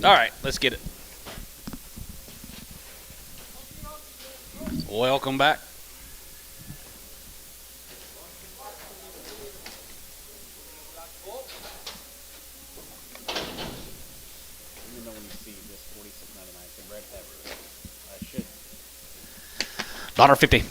All right, let's get it. Welcome back. Let me know when you see this $46.99 red pepper. I should. $1.50.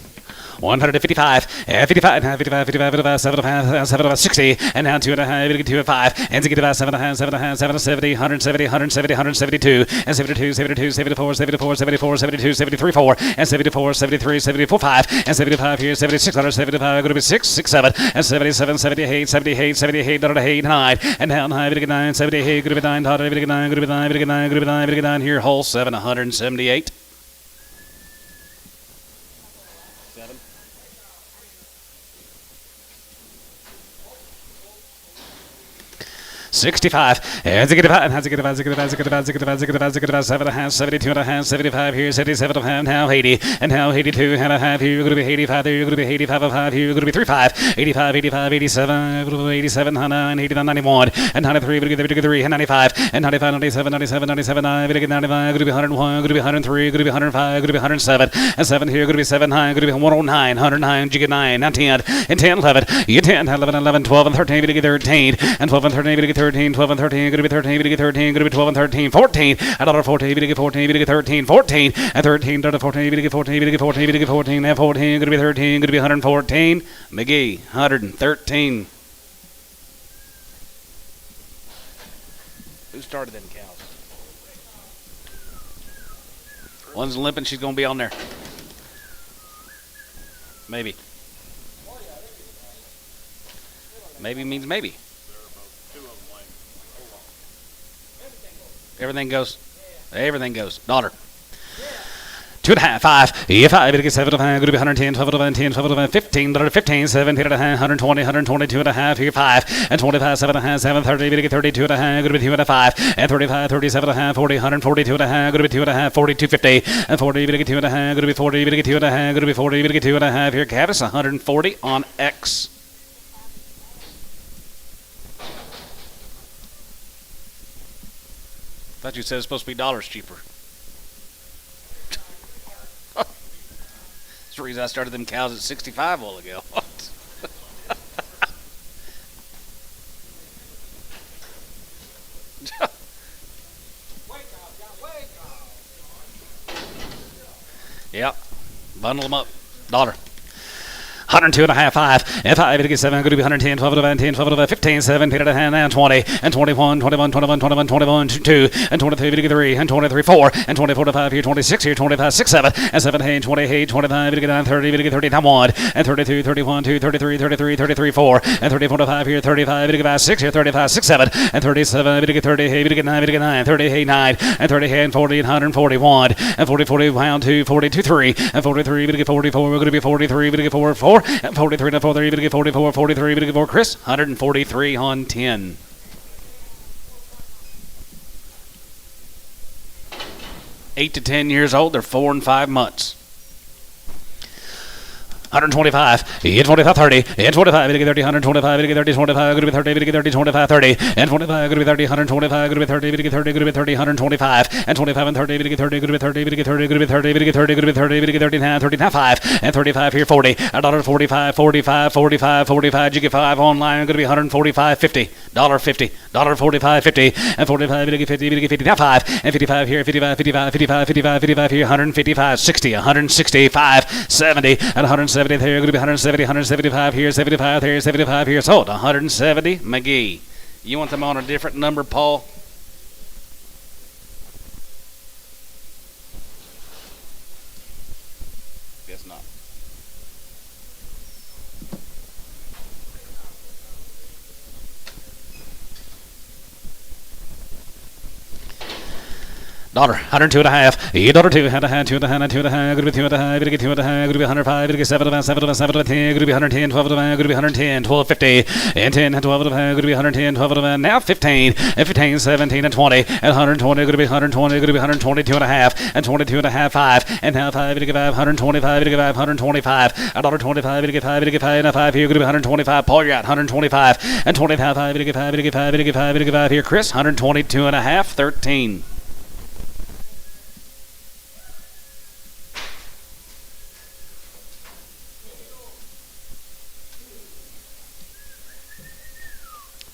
155, 55, 55, 55, 55, 75, 75, 60, and now 2.5, 2 at 5, and 65, 7.5, 7.5, 770, 170, 170, 172, and 72, 72, 74, 74, 74, 72, 73, 4, and 74, 73, 74, 5, and 75 here, 76, 175, going to be 6, 6, 7, and 77, 78, 78, 78, 8, 9, and down high, 9, 78, going to be 9, 9, going to be 9, going to be 9, going to be 9, going to be 9, here, hole 7, 178. 65, and 65, 72.5, 75 here, 77.5, now 80, and now 82 and a half here, you're going to be 85 there, you're going to be 85 of 5 here, you're going to be 35, 85, 85, 87, 87, 99, 89, 91, and 93, we're going to be 3, and 95, and 95, 97, 97, 97, 9, we're going to be 95, going to be 101, going to be 103, going to be 105, going to be 107, and 7 here, going to be 7 high, going to be 109, 109, you get 9, now 10, and 10, 11, you get 10, 11, 11, 12, and 13, we're going to get 13, and 12 and 13, we're going to get 13, 12 and 13, going to be 13, going to get 13, going to be 12 and 13, 14, and 14, going to get 14, going to get 13, 14, and 13, to 14, going to get 14, going to get 14, going to get 14, and 14, going to be 13, going to be 114, McGee, 113. Who started them cows? One's limping, she's going to be on there. Maybe. Maybe means maybe. Everything goes. Everything goes. Daughter. 2.5, 5, 5, it gets 7 to 5, going to be 110, 12 to 10, 12 to 15, 15, 17 and a half, 120, 122 and a half, here 5, and 25, 7 and a half, 7, 30, going to get 32 and a half, going to be 2 and a 5, and 35, 37 and a half, 40, 142 and a half, going to be 2 and a half, 42, 50, and 40, going to get 2 and a half, going to be 40, going to get 2 and a half, going to be 40, going to get 2 and a half, here Cavis, 140 on X. Thought you said it's supposed to be dollars cheaper. That's the reason I started them cows at 65 a while ago. Yep. Bundle them up. Dollar. 102 and a half, 5, and 5, it gets 7, going to be 110, 12 to 10, 12 to 15, 17 and a half, and 20, and 21, 21, 21, 21, 21, 2, and 23, it get 3, and 23, 4, and 24 to 5 here, 26 here, 25, 6, 7, and 17, 28, 25, it get 9, 30, it get 30, now 1, and 32, 31, 2, 33, 33, 33, 4, and 34 to 5 here, 35, it get 5, 6 here, 35, 6, 7, and 37, it get 30, it get 9, it get 9, 38, 9, and 30, and 40, and 141, and 40, 40, pound 2, 42, 3, and 43, it get 44, we're going to be 43, it get 4, 4, and 43 to 43, we get 44, 43, we get 4, Chris, 143 on 10. Eight to 10 years old, they're 4 and 5 months. 125, and 25, 30, and 25, it get 30, 125, it get 30, 25, going to be 30, it get 30, 25, 30, and 25, going to be 30, 125, going to be 30, it get 30, going to be 30, 125, and 25 and 30, it get 30, going to be 30, it get 30, going to be 30, it get 30, going to be 30, it get 30 now, 30 now 5, and 35 here, 40, $1.45, 45, 45, 45, you get 5 online, going to be 145, 50, $1.50, $1.45, 50, and 45, it get 50, it get 50 now 5, and 55 here, 55, 55, 55, 55, 55 here, 155, 60, 165, 70, and 170 there, going to be 170, 175 here, 75 there, 75 here, sold 170, McGee. You want them on a different number, Paul? Guess not. Dollar, 102 and a half, $1, 2 and a half, 2 and a half, 2 and a half, going to be 2 and a half, going to get 2 and a half, going to be 105, going to get 7 to 7 to 7 to 10, going to be 110, 12 to 5, going to be 110, 12, 50, and 10, and 12 to 5, going to be 110, 12 to 5, now 15, and 15, 17, and 20, and 120, going to be 120, going to be 122 and a half, and 22 and a half, 5, and now 5, going to get 5, 125, going to get 5, 125, $1.25, going to get 5, going to get 5, and a 5 here, going to be 125, Paul, you're at 125, and 25, 5, going to get 5, going to get 5, going to get 5, going to get 5 here, Chris, 122 and a half, 13.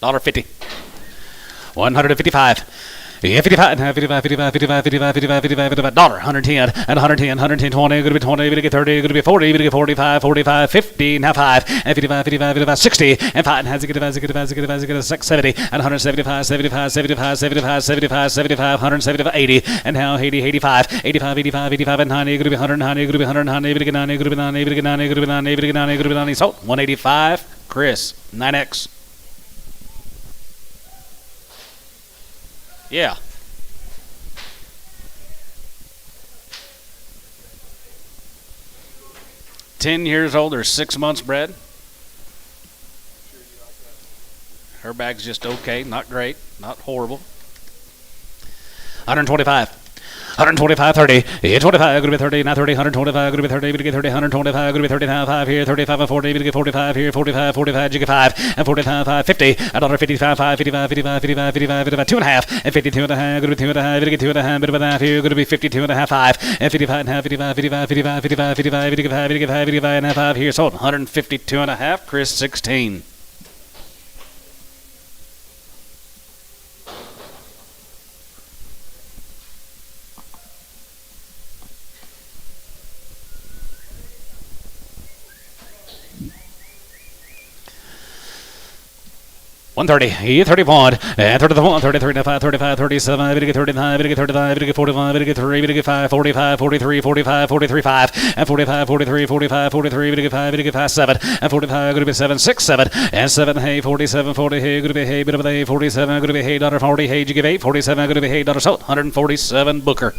$1.50. 155. Yeah, 55, 55, 55, 55, 55, 55, 55, dollar, 110, and 110, 120, going to be 20, going to get 30, going to be 40, going to get 45, 45, 50, now 5, and 55, 55, 55, 60, and 5, and has a good, has a good, has a good, has a good, 70, and 175, 75, 75, 75, 75, 75, 175, 80, and now 80, 85, 85, 85, 85, and 90, going to be 190, going to be 190, going to get 90, going to be 90, going to get 90, going to be 90, going to get 90, going to be 90, so 185, Chris, 9X. Yeah. $10 years old or 6 months bred. Her bag's just okay, not great, not horrible. 125. 125, 30, 25, going to be 30, now 30, 125, going to be 30, going to get 30, 125, going to be 35, 5 here, 35, and 40, going to get 45 here, 45, 45, you get 5, and 45, 5, 50, $1.55, 5, 55, 55, 55, 55, 55, 2.5, and 52 and a half, going to be 2 and a half, going to get 2 and a half, bit of a half here, going to be 52 and a half, 5, and 55 and a half, 55, 55, 55, 55, 55, 55, 55, 55 and a half, 5 here, sold, 152 and a half, Chris 16. $130, 31, and 31, 30, 35, 35, 37, 39, 35, 45, 43, 5, 45, 43, 45, 43, 5, and 45, 43, 45, 43, 5, 7, and 45, going to be 7, 6, 7, and 7, hey, 47, 40, hey, going to be hey, bit of a hey, 47, going to be hey, $40, hey, you give 8, 47, going to be hey, $, 147, Booker.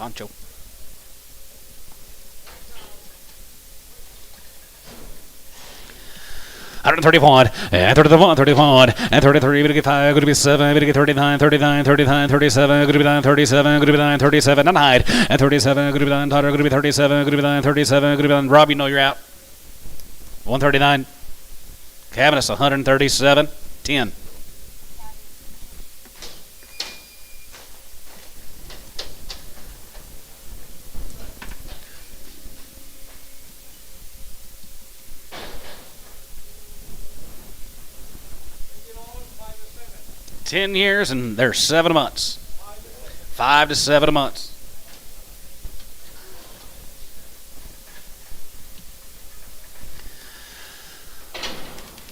Poncho. $131, and 31, 31, and 33, going to get 5, going to be 7, going to get 39, 39, 39, 37, going to be 9, 37, going to be 9, 37, and hide, and 37, going to be 9, Totter, going to be 37, going to be 9, 37, going to be 9, Rob, you know you're out. 139, Cabinets, 137, 10. $10 years and they're 7 months. 5 to 7 months.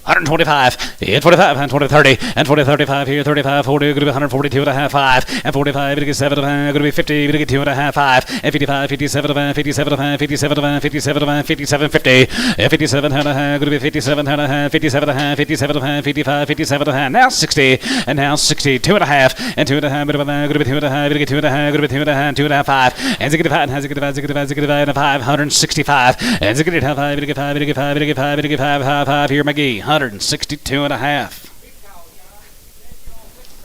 $125, and 25, and 20, 30, and 20, 35 here, 35, 40, going to be 142 and a half, 5, and 45, going to get 7 and a half, going to be 50, going to get 2 and a half, 5, and 55, 57 and a half, 57 and a half, 57 and a half, 57 and a half, 57, 50, and 57 and a half, going to be 57 and a half, 57 and a half, 57 and a half, 55, 57 and a half, now 60, and now 60, 2 and a half, and 2 and a half, going to be 2 and a half, going to get 2 and a half, going to be 2 and a half, 2 and a half, 5, and Ziggy divide, and has Ziggy divide, and 5, 165, and Ziggy divide, 5, going to get 5, going to get 5, going to get 5, going to get 5, 5, here, McGee, 162 and a half.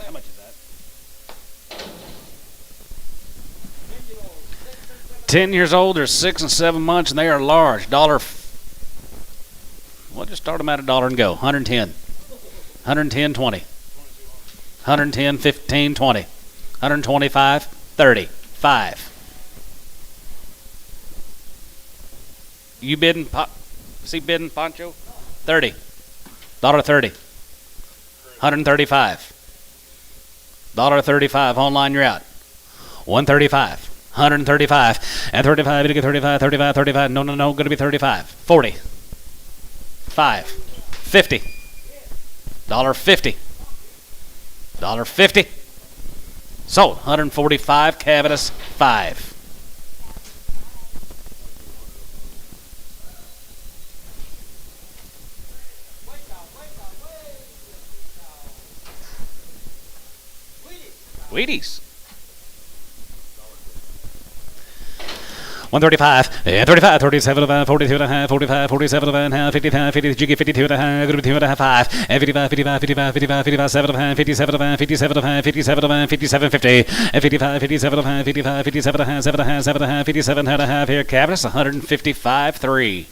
How much is that? 10 years old, they're 6 and 7 months, and they are large. Well, just start them at $1 and go. 110. 110, 20. 110, 15, 20. 125, 30, 5. You bidding? See bidding, Poncho? 30. $1.30. 135. $1.35. Online, you're out. 135. 135. And 35. You get 35. 35. 35. No. Going to be 35. 40. 5. 50. $1.50. $1.50. Sold. 145. Cavitas 5. Wheaties. 135, 35, 37, 42 and a half, 45, 47 and a half, 55, 50, you get 52 and a half, going to be 2 and a half, 5, and 55, 55, 55, 55, 57 and a half, 57 and a half, 57 and a half, 57 and a half, 57, 50, and 55, 57 and a half, 55, 57 and a half, 7 and a half, 7 and a half, 57 and a half here, Cabinets, 155, 3.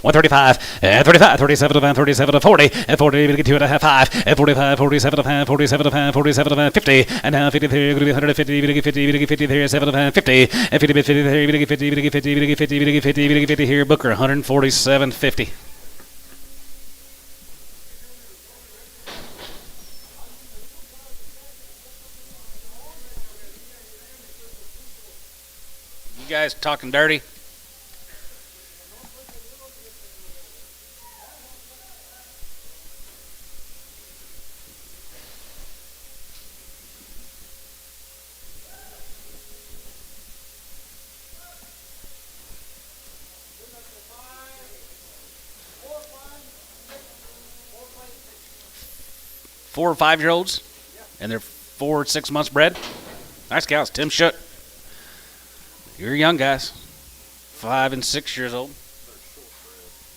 $135, and 35, 37 and 37 to 40, and 40, we get 2.5, 5, and 45, 47 and 47 and 47 and 50, and now 53, going to be 150, we get 50, we get 50 there, 7 and 50, and 50, 50 there, we get 50, we get 50, we get 50, we get 50, we get 50 here, Booker, 147.50. You guys talking dirty? Four or 5-year-olds, and they're 4 or 6 months bred. Nice cows. Tim Schutt. You're young guys, 5 and 6 years old.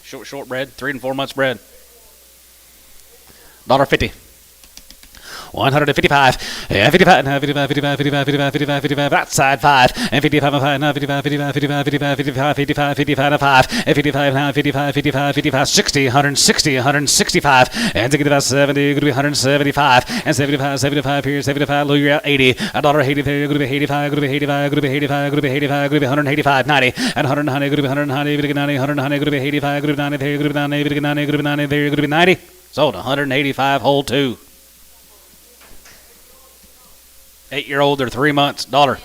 Short bred, 3 and 4 months bred. $1.50. 155, and 55, 55, 55, 55, 55, 55, 55, outside 5, and 55, 55, 55, 55, 55, 55, 55, 55, 5, and 55, 55, 55, 55, 60, 160, 165, and 70, going to be 175, and 75, 75 here, 75, low, you're at 80, $1.80 there, going to be 85, going to be 85, going to be 85, going to be 85, going to be 185, 90, and 190, going to be 190, going to be 90, 190, going to be 85, going to be 90 there, going to be 90, going to be 90, going to be 90 there, going to be 90, sold 185, hold 2. 8-year-old, they're 3 months, $1.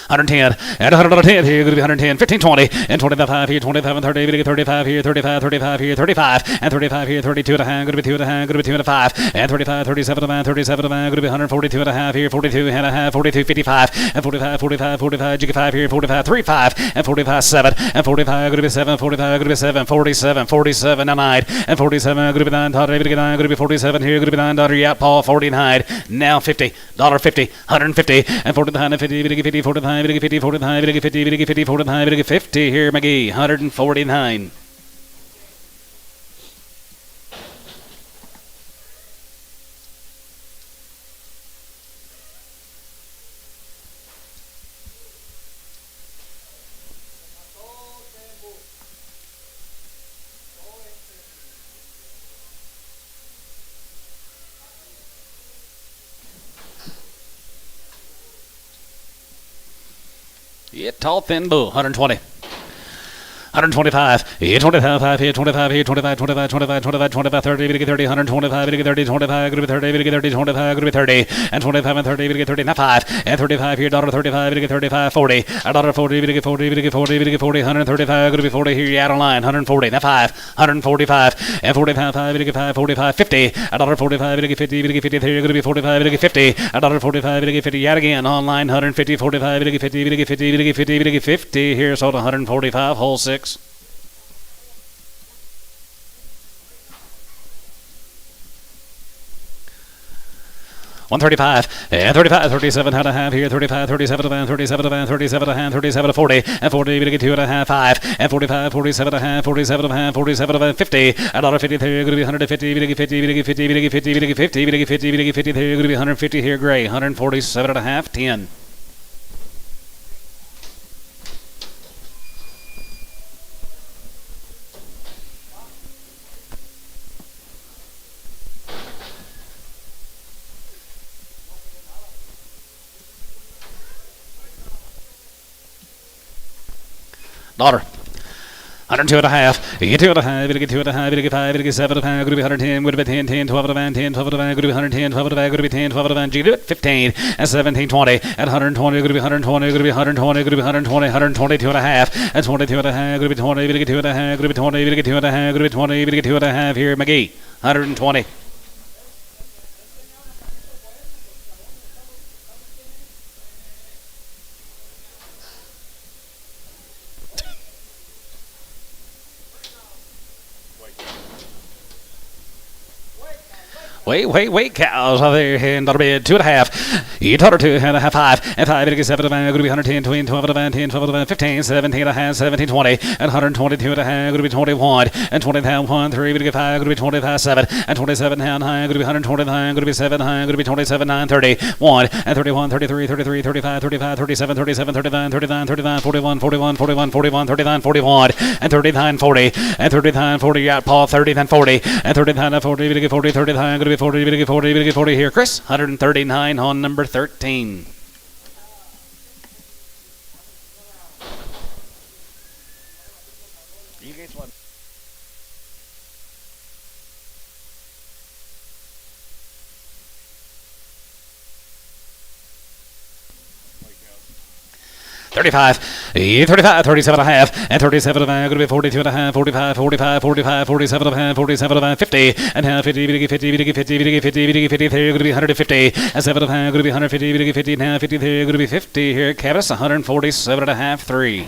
110, and 110 here, going to be 110, 15, 20, and 25 here, 25 and 30, we get 35 here, 35, 35 here, 35, and 35 here, 32 and a half, going to be 2 and a half, going to be 2 and a 5, and 35, 37 and a half, 37 and a half, going to be 142 and a half here, 42 and a half, 42, 55, and 45, 45, 45, jiggy 5 here, 45, 35, and 45, 7, and 45, going to be 7, 45, going to be 7, 47, 47, and 9, and 47, going to be 9, going to be 47 here, going to be 9, yeah, Paul, 49, now 50, $50, 150, and 49, and 50, 50, 45, 50, 45, 50, 50, 45, 50 here, McGee, 149. Yeah, tall, thin bull, 120. 125, here 25, here 25, here 25, 25, 25, 25, 25, 30, we get 30, 125, we get 30, 25, we get 30, we get 30, 25, we get 30, and 25 and 30, we get 30, not 5, and 35 here, $35, we get 35, 40, $40, we get 40, we get 40, we get 40, 135, going to be 40 here, you out on line, 140, not 5, 145, and 45, 5, we get 5, 45, 50, $45, we get 50, we get 50, here, going to be 45, we get 50, $45, we get 50, yet again, on line, 150, 45, we get 50, we get 50, we get 50, we get 50, here, sold 145, whole 6. 135, and 35, 37 and a half here, 35, 37 to 37 to 37 to 37 to 40, and 40, we get 2 and a half, 5, and 45, 47 and a half, 47 and a half, 47 to 50, $1.50 there, going to be 150, we get 50, we get 50, we get 50, we get 50, we get 50, we get 50 there, going to be 150 here, gray, 147 and a half, 10. $1. 102 and a half, you get 2 and a half, you get 2 and a half, you get 5, you get 7 and a half, going to be 110, going to be 10, 10, 12 and a half, 10, 12 and a half, going to be 110, 12 and a half, going to be 10, 12 and a half, you do it, 15, and 17, 20, and 120, going to be 120, going to be 120, going to be 120, 122 and a half, and 22 and a half, going to be 20, you get 2 and a half, going to be 20, you get 2 and a half, going to be 20, you get 2 and a half here, McGee, 120. Wait, cows over there in dollar bid, 2.5. You told her 2.5, 5, and 5, it 7 to going to be 110, 20, 12 to 10, 12 to 15, 17 and a half, 17, 20, and 122 and a half, going to be 21, and 20 down 1, 3, going to 5, going to be 25, 7, and 27 down high, going to be 120 high, going to be 7 high, going to be 27, 9, 30, 1, and 31, 33, 33, 35, 35, 37, 37, 39, 39, 39, 41, 41, 41, 41, 39, 41, and 39, 40, and 39, 40, you out, Paul, 30, then 40, and 39, 40, going to get 40, 30 high, going to be 40, going to get 40, going to get 40 here, Chris, 139 on number 13. You guys want 35, 35, 37 and a half, and 37 and a half, going to be 42 and a half, 45, 45, 45, 47 and a half, 47 and a half, 50, and half, 50, 50, 50, 50, 50, 50, 50, there, going to be 150, and 7 and a half, going to be 150, 50, 50, and half, 50, there, going to be 50 here, Cavis, 147 and a half, 3.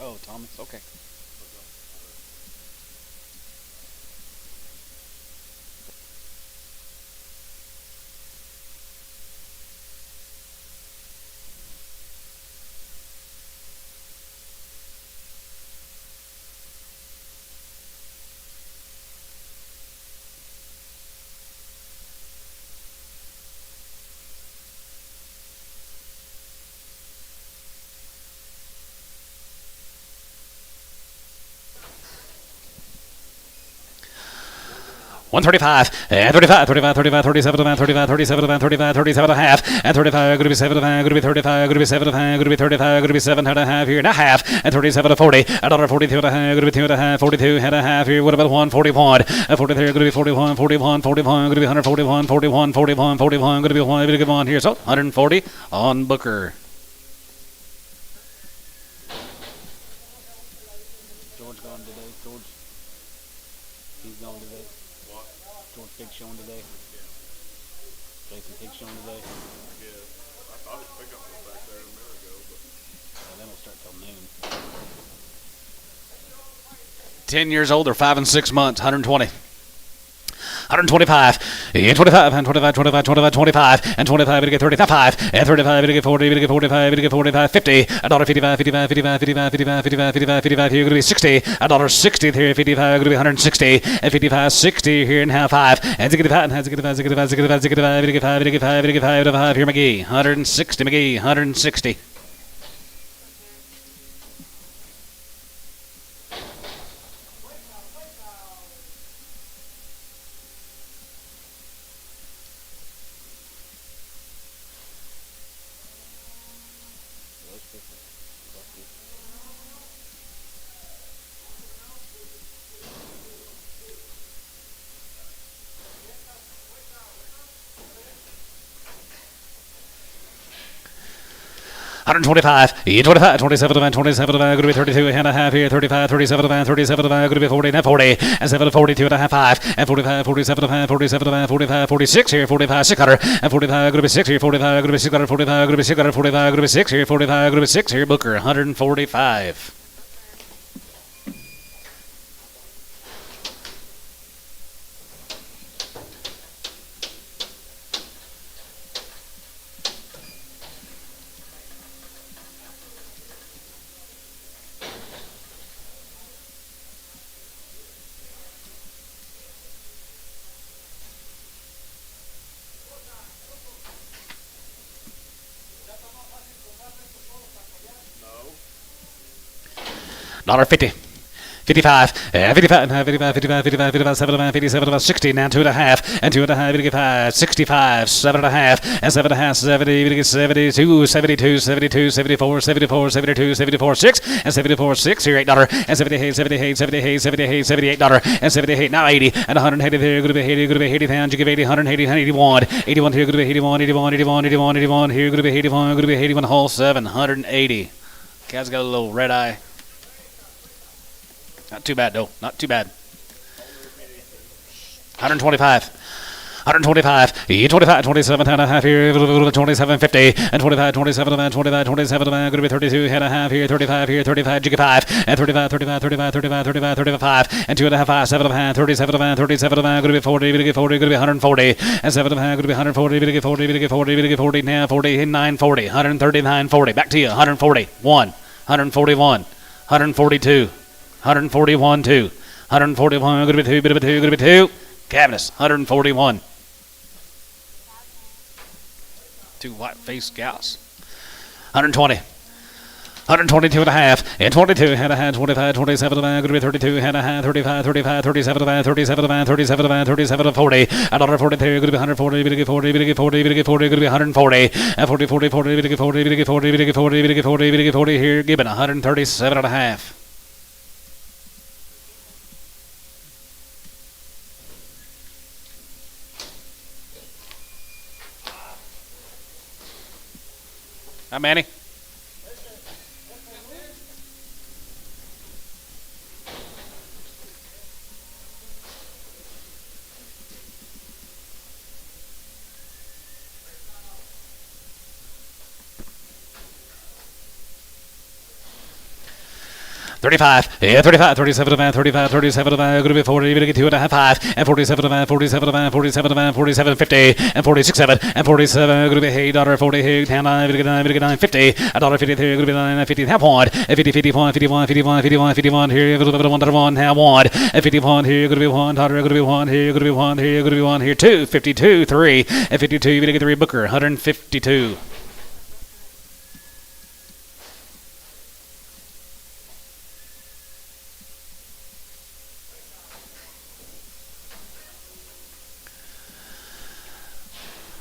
Oh, Thomas, okay. One 35, and 35, 35, 35, 37, 35, 37, 35, 37 and a half, and 35, going to be 7 and a half, going to be 35, going to be 7 and a half, going to be 35, going to be 7 and a half here and a half, and 37 to 40, $1.42 and a half, going to be 2 and a half, 42 and a half here, what about 141, 43, going to be 41, 41, 41, going to be 141, 41, 41, 41, going to be 1, going to go on here, so 140 on Booker. George gone today, George. He's gone today. What? George Pig showing today. Yeah. Jason Pig showing today. Yeah. I thought his pickup was back there a minute ago, but they don't start till noon. 10 years old or 5 and 6 months, 120. 125, and 25, and 25, 25, 25, 25, and 25, to get 35, and 35, to get 40, to get 45, to get 45, 50, $1.55, 55, 55, 55, 55, 55, 55, 55, here, going to be 60, $1.60 here, 55, going to be 160, and 55, 60 here, and half 5, and 65, and 65, 65, 65, 65, to get 5, to get 5, to get 5, to 5, here, McGee, 160, McGee, 160. $125, 25, 27, 27, going to be 32 and a half here, 35, 37, 37, going to be 40 and 40, and 7, 42 and a half, 5, and 45, 47, 47, 45, 46 here, 45, 600, and 45, going to be 6 here, 45, going to be 600, 45, going to be 600, 45, going to be 6 here, 45, going to be 6 here, Booker, 145. $1.50. 55, 55, 55, 55, 55, 55, 75, 57, 60, now 2.5, and 2.5, 55, 65, 7.5, and 7.5, 70, 72, 72, 72, 74, 74, 72, 74, 6, and 74, 6, here, $8, and 78, 78, 78, 78, $78, and 78, now 80, and 180 there, going to be 80, going to be 80 pounds, you give 80, 180, 81, 81 here, going to be 81, 81, 81, 81, 81, here, going to be 81, going to be 81, whole 7, 180. Cat's got a little red eye. Not too bad, though. Not too bad. 125. 125, 25, 27 and a half here, 27, 50, and 25, 27, and 25, 27, and going to be 32 and a half here, 35 here, 35, jiggy 5, and 35, 35, 35, 35, 35, 35, and 2 and a half, 5, 7 and a half, 37 and 37 and going to be 40, going to be 40, going to be 140, and 7 and a half, going to be 140, going to be 40, going to be 40, going to be 40, now 40, 940, 139, 40, back to you, 140, 1, 141, 142, 141, 2, 141, going to be 2, going to be 2, Cavness, 141. Two white-faced cows. 120. 122 and a half. And 22 and a half. 25, 27 going to be 32 and a half. 35, 35, 37 37 37 37 40. Another 43 going to be 140. 40, 40, 40, 40 going to be 140. And 40, 40, 40, 40, 40, 40, 40, 40, 40 here. Gibbon 137 and a half. Hi, Manny. $35, yeah, 35, 37 man, 35, 37 man, going to be 40, going to get 2 and a half, 5, and 47 man, 47 man, 47 man, 47, 50, and 46, 7, and 47, going to be $8, $40, 10, 9, going to get 9, 50, $1.53, going to be 9, 50, half point, and 50, 51, 51, 51, 51, 51, here, a little bit of 1, half one, and 51, here, going to be 1, $1, going to be 1, here, going to be 1, here, going to be 1, here, 2, 52, 3, and 52, you're going to get 3, Booker, 152.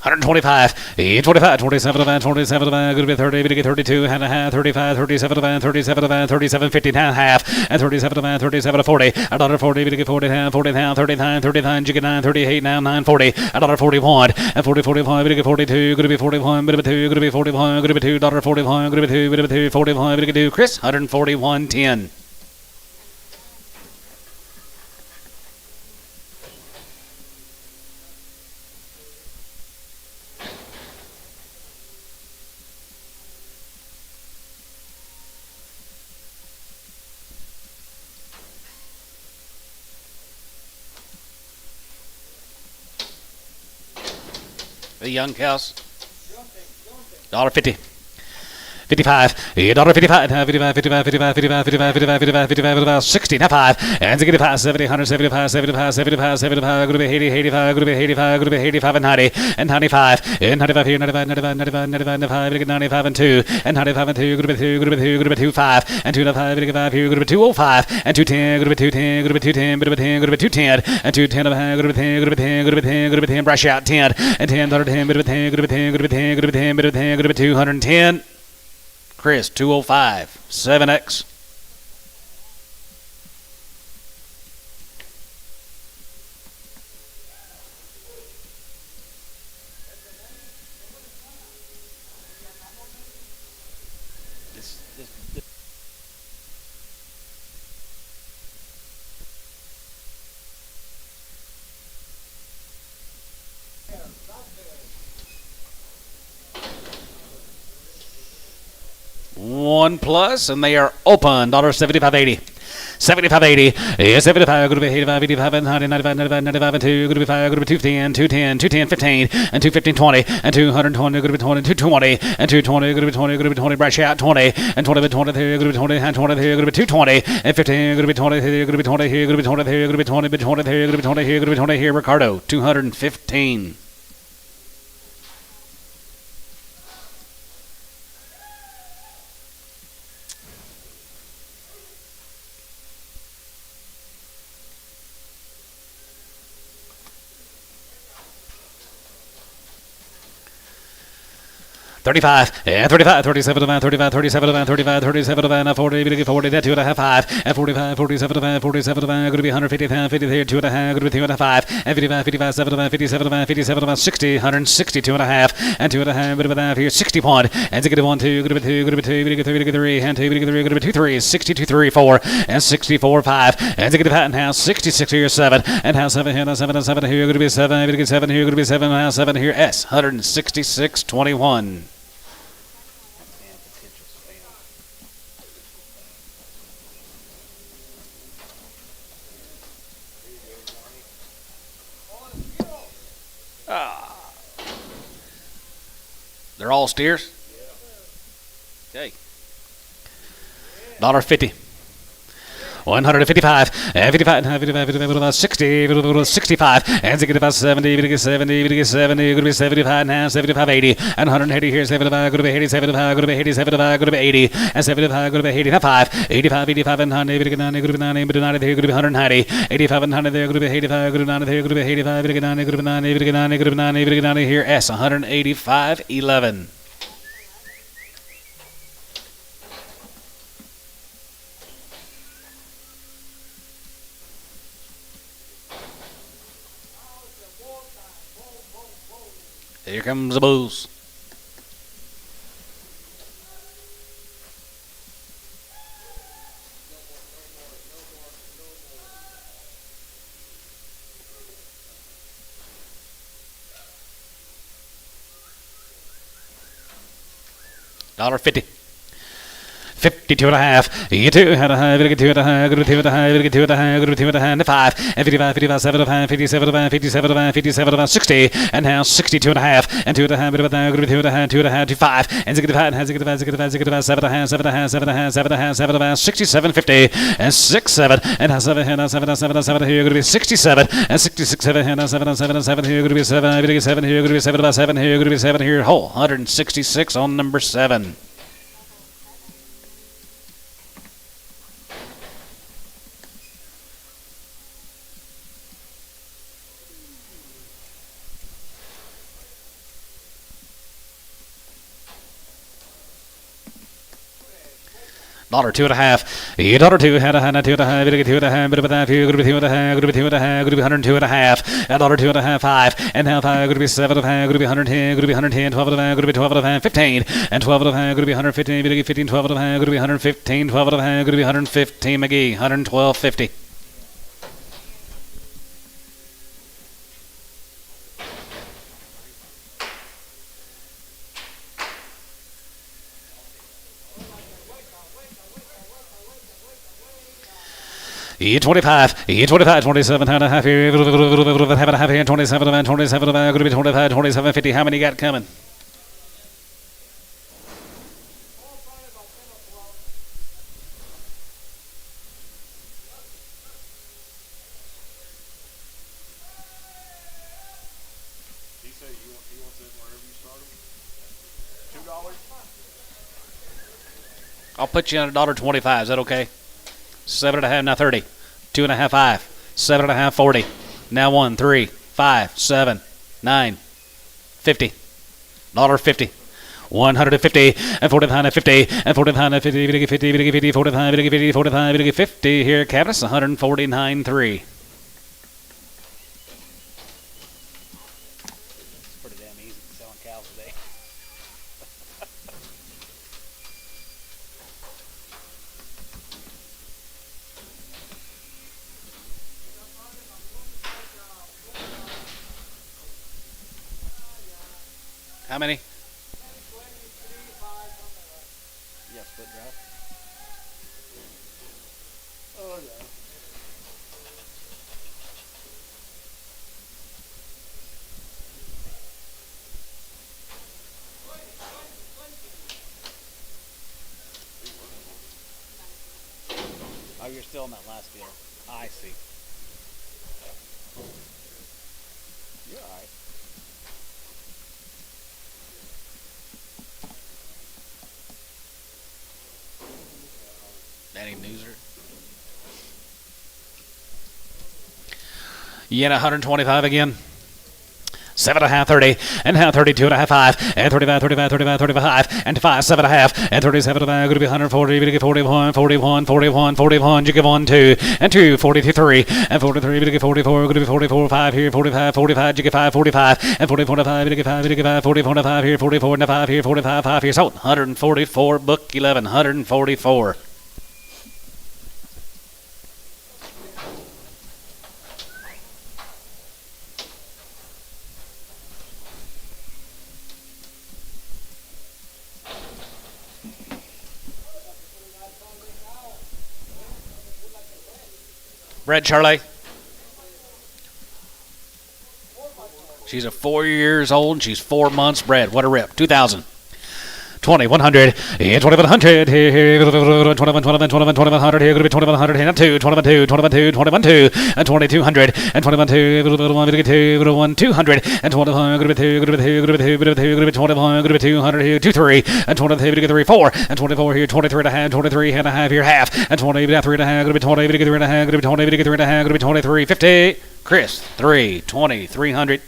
$125, 25, 27 man, 27 man, going to be 30, going to get 32 and a half, 35, 37 man, 37 man, 37, 50 and a half, and 37 man, 37 40, $1.40, going to get 40 and 40 and 39, 39, jiggy 9, 38 now, 940, $1.41, and 40, 45, going to get 42, going to be 41, going to be 2, going to be 41, going to be 2, $1.41, going to be 2, going to be 2, 41, going to get 2, Chris, 141.10. The young cows. $1.50. 55, $1.55, 55, 55, 55, 55, 55, 55, 55, 60, now 5, and 65, 70, 175, 75, 75, 75, going to be 80, 85, going to be 85, going to be 85 and 90, and 95, and 95 here, 95, 95, 95, 95, 95, 95 and 2, and 95 and 2, going to be 2, going to be 2, going to be 2, 5, and 2, 5, 5 here, going to be 205, and 210, going to be 210, going to be 210, going to be 10, going to be 210, and 210 going to be 10, going to be 10, going to be 10, going to be 10, brush out 10, and 10, 10, going to be 10, going to be 10, going to be 10, going to be 10, going to be 10, going to be 210. Chris, 205, 7X. One plus, and they are open. $75.80. 75.80. Yeah, 75. Going to be 85, 85, and 90, 95, 95, 95, and 2. Going to be 5. Going to be 210, 210, 210, 15, and 215, 20, and 220. Going to be 20, 220, and 220. Going to be 20. Going to be 20. Brush out 20, and 20, 20 here. Going to be 20, and 20 here. Going to be 220, and 15. Going to be 20 here. Going to be 20 here. Going to be 20 here. Going to be 20, 20 here. Going to be 20 here. Going to be 20 here. Ricardo, 215. 35, and 35, 37 to 35, 37 to 35, 37 to 40, 40, that 2.5, 5, and 45, 47 to 47 to going to be 150, 50 there, 2.5, going to be 2.5, and 55, 55, 7 to 57 to 57 to 60, 160, 2.5, and 2.5, bit of a here, 60 point, and 1, 2, going to be 2, going to be 2, going to be 3, 3, and 2, going to be 3, going to be 2, 3, 62, 3, 4, and 64, 5, and 2, and house 66 here, 7, and house 7 here, 7, and 7 here, going to be 7, going to be 7 here, going to be 7, and house 7 here, S, 166, 21. They're all steers? Okay. $1.50. 155, 55, 55, 60, 65, and 70, 70, 70, going to be 75 now, 75, 80, and 180 here, 75, going to be 80, 75, going to be 80, 75, going to be 80, and 75, going to be 85, 85, 85, and 90, going to be 90, but 90 there, going to be 190, 85 and 90 there, going to be 85, going to be 90 there, going to be 85, going to be 90, going to be 90, going to be 90, going to be 90, going to be 90 here, S, 185, 11. Here comes the booze. $1.50. 52 and a half. You two had a high, very good 2 and a high, good 2 and a high, very good 2 and a high, good 2 and a high, and 5, and 55, 55, 7 of 5, 57 of 5, 57 of 5, 57 of 5, 60, and now 62 and a half, and 2 and a half, bit of a high, good 2 and a high, 2 and a half, 5, and 65, and 65, 65, 65, 7 and a half, 7 and a half, 7 and a half, 7 and a half, 7 and a half, 67, 50, and 6, 7, and 7, and 7, and 7, and 7 here, going to be 67, and 66, 7, and 7, and 7, and 7 here, going to be 7, going to be 7 here, going to be 7 about 7 here, going to be 7 here, whole 166 on number 7. $2 and a half. $2 had a hand, 2 and a half, bit of 2 and a half, bit of a half, going to be 2 and a half, going to be 2 and a half, going to be 102 and a half, and $2 and a half, 5, and now 5, going to be 7 and a half, going to be 110, going to be 110, 12 and a half, going to be 12 and a half, 15, and 12 and a half, going to be 115, bit of 15, 12 and a half, going to be 115, 12 and a half, going to be 115, McGee, 112.50. E25, 27 and a half here, have a half here, 27 and 27 going to be 25, 27, 50. How many got coming? He said he wants it wherever you start him. $2? I'll put you on $1.25. Is that okay? 7 and a half, now 30. 2 and a half, 5. 7 and a half, 40. Now 1, 3, 5, 7, 9, 50. $1.50. 150 and 45 and 50 and 45 and 50, 50, 50, 45, 50, 45, 50 here, Cavis, 149.3. It's pretty damn easy selling cows today. How many? Yeah, split drive. Oh, yeah. Oh, you're still in that last deal. I see. You're all right. Danny Newser. You get 125 again. 7.5, 30, and now 32.5, 5, and 35, 35, 35, 35, and 5, 7.5, and 37, going to be 140, we get 41, 41, 41, 41, you give 1, 2, and 2, 42, 3, and 43, we get 44, going to be 44, 5 here, 45, 45, you get 5, 45, and 40, 45, we get 5, we get 5, 40, 45 here, 44, and 5 here, 45, 5 here, sold, 144, book 11, 144. Red Charlie. She's a 4 years old and she's 4 months bred. What a rip. 2,000. 20, 100, 2100, here, 21, 21, 21, 2100, here, going to be 2100, here, 2, 21, 2, 21, 2, 21, 2, and 2200, and 21, 2, 1, 200, and 21, going to be 2, going to be 2, going to be 2, going to be 2, going to be 21, going to be 200, here, 2, 3, and 23, going to be 3, 4, and 24 here, 23 and a half, 23 and a half, here, half, and 20, 3 and a half, going to be 20, going to be 3 and a half, going to be 20, going to be 3 and a half, going to be 23, 50, Chris, 3, 20, 300.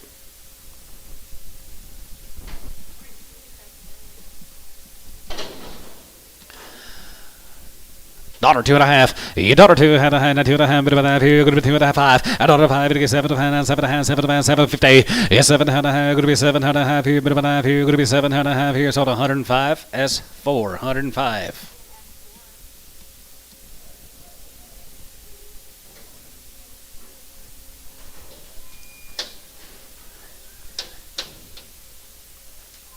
Daughter 2.5, you daughter 2.5, 2.5, bit of a half here, going to be 2.5, 5, a daughter 5, going to be 7.5, 7.5, 7.50, yes, 7.5, going to be 7.5 here, bit of a half here, going to be 7.5 here, so 105, S4, 105.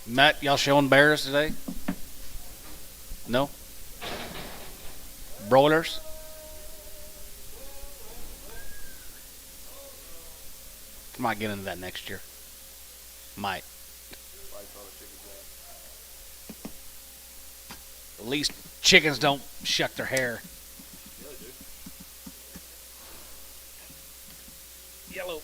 Matt, y'all showing bears today? No? Broilers? Might get into that next year. Might. At least chickens don't shuck their hair. Yellow.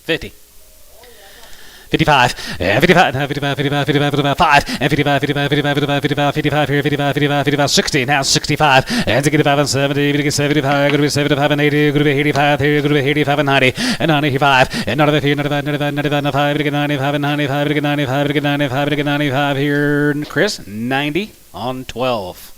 $50. 55, 55, 55, 55, 55, 5, and 55, 55, 55, 55, 55, here, 55, 55, 55, 60, now 65, and 65 and 70, 75, going to be 75 and 80, going to be 85, here, going to be 85 and 90, and 95, and 95 here, 95, 95, 95, 95, to get 95 and 95, to get 95, to get 95, to get 95 here, Chris, 90 on 12.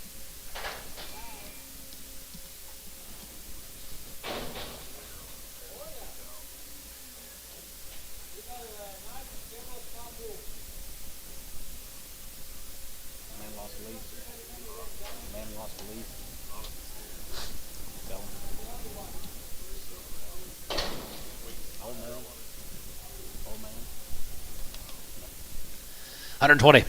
$120.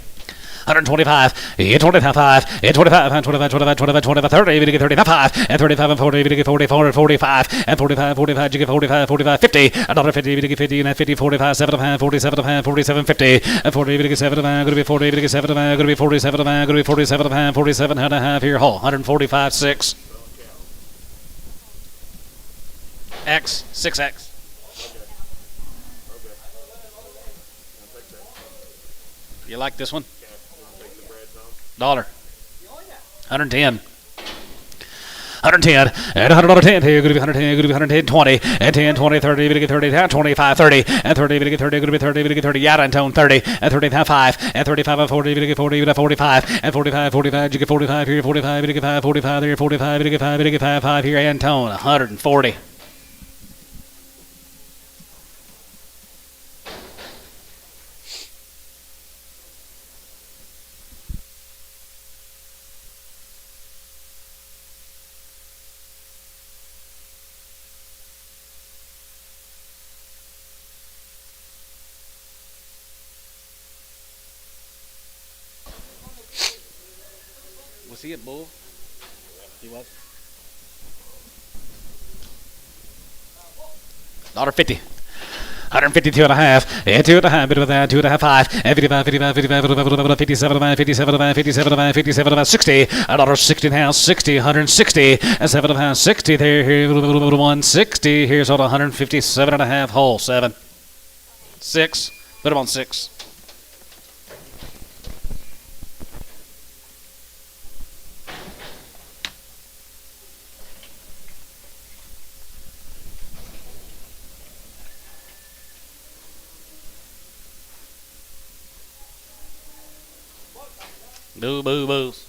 125, 25, 25, 25, 25, 25, 25, 30, you get 35, and 35 and 40, you get 44, 45, and 45, 45, you get 45, 45, 50, another 50, you get 50, and 50, 45, 7, 47, 47, 50, and 40, you get 7, going to be 40, you get 7, going to be 47, going to be 47, 47 and a half here, whole, 145, 6. X, 6X. You like this one? $1. 110. 110 and $110 here, going to be 110, going to be 110, 20 and 10, 20, 30, going to get 30, 25, 30 and 30, going to get 30, going to be 30, going to get 30, yada and tone 30 and 35 and 35 and 40, going to get 40, going to 45 and 45, 45, you get 45 here, 45, going to get 5, 45 here, 45, going to get 5, going to get 5, 5 here, and tone 140. Was he at Bull? He was. $1.50. 152 and a half, and 2 and a half, bit of that, 2 and a half, 5, and 55, 55, 55, 57, 57, 57, 57, 60, $1.60 now, 60, 160, and 7 and a half, 60 there, here, 160, here's on 157 and a half, hole, 7, 6, put him on 6. Boo, boo, boos.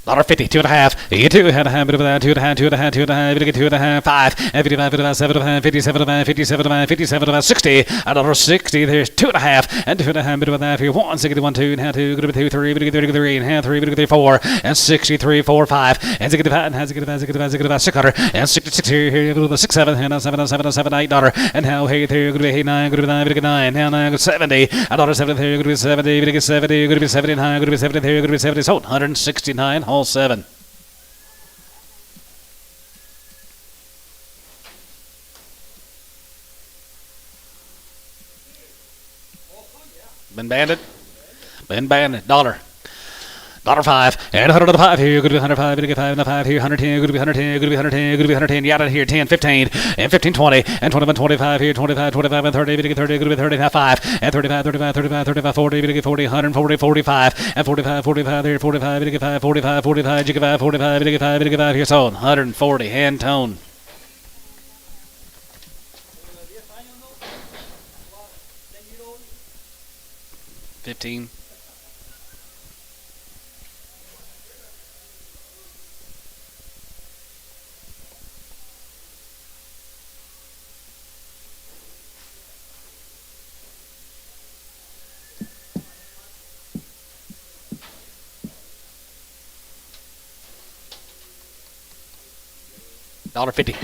$1.50, 2 and a half, 2 and a half, bit of that, 2 and a half, 2 and a half, 2 and a half, 2 and a half, 5, and 55, 55, 7 and a half, 57, 57, 57, 60, $1.60, there's 2 and a half, and 2 and a half, bit of that, here, 161, 2 and a half, 2, 2, 3, 3 and a half, 3, 4, and 63, 4, 5, and 65, and 65, 600, and 66 here, 6, 7, and 7, $8, and now here, there, good to be 9, good to be 9, now 9, 70, $1.70 here, good to be 70, good to be 70, good to be 79, good to be 70 here, good to be 70, sold, 169, hole 7. Been banded. $1.05 and $105 here. Good to be 105. Good to be 5 and a 5 here. 110. Good to be 110. Good to be 110. Good to be 110. Yada here. 10, 15 and 15, 20 and 21, 25 here. 25, 25 and 30. Good to be 30. Good to be 35 and 35, 35, 35, 35, 40. Good to be 40, 140, 45 and 45, 45 here. 45. Good to be 5, 45, 45. Good to be 5, 45. Good to be 5. Good to be 5 here. So 140 hand tone. $15. $1.50.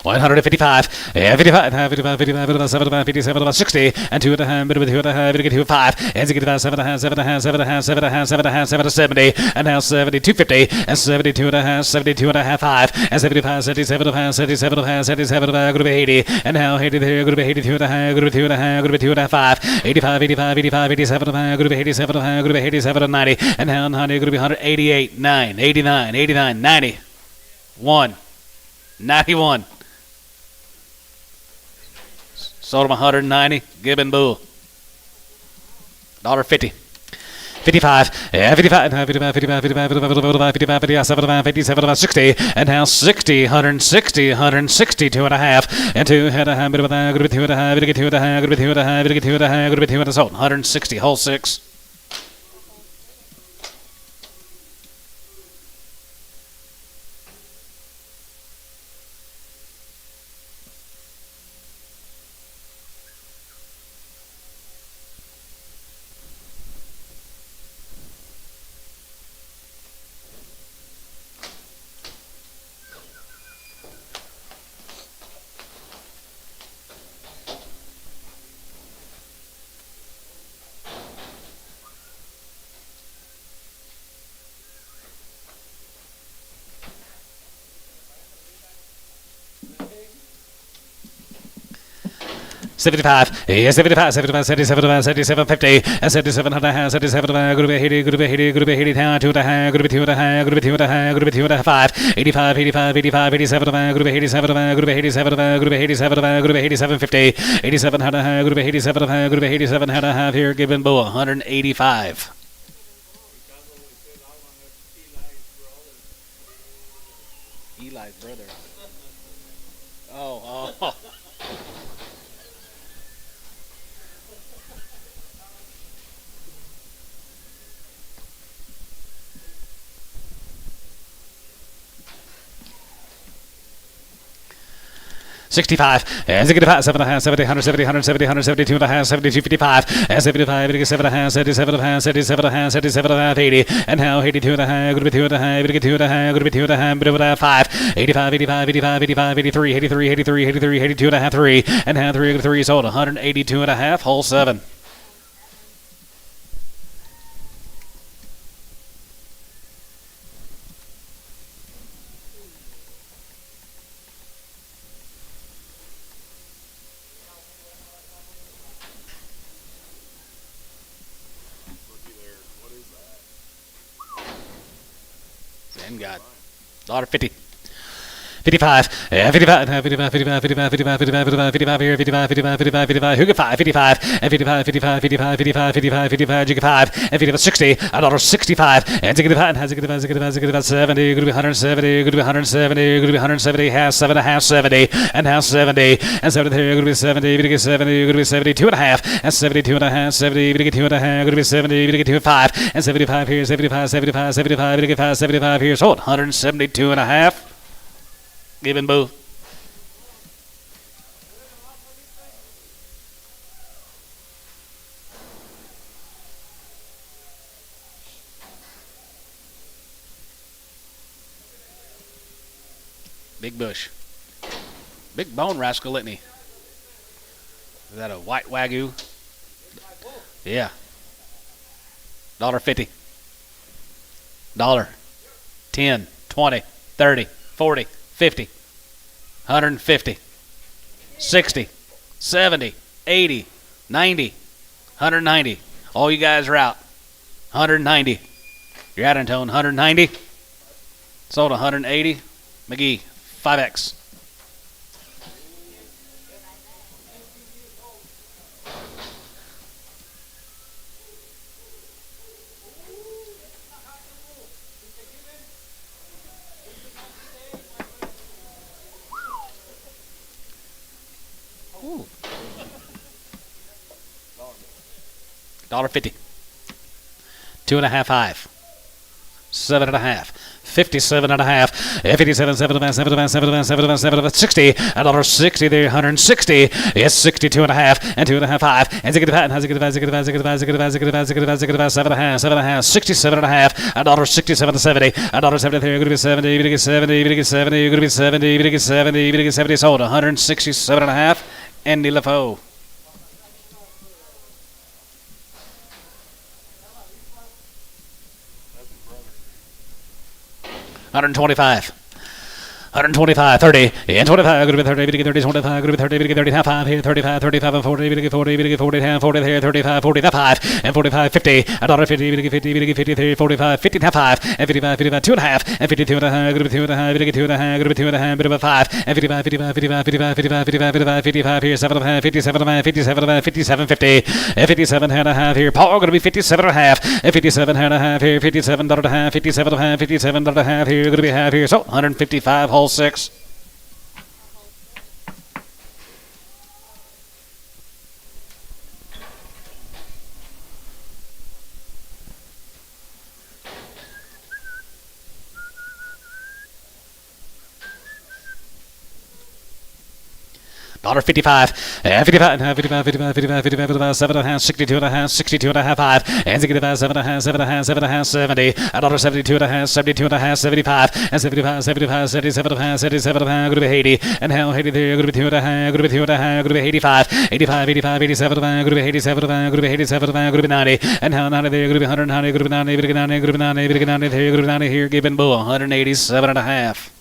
155, 55, 55, 55, 75, 57, 60, and 2 and a half, 2 and a half, 2, 5, and 65, 7 and a half, 7 and a half, 7 and a half, 7 and a half, 7 and a half, 7 to 70, and now 70, 250, and 72 and a half, 72 and a half, 5, and 75, 77 and a half, 77 and a half, 77 and a half, going to be 80, and now 80 there, going to be 82 and a half, going to be 2 and a half, going to be 2 and a half, 5, 85, 85, 85, 87 and a half, going to be 87 and a half, going to be 87 and 90, and now 90, going to be 188, 9, 89, 89, 90, 1, 91. Sold him 190. Gibbon Bull. $1.50. 55, 55, 55, 55, 55, 55, 55, 57, 57, 60, and now 60, 160, 160, 2 and a half, and 2 and a half, bit of that, good to be 2 and a half, bit of 2 and a half, good to be 2 and a half, bit of 2 and a half, good to be 2 and a half, 160, hole 6. $75, 75, 75, 77, 77, 50, and 77 and a half, 77, good to be 80, good to be 80, good to be 80, down 2 and a half, good to be 2 and a half, good to be 2 and a half, good to be 2 and a half, 5, 85, 85, 85, 87, good to be 87, good to be 87, good to be 87, good to be 87, 50, 87 and a half, good to be 87 and a half, good to be 87 and a half here, Gibbon Bull, 185. Eli's brother. Oh. 65, 65, 7 and a half, 70, 170, 170, 172 and a half, 72, 55, 75, 87 and a half, 77 and a half, 77 and a half, 77 and a half, 80, and now 82 and a half, good to be 2 and a half, good to be 2 and a half, good to be 2 and a half, good to be 5, 85, 85, 85, 85, 83, 83, 83, 83, 82 and a half, 3, and now 3, 3, sold 182 and a half, hole 7. And God. $1.50. 55, 55, 55, 55, 55, 55, 55, 55 here, 55, 55, 55, 55, who get 5, 55, and 55, 55, 55, 55, 55, 55, you get 5, and 55, 60, $1.65, and to get 5, has to get 5, 70, you're going to be 170, you're going to be 170, you're going to be 170, half, 7 and a half, 70, and half 70, and 70 here, you're going to be 70, you're going to get 70, you're going to be 72 and a half, and 72 and a half, 70, you're going to get 2 and a half, you're going to be 70, you're going to get 2 and 5, and 75 here, 75, 75, 75, you're going to get 5, 75 here, sold, 172 and a half. Given both. Big bush. Big bone rascal, isn't he? Is that a white wagyu? Yeah. $1.50. $1. 10, 20, 30, 40, 50, 150, 60, 70, 80, 90, 190. All you guys are out. 190. You're out in tone. 190. Sold 180. McGee, 5X. $1.50. 2.5 high. 7.5. 57.5. 57, 7, 7, 7, 7, 7, 60. $1.60 there. 160. Yes, 62 and a half and 2.5 5. And 65, 65, 65, 65, 65, 65, 65, 7.5, 7.5, 67 and a half. $1.67 to 70. $1.70 there. You're going to be 70. You're going to get 70. You're going to get 70. You're going to be 70. You're going to get 70. You're going to get 70. Sold 167 and a half. Andy LaFoe. 125. 125, 30, and 25, going to be 30, 30, 25, going to be 30, 30, half 5 here, 35, 35, and 40, 40, 40, half 40 here, 35, 40, half 5, and 45, 50, $1.50, 50, 50, 45, 50, half 5, and 55, 55, 2 and a half, and 52 and a half, going to be 2 and a half, 2 and a half, going to be 2 and a half, bit of a 5, and 55, 55, 55, 55, 55, 55, 55 here, 7 and a half, 57 and a half, 57 and a half, 57, 50, and 57 and a half here, Paul going to be 57 and a half, and 57 and a half here, 57 and a half, 57 and a half, 57 and a half here, going to be half here, so 155 whole 6. $1.55, 55, 55, 55, 55, 55, 7 and a half, 62 and a half, 62 and a half, 5, and 65, 7 and a half, 7 and a half, 7 and a half, 70, $1.72 and a half, 72 and a half, 75, and 75, 75, 77 and a half, 77 and a half, going to be 80, and hell, 80 there, going to be 2 and a half, going to be 2 and a half, going to be 85, 85, 85, 87 and a half, going to be 87 and a half, going to be 87 and a half, going to be 90, and hell, 90 there, going to be 190, going to be 90, going to be 90, going to be 90, going to be 90 there, going to be 90 here, giving Bull 187 and a half.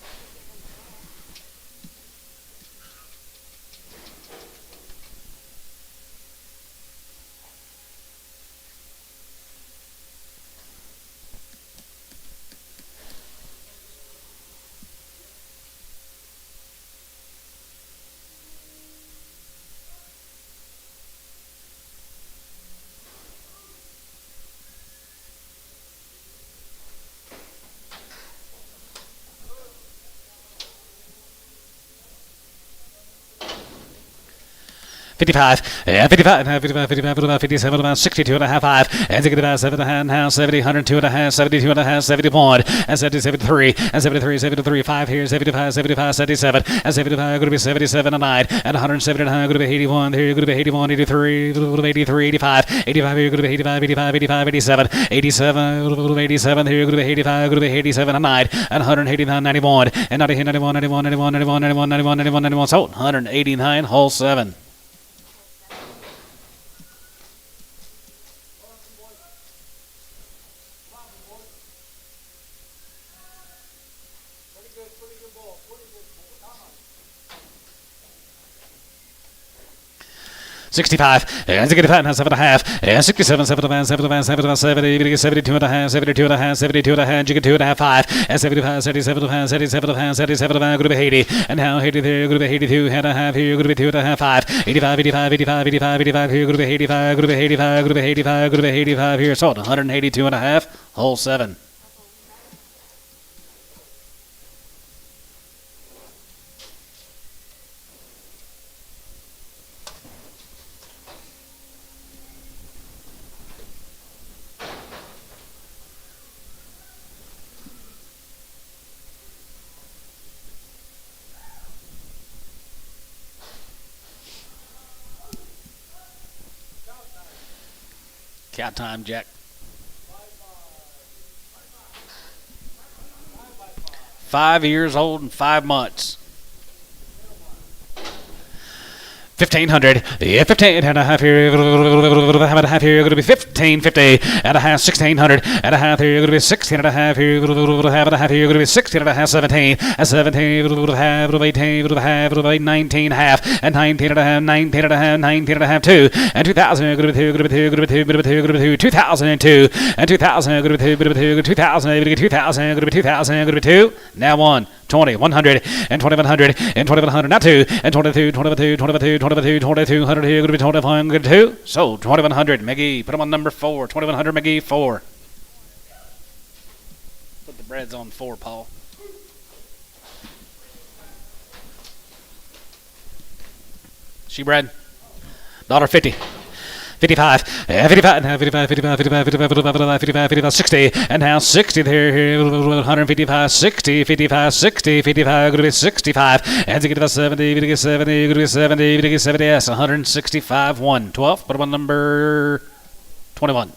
$55, 55, 55, 55, 57, 62 and a half, 5, and 65, 7 and a half, 70, 102 and a half, 72 and a half, 71, and 70, 73, and 73, 73, 5 here, 75, 75, 77, and 75, going to be 77 and 9, and 170 and a half, going to be 81, here, going to be 81, 83, 83, 85, 85 here, going to be 85, 85, 85, 87, 87, 87 here, going to be 85, going to be 87 and 9, and 189, 91, and 90, 91, 91, 91, 91, 91, 91, 91, 91, sold, 189, whole 7. 65, and 65 and 7.5, and 67, 75, 75, 75, 70, 72 and a half, 72 and a half, 72 and a half, jigga 2 and a half, 5, and 75, 77 and a half, 77 and a half, 77 and a half, going to be 80, and now 80 there, going to be 82 and a half, here, going to be 2 and a half, 5, 85, 85, 85, 85, 85, here, going to be 85, going to be 85, going to be 85, going to be 85, here, sold 182 and a half, hole 7. Count time, Jack. 5 years old and 5 months. 1,500, yeah, 15 and a half here, and a half here, going to be 1550 and a half, 1,600 and a half here, going to be 16 and a half here, and a half here, going to be 16 and a half, 17, and 17, half, 18, half, 19 and a half, and 19 and a half, 19 and a half, 19 and a half, 2, and 2,000, going to be 2, going to be 2, going to be 2, going to be 2, going to be 2, 2002, and 2,000, going to be 2, going to be 2, 2,000, going to be 2,000, going to be 2,000, going to be 2, now 1, 20, 100, and 2,100, and 2,100, not 2, and 22, 22, 22, 22, 2,200 here, going to be 2,500, 2. Sold, 2,100. McGee, put them on number 4. 2,100, McGee, 4. Put the breads on 4, Paul. She bread. $1.50. 55, 55, 55, 55, 55, 55, 55, 55, 60, and now 60 there, 155, 60, 55, 60, 55, going to be 65, and to get to 70, going to get 70, going to be 70, going to get 70, yes, 165, 1, 12, put them on number 21.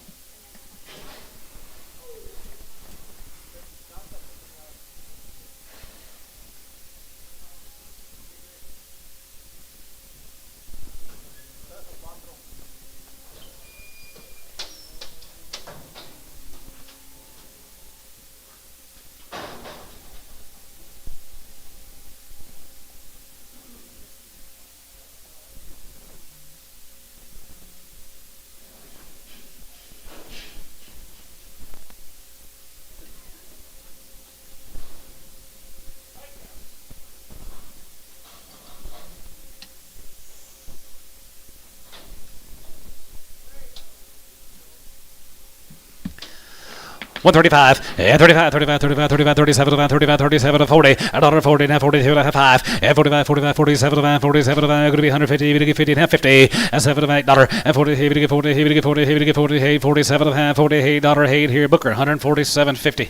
$135, and 35, 35, 35, 35, 37, 35, 37, 40, $1.40, now 42 and a half, 5, and 45, 45, 47, 47, going to be 150, 50, and 50, and $7, and 40, 40, 40, 40, 40, 47 and a half, $48 here, Booker, 147.50.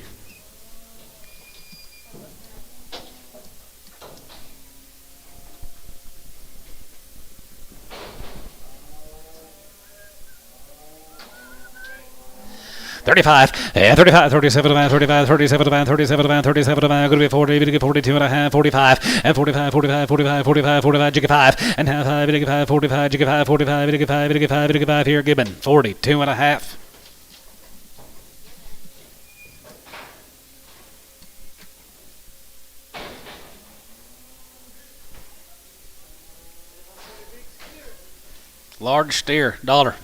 $35, and 35, 37, 35, 37, 37, 37, going to be 40, 42 and a half, 45, and 45, 45, 45, 45, 45, jigga 5, and half 5, jigga 5, 45, jigga 5, 45, jigga 5, jigga 5, jigga 5 here, Gibbon, 42 and a half. Large steer, $1.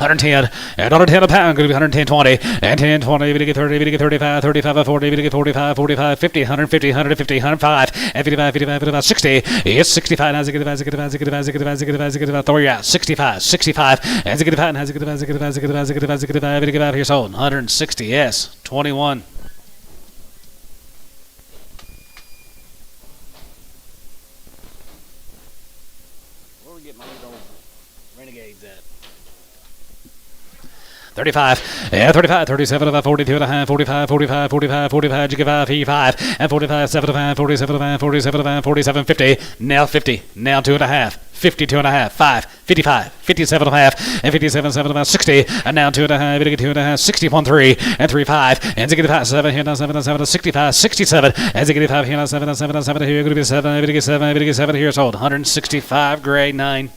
110, and $110 a pound, going to be 110.20, and 10.20, we get 30, we get 35, 35, 40, we get 45, 45, 50, 150, 150, 105, and 55, 55, 55, 60. It's 65, now 65, 65, 65, 65, 65, 65, throw you out, 65, 65, and 65, now 65, 65, 65, 65, 65, 65, here sold, 160, yes, 21. Where we get my old Renegades at? 35, yeah, 35, 37, 42 and a half, 45, 45, 45, 45, jigga 5, P5, and 45, 75, 47, 47, 47, 50, now 50, now 2 and a half, 52 and a half, 5, 55, 57 and a half, and 57, 7 about 60, and now 2 and a half, 2 and a half, 61, 3, and 3, 5, and 7, here now 7, 7, 65, 67, and 5, here now 7, 7, 7, here, going to be 7, 7, 7, here sold, 165, grade 9.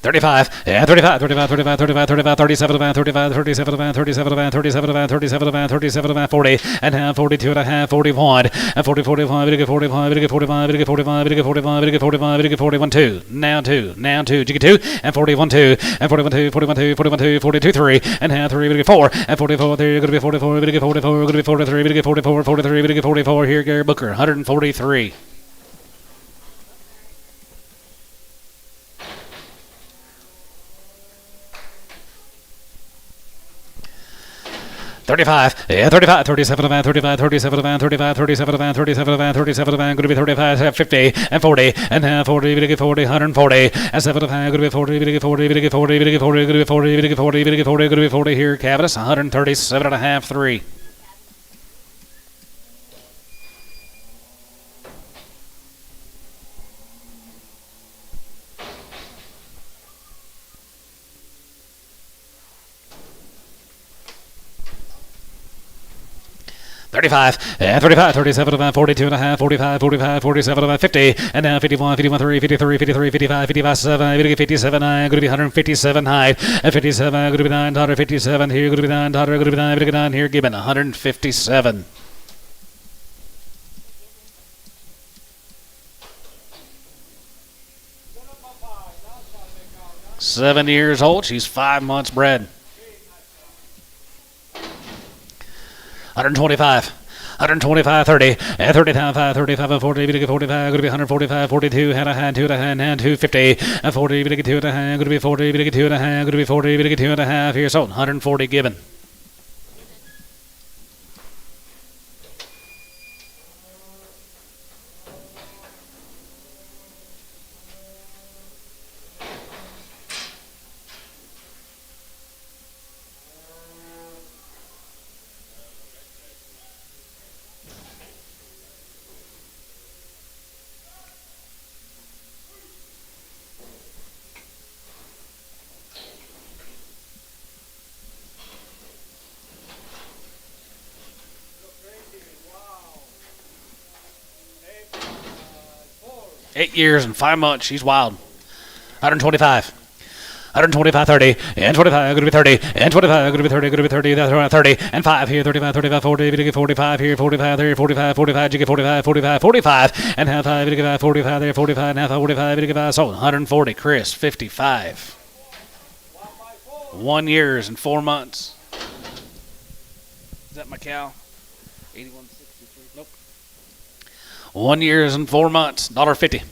35, and 35, 35, 35, 35, 35, 37 man, 35, 37 man, 37 man, 37 man, 37 man, 37 man, 40, and half, 42 and a half, 41, and 40, 45, we get 45, we get 45, we get 45, we get 45, we get 45, we get 41, 2, now 2, jiggy 2, and 41, 2, and 41, 2, 41, 2, 41, 2, 42, 3, and half 3, we get 4, and 44, 3, going to be 44, we get 44, we're going to be 43, we get 44, 43, we get 44, here, Gary Booker, 143. $35, yeah, 35, 37 man, 35, 37 man, 35, 37 man, 37 man, 37 man, going to be 35, 50, and 40, and 40, we get 40, 140, and 75, going to be 40, we get 40, we get 40, we get 40, going to be 40, we get 40, we get 40, going to be 40 here, Cavatus, 137 and a half, 3. $35, and 35, 37, 42 and a half, 45, 45, 47, 50, and now 51, 51, 3, 53, 53, 55, 55, 7, I'm going to get 57, I'm going to be 157 high, and 57, I'm going to be 9, daughter, 57, here, going to be 9, daughter, going to be 9, going to get 9, here, Gibbon, 157. Seven years old, she's 5 months bred. 125, 125, 30, and 35, 35, and 40, we get 45, going to be 145, 42, hand a hand, 2 and a hand, 250, and 40, we get 2 and a hand, going to be 40, we get 2 and a hand, going to be 40, we get 2 and a half, here, sold, 140 given. Wow. 8 years and 5 months, she's wild. 125. 125, 30, and 25, going to be 30, and 25, going to be 30, going to be 30, that's around 30, and 5 here, 35, 35, 40, we get 45 here, 45 there, 45, 45, you get 45, 45, 45, and half 5, we get 45 there, 45, and half 45, we get 5, so 140, Chris, 55. 1 year and 4 months. Is that my cow? 8163, nope. 1 year and 4 months, $1.50.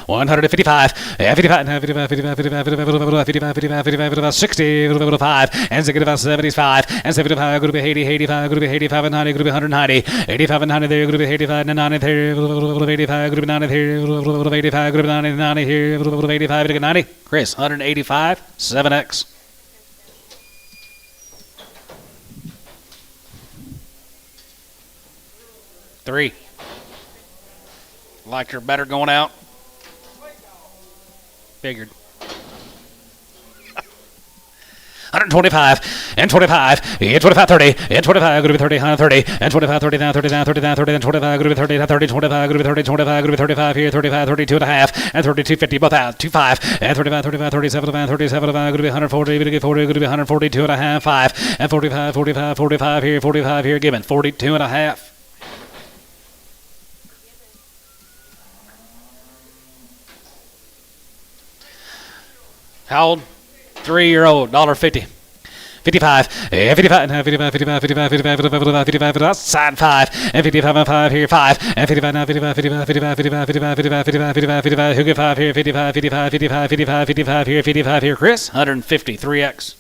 155, 55, 55, 55, 55, 55, 55, 55, 55, 60, 55, and 75, and 75, going to be 80, 85, going to be 85 and 90, going to be 190, 85 and 90 there, going to be 85 and 90 there, 85, going to be 90 here, 85, going to be 90, 90 here, 85, to get 90. Chris, 185, 7X. Three. Liked her better going out. Figured. 125, and 25, and 25, 30, and 25, going to be 30, 30, and 25, 30, down, 30, down, 30, down, 30, and 25, going to be 30, 30, 25, going to be 30, 25, going to be 35 here, 35, 32 and a half, and 32, 50, both out, 25, and 35, 35, 37, 37, going to be 140, going to be 40, going to be 142 and a half, 5, and 45, 45, 45 here, 45 here, given, 42 and a half. How old? 3-year-old, $1.50. 55, 55, 55, 55, 55, 55, 55, 55, side 5, and 55 and 5 here, 5, and 55 now, 55, 55, 55, 55, 55, 55, 55, 55, 55, who get 5 here, 55, 55, 55, 55, 55 here, 55 here, Chris, 150, 3X.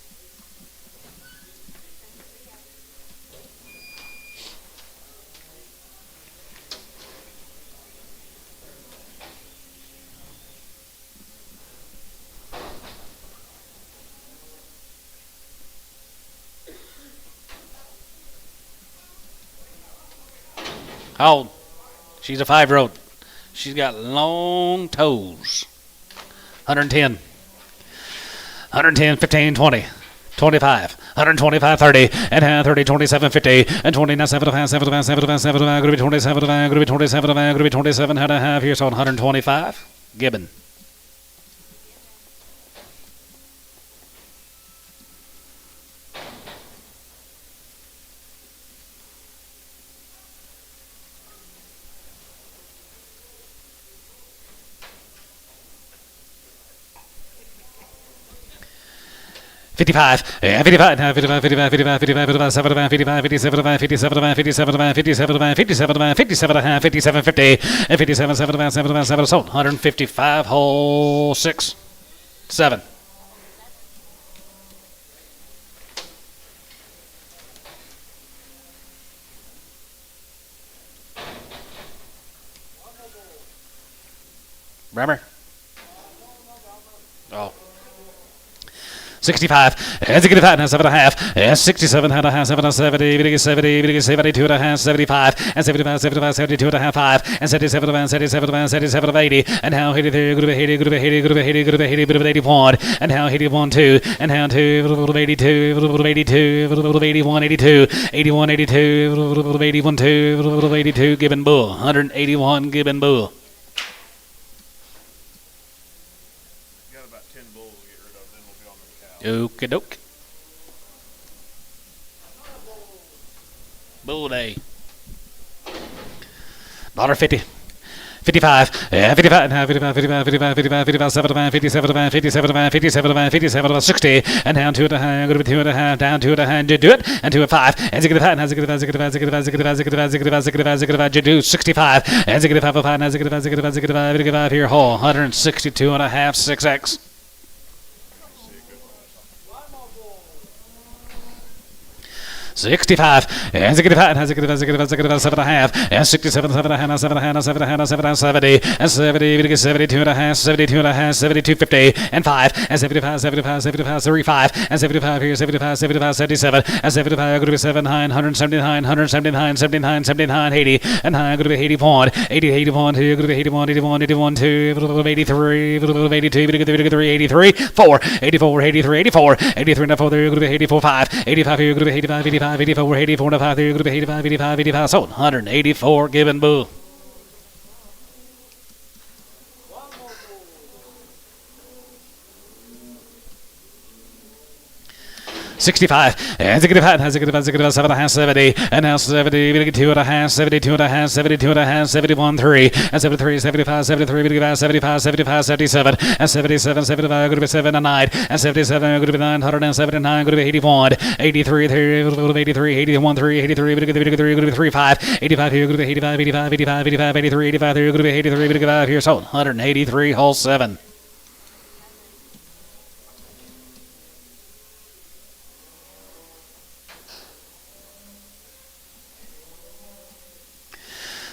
How old? She's a 5-year-old. She's got long toes. 110. 110, 15, 20. 25, 125, 30, and 30, 27, 50, and 29, 75, 75, 75, 75, going to be 27, going to be 27, going to be 27 and a half here, so 125. Gibbon. 55, 55, 55, 55, 55, 55, 75, 55, 57, 57, 57, 57, 57, 57, 57, 50, and 57, 7, 7, 7, sold. 155, hole 6, 7. Remember? Oh. 65, and 65, 7.5, and 67, 7, 70, 70, 72 and a half, 75, and 75, 75, 72 and a half, 5, and 77, 77, 77, 80, and now 83, good of 80, good of 80, good of 80, good of 80, good of 81, and now 81, 2, and now 2, 82, 82, 81, 82, 81, 82, 81, 2, 82, Gibbon Bull, 181, Gibbon Bull. Got about 10 bulls to get rid of, then we'll be on the cow. Okie doke. Bull day. $1.50. 55, 55, 55, 55, 55, 55, 57, 57, 57, 57, 57, 60, and down 2 and a half, go to 2 and a half, down 2 and a half, do it, and 2 and 5, and 65, and 65, 65, 65, 65, 65, 65, 65, do 65, and 65, 5, and 65, 65, 65, 65, here, hole, 162 and a half, 6X. 65, and 65, and 65, 65, 65, 7.5, and 67, 7.5, 7.5, 7.5, 70, and 70, 72 and a half, 72 and a half, 72, 50, and 5, and 75, 75, 75, 35, and 75 here, 75, 75, 77, and 75, going to be 79, 179, 179, 79, 79, 80, and 9, going to be 81, 80, 81, 2, going to be 81, 81, 81, 2, 83, 82, 83, 83, 4, 84, 83, 84, 83 and a 4, there, going to be 84, 5, 85 here, going to be 85, 85, 84, 84 and a 5, there, going to be 85, 85, 85, sold, 184, Gibbon Bull. 65, and 65, and 65, 7 and a half, 70, and now 70, 2 and a half, 72 and a half, 72 and a half, 71, 3, and 73, 75, 73, 75, 75, 77, and 77, 75, going to be 7 and 9, and 77, going to be 979, going to be 81, 83, 83, 81, 3, 83, going to be 3, 5, 85 here, going to be 85, 85, 85, 85, 83, 85 here, going to be 83, 85 here, sold, 183, hole 7.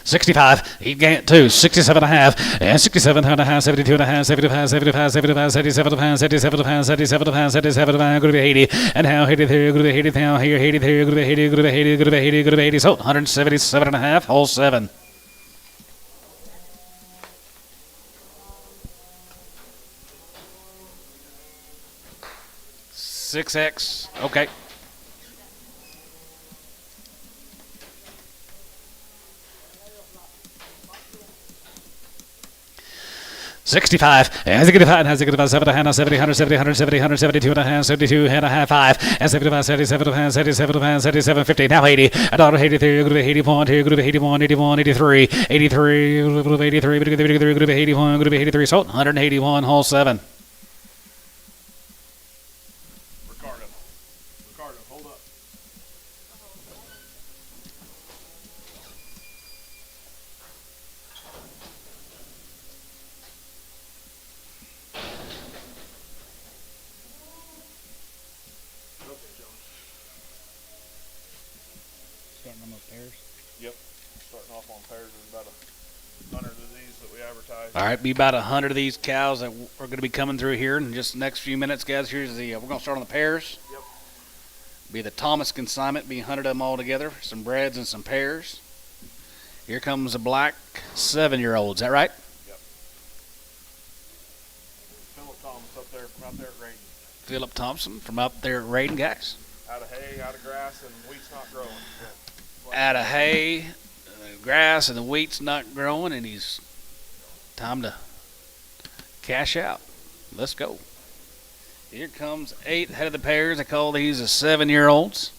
65, he gained it too, 67 and a half, and 67 and a half, 72 and a half, 75, 75, 75, 77 pounds, 77 pounds, 77 pounds, 77 pounds, going to be 80, and now 80 there, going to be 80 now here, 80 there, going to be 80, going to be 80, going to be 80, going to be 80, so 177 and a half, hole 7. $6X, okay. 65, and 65, and 65, 7 and a half, 70, 170, 170, 172 and a half, 72 and a half, 5, and 75, 77 and a half, 77 and a half, 77, 50, now 80, $1.83, going to be 81, here, going to be 81, 81, 83, 83, going to be 83, going to be 81, going to be 83, sold, 181, hole 7. Ricardo, hold up. 100 of these that we advertise. All right, be about 100 of these cows that are going to be coming through here in just the next few minutes, guys. Here's the, we're going to start on the pairs. Yep. Be the Thomas consignment, be 100 of them all together, some breds and some pairs. Here comes a black 7-year-old, is that right? Yep. Philip Thomas up there from out there at Raiden. Philip Thompson from up there at Raiden, guys. Out of hay, out of grass, and wheat's not growing. Out of hay, grass, and the wheat's not growing, and he's time to cash out. Let's go. Here comes 8 head of the pairs. I call these the 7-year-olds.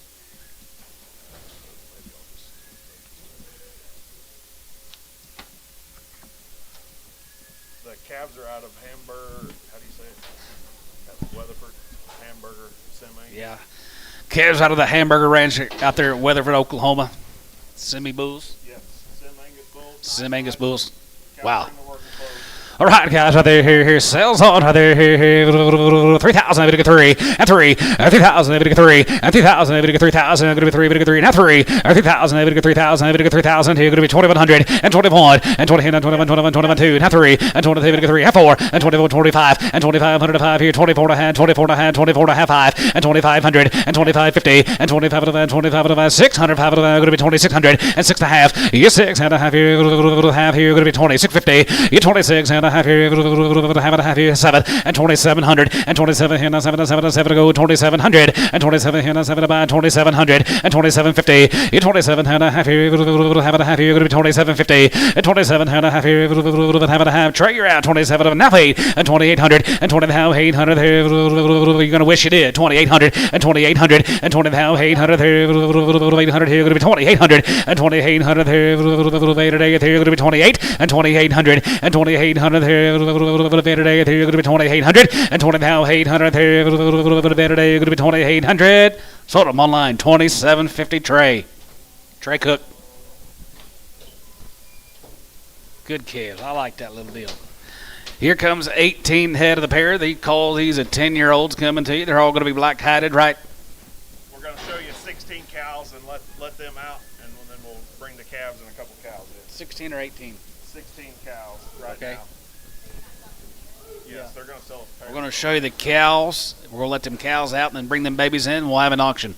The calves are out of Hamburg. How do you say it? At Weatherford, hamburger semi. Yeah. Calves out of the Hamburger Ranch out there at Weatherford, Oklahoma. Semi bulls. Yes. Sim Angus bulls. Sim Angus bulls. Cows Wow. are in the working clothes. All right, guys, right there, here, sells on, right there, here, 3,000, maybe to get 3, and 3, 3,000, maybe to get 3, and 3,000, maybe to get 3,000, going to be 3, maybe to get 3, now 3, 3,000, maybe to get 3,000, maybe to get 3,000, here, going to be 2,100, and 21, and 20, and 21, 21, 21, 2, now 3, and 20, maybe to get 3, and 4, and 24, 25, and 2,500 to 5, here, 24 to hand, 24 to hand, 24 to half 5, and 2,500, and 2,550, and 25 to 5, 25 to 5, 600, 5 to 5, going to be 2,600, and 6 to half, you 6 and a half, here, half, here, going to be 20, 650, you 26 and a half, here, have a half here, 7 and 2,700 and 27 here, 7 to go, 2,700 and 27 here, 7 to buy, 2,700 and 2,750, 27 and a half here, have a half here, going to be 2,750 and 27 and a half here, have a half, trade you're out, 27 and now 8 and 2,800 and 20 now 800 here, you're going to wish you did, 2,800 and 2,800 and 20 now 800 here, 800 here, going to be 2,800 and 2,800 here, going to be 28 and 2,800 and 2,800 here, today, you're going to be 2,800 and 20 now 800 here, today, you're going to be 2,800. Sold them online, 2,750 Trey Cook. Good calves. I like that little deal. Here comes 18 head of the pair. They call these a 10-year-olds coming to you. They're all going to be black-hided, right? We're going to show you 16 cows and let them out, and then we'll bring the calves and a couple cows in. 16 or 18? 16 cows right okay. now. Yes, they're going to sell a pair. We're going to show you the cows. We're going to let them cows out and then bring them babies in, and we'll have an auction.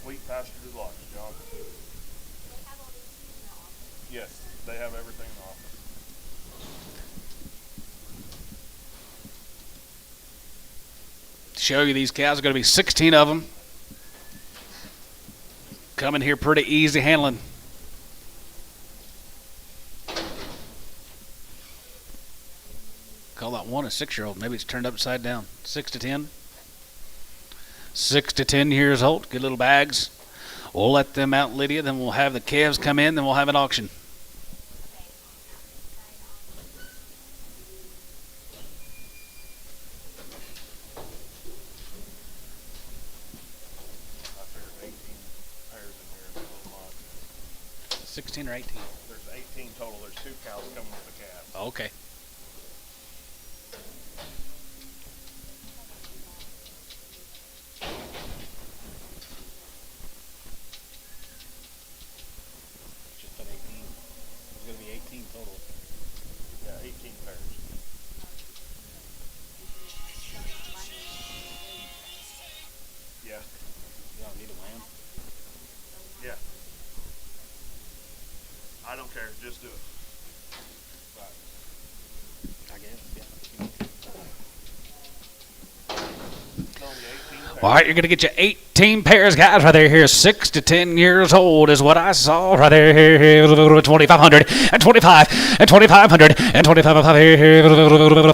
Wheat pasture to large, John. Yes, they have everything in the office. Show you these cows. Are going to be 16 of them. Coming here pretty easy handling. Call that one a 6-year-old. Maybe it's turned upside down. 6 to 10. 6 to 10 years old. Good little bags. We'll let them out, Lydia. Then we'll have the calves come in. Then we'll have an auction. I figured 18 pairs in here is a little much. 16 or 18? There's 18 total. There's 2 cows coming with the calves. Okay. Just put 18. It's going to be 18 total. Yeah, 18 pairs. Yeah. You don't need a lamb? Yeah. I don't care. Just do it. Right. I guess, yeah. It's only 18 pairs. All right, you're going to get your 18 pairs, guys, right there. Here, 6 to 10 years old is what I saw right there. Here, 2,500 and 25 and 2,500 and 25 here,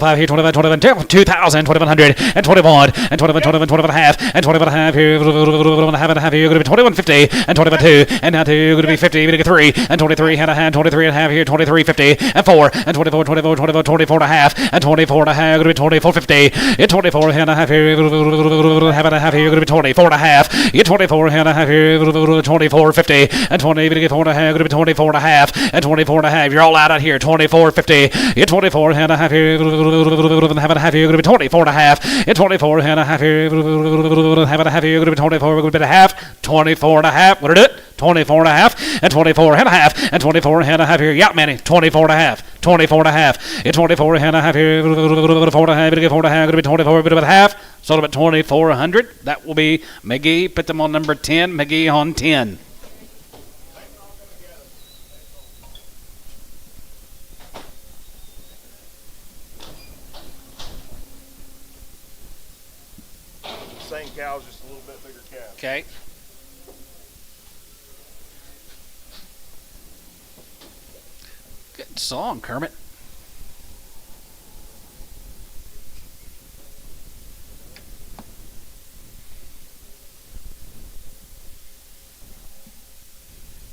5 here, 25, 25, 2,000, 2,100 and 21 and 21, 21, 21 and a half and 21 and a half here, 21 and a half here. You're going to be 21.50 and 21.2 and now 2. You're going to be 50. You're going to get 3 and 23 and a half, 23 and a half here, 23.50 and 4 and 24, 24, 24, 24 and a half and 24 and a half. You're going to be 24.50 and 24 and a half here, half and a half here. You're going to be 24 and a half. You 24 and a half here, 24.50 and 20. You're going to get 4 and a half. You're going to be 24 and a half and 24 and a half. You're all out here, 24.50. You 24 and a half here, half and a half here. You're going to be 24 and a half. You 24 and a half here, half and a half here. You're going to be 24. We're going to be a half, 24 and a half. What did it? 24 and a half and 24 and a half and 24 and a half here. Yeah, Manny, 24 and a half, 24 and a half. It's 24 and a half here, 4 and a half. You're going to get 4 and a half. You're going to be 24. Bit of a half. Sold them at 2,400. That will be McGee. Put them on number 10. McGee on 10. Same cows, just a little bit bigger calves. Okay. Good song, Kermit.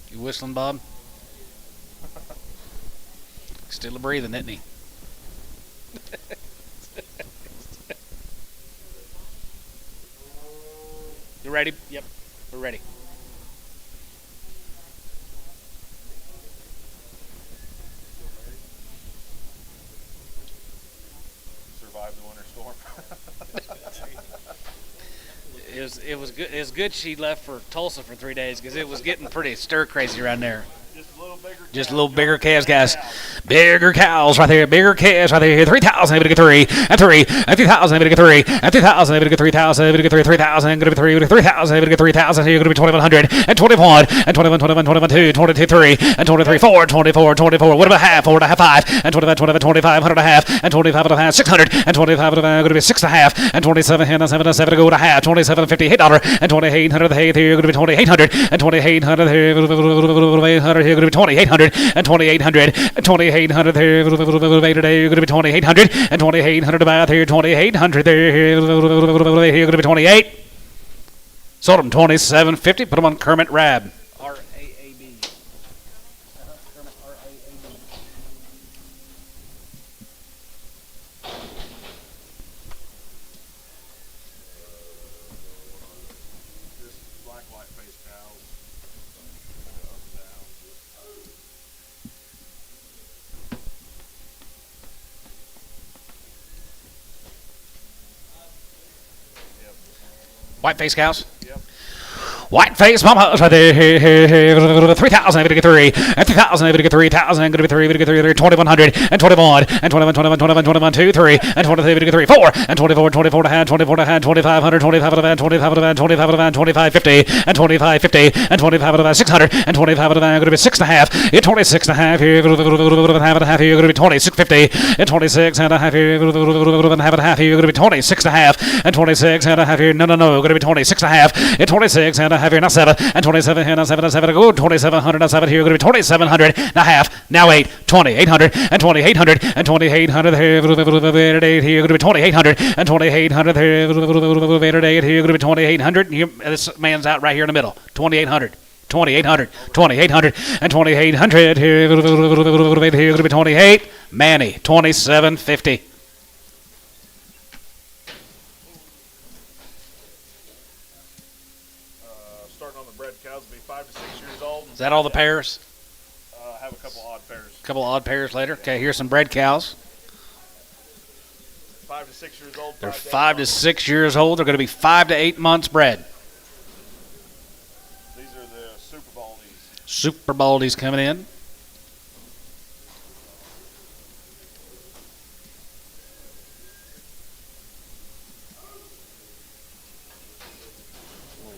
You whistling, Bob? Still a breathing, isn't he? You ready? Yep. We're ready. Survive the winter storm. It was good. It was good she left for Tulsa for 3 days because it was getting pretty stir crazy around there. Just a little bigger Calves, guys. Bigger cows right there. Bigger calves right there. 3,000. Able to get 3. And 3. And 2,000. Able to get 3. And 2,000. Able to get 3,000. Able to get 3,000. Going to be 3. 3,000. Able to get 3,000. Here going to be 2,100. And 21. And 21. 21. 22. 22. 3. And 23. 4. 24. 24. What about half? 4 and a half. 5. And 25. 25. 25. 100 and a half. And 25 and a half. 600. And 25 and a half. Going to be 6 and a half. And 27. And 7 to go to half. 27. $58. And 2,800. Here going to be 2,800. And 2,800. Here going to be 2,800. And 2,800. And 2,800 there. Today you're going to be 2,800. And 2,800 about here. 2,800 there. Here going to be 28. Sold them 27.50. Put them on Kermit Rab. R-A-A-B. Kermit R-A-A-B. Just black white face cows. Up and down. White face cows. Yep. White face mama right there. 3,000. Able to get 3. And 2,000. Able to get 3,000. Going to be 3. Able to get 3. 2,100. And 21. And 21. 21. 21. 21. 2. 3. And 23. Able to get 3. 4. And 24. 24 to hand. 24 to hand. 2,500. 25 to hand. 25 to hand. 25 to hand. 25.50. And 25.50. And 25 to hand. 600. And 25 to hand. Going to be 6 and a half. 26 and a half here. Half and a half here. Going to be 26.50. And 26 and a half here. Half and a half here. Going to be 26 and a half. And 26 and a half here. No. Going to be 26 and a half. And 26 and a half here. Now 7. And 27 here. Now 7 and 7. Go 2,700. Now 7 here. Going to be 2,700. Now half. Now 8. 2,800. And 2,800. And 2,800 here. Going to be 2,800. And 2,800 here. Going to be 2,800. This man's out right here in the middle. 2,800. 2,800, 2,800, and 2,800 here. Going to be 28. Manny, 27.50. Starting on the bred cows will be 5 to 6 years old. Is that all the pairs? Have a couple odd pairs. A couple odd pairs later. Okay, here's some bred cows. 5 to 6 years old. They're 5 to 6 years old. They're going to be 5 to 8 months bred. These are the Super Baldies. Super Baldies coming in.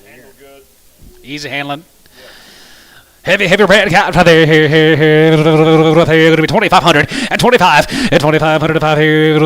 Handle good. Easy handling. Heavy bred cows right there. Going to be 2,500 and 25 and 2,500 to 5 here.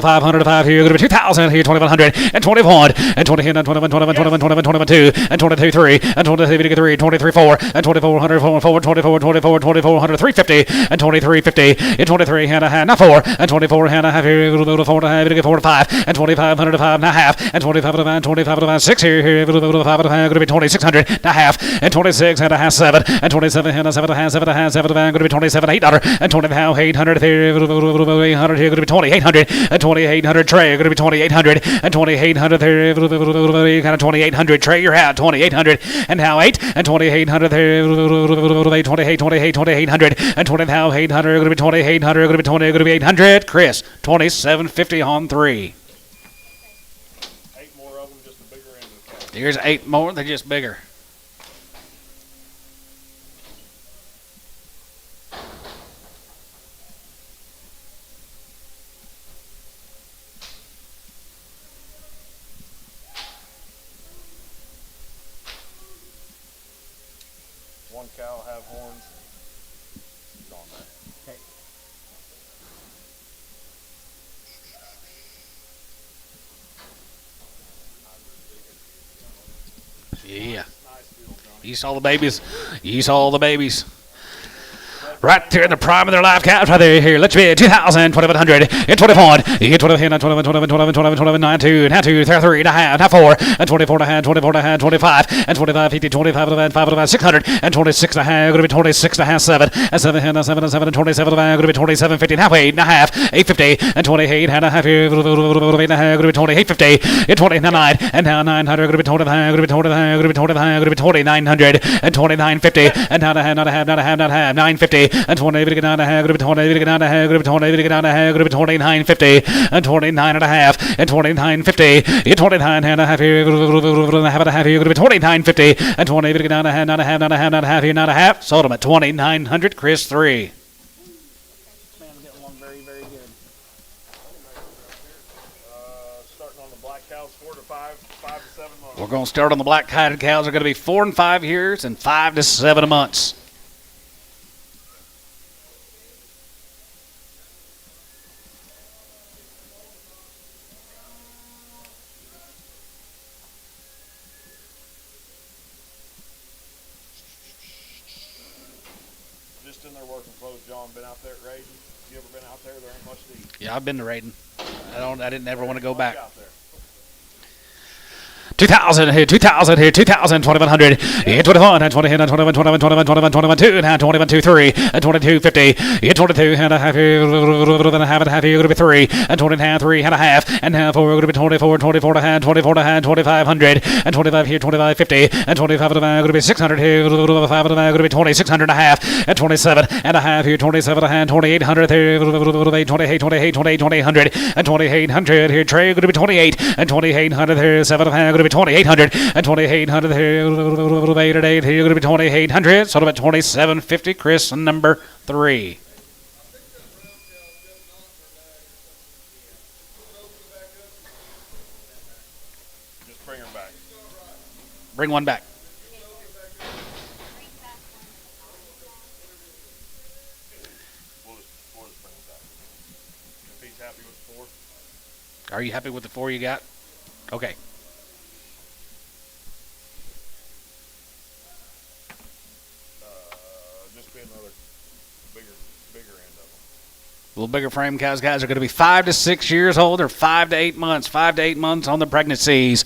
500 to 5 here. Going to be 2,000 here. 2,100 and 21 and 20 and 21, 21, 21, 21, 22 and 22, 3 and 23, 3, 23, 4 and 2,400, 4, 24, 24, 2,400, 350 and 23.50 and 23 and a half. Now 4 and 24 and a half here. 4 and a half. 4 to 5 and 2,500 to 5 now half and 25 to 5, 25 to 5, 6 here. 5 to 5 going to be 2,600 now half and 26 and a half 7. And 27 and 7 to hand, 7 to hand, 7 to hand, going to be 27, $8 and 20 now 800 here, 800 here, going to be 2,800 and 2,800 tray, going to be 2,800 and 2,800 here, kind of 2,800 tray, you're out 2,800 and now 8 and 2,800 here, 2,800 and 20 now 800, going to be 2,800, going to be 20, going to be 800. Chris, 27.50 on 3. 8 more of them, just the bigger end of the cow. Here's 8 more, they're just bigger. One cow will have horns. She's on that. Okay. Yeah. Nice deal, Johnny. You saw the babies. You saw the babies. Right there in the prime of their life, calves right there. Here, let's be 2,000, 2,100, and 21, 21, 21, 92, and 2, 3 and a half, and 4, and 24 and a half, 24 and a half, 25, and 25, 50, 25 and a half, 5 and a half, 600, and 26 and a half, going to be 26 and a half, 7, and 7, and 7, and 7, and 27 and a half, going to be 27, 50, and half, 8 and a half, 850, and 28 and a half, 8 and a half, going to be 28, 50, and 29, and now 900, going to be 29, going to be 29, going to be 29, going to be 2900, and 2950, and not a half, not a half, not a half, not a half, 950, and 20, going to get down a half, going to be 20, going to get down a half, going to be 20, going to get down a half, going to be 2950, and 29 and a half, and 2950, and 29 and a half, here, half and a half, here, going to be 2950, and 20, going to get down a half, not a half, not a half, not a half, here, not a half, sold them at 2900, Chris 3. Man's getting one very, very good. Starting on the black cows, 4 to 5, 5 to 7 months. We're going to start on the black-coated cows. They're going to be 4 and 5 years and 5 to 7 months. Just in there working close, John. Been out there at raiding? You ever been out there? There ain't much to eat. Yeah, I've been to raiding. I didn't ever want to go back. Out there. 2,000 here, 2,000 here, 2,000, 2,100, 21, and 20, and 21, 21, 21, 21, 21, 2, and 21, 2, 3, and 22, 50, 22, and a half here, and a half, and a half here, going to be 3, and 20, and a half, 3, and a half, and half, 4, going to be 24, 24 and a half, 24 and a half, 2,500, and 25 here, 25, 50, and 25 and a half, going to be 600 here, 5 and a half, going to be 2,600 and a half, and 27 and a half here, 27 and a half, 2,800 here, 28, 28, 28, 28, 2,800, and 2,800 here, Trey, going to be 28, and 2,800 here, 7 and a half, going to be 2,800, and 2,800 here, 8 and 8 here, going to be 2,800, so about 2,750, Chris, number 3. Just bring her back. Bring one back. We'll just bring her back. If he's happy with 4. Are you happy with the 4 you got? Okay. Just be another bigger end of them. A little bigger frame cows. Guys are going to be 5 to 6 years old or 5 to 8 months. 5 to 8 months on the pregnancies.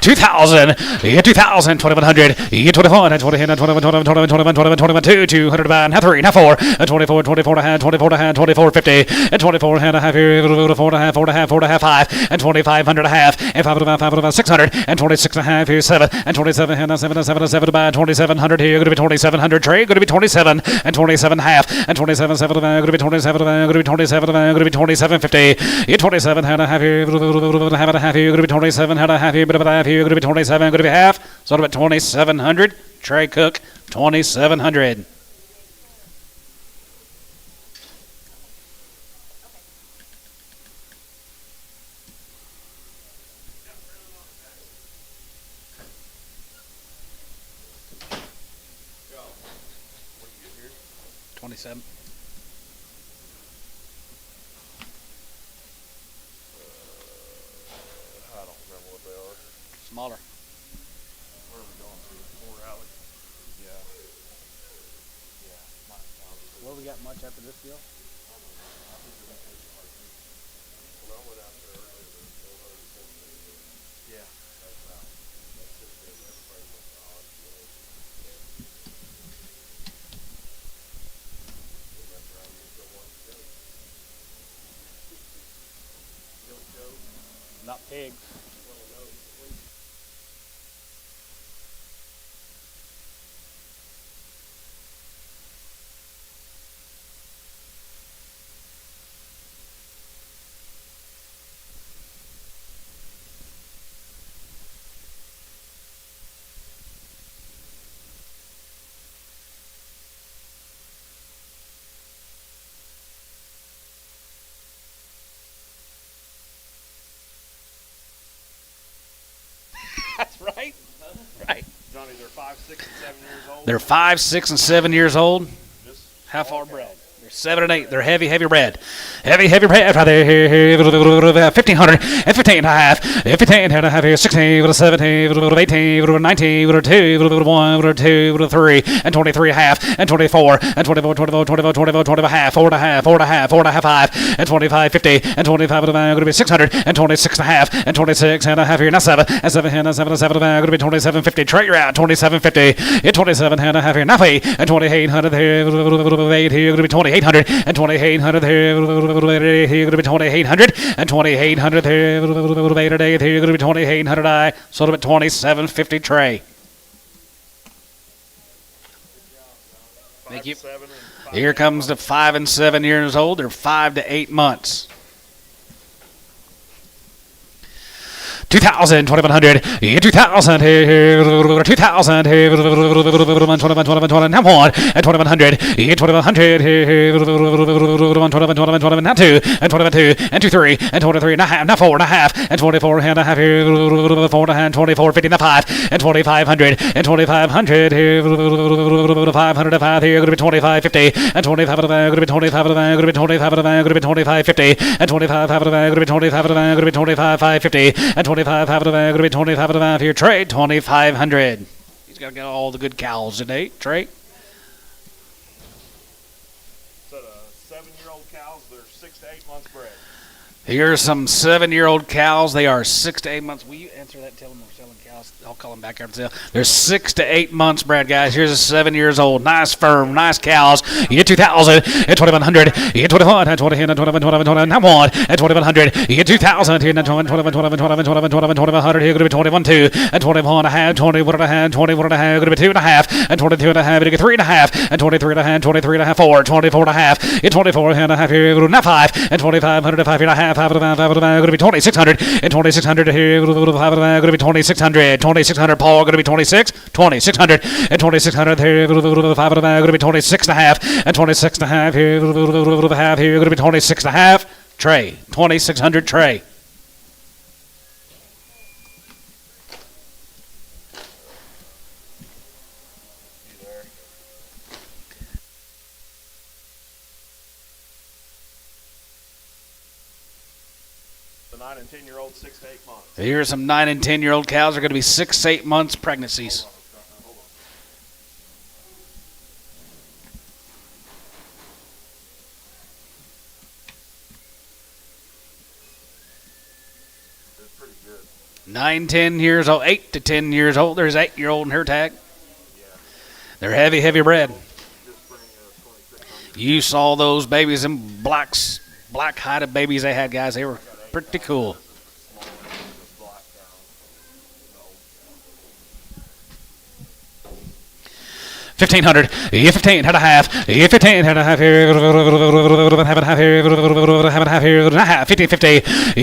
2,000, 2,000, 2,100, 21, 20, 21, 21, 21, 21, 21, 2, 200 and a 3, and 4, 24, 24 and a half, 24 and a half, 24, 50, and 24 and a half, 4 and a half, 4 and a half, 4 and a half, 5, and 2,500 and a half, and 5 and a half, 5 and a half, 600, and 26 and a half, here, 7, and 27 and a 7, and 7, and 7, by 2,700 here, going to be 2,700, Trey, going to be 27, and 27 and a half, and 27, 7, going to be 27, going to be 27, going to be 2750, 27 and a half here, half and a half here, going to be 27 and a half here, but about half here, going to be 27, going to be half, so about 2,700, Trey Cook, 2,700. What do you get here? 27. I don't remember what they are. Smaller. Where are we going to? More alley? Yeah. Yeah. Well, we got much after this deal? Well, I went out there earlier. Yeah. Not pigs. That's right. Right. Johnny, they're 5, 6, and 7 years old. They're 5, 6, and 7 years old. Just How far okay. bred? 7 and 8. They're heavy red. Heavy red right there. 1,500 and 15 and a half. 15 and a half here. 16, 17, 18, 19, 2, 1, 2, 3, and 23 and a half, and 24, and 24, 24, 24, 24, 24 and a half, 4 and a half, 4 and a half, 4 and a half, 5, and 25, 50, and 25 and a half, going to be 600, and 26 and a half, and 26 and a half here. Now 7, and 7 and 7 and 7 and a half, going to be 2750. Trade you're out. 2750. Hit 27 and a half here. Now 8, and 2800 here. 8 here. Going to be 2800, and 2800 here. Going to be 2800, and 2800 here. 8 here. Going to be 2800. I sold them at 2750. Trey. Thank you. Here comes the 5 and 7 years old. They're 5 to 8 months. 2,000, 2,100, 2,000 here, 2,000 here, 2,100, now 1, and 2,100, 2,100 here, 2,100, now 2, and 2,2, and 2, 3, and 23, and a half, now 4 and a half, and 24 and a half here, 4 and 24, 50, now 5, and 2,500, and 2,500 here, 500 and 5 here, going to be 2550, and 25 of the going to be 25 of the going to be 25 of the going to be 2550, and 25 of the going to be 25 of the going to be 2550, and 25 half of the going to be 25 of the here. Trade 2,500. He's got to get all the good cows today. Trade. So the 7-year-old cows, they're 6 to 8 months bred. Here's some 7-year-old cows. They are 6 to 8 months. Will you answer that? Tell them we're selling cows. I'll call them back after sale. They're 6 to 8 months bred, guys. Here's a 7 years old. Nice firm, nice cows. You get 2,000 and 2,100. You get 21 and 20 and 21, 21, 21, not 1 and 2,100. You get 2,000 here and 21, 21, 21, 21, 21, 21, 2,100. Here going to be 21, 2 and 21 and a half, 21 and a half, 21 and a half. Going to be 2 and a half and 22 and a half. You get 3 and a half and 23 and a half, 23 and a half, 4, 24 and a half. You 24 and a half here. Now 5 and 2,500 and 5 and a half, 5 and a half, 5 and a half. Going to be 2,600 and 2,600 here. 5 and a half. Going to be 2,600. 2,600. Paul going to be 26. 2,600 and 2,600 here. 5 and a half. Going to be 26 and a half and 26 and a half here. Half here. Going to be 26 and a half. Trey. 2,600. Trey. The 9 and 10-year-old, 6 to 8 months. Here's some 9 and 10-year-old cows. Are going to be 6 to 8 months pregnancies. Hold on. They're pretty good. 9, 10 years old. 8 to 10 years old. There's 8-year-old in her tag. Yeah. They're heavy bred. Just bring 2,600. You saw those babies, them black-hided babies they had, guys. They were pretty cool. Small ones, just black cows. No. 1,500, 15 and a half, 15 and a half here, have a half here, have a half here, 1,550,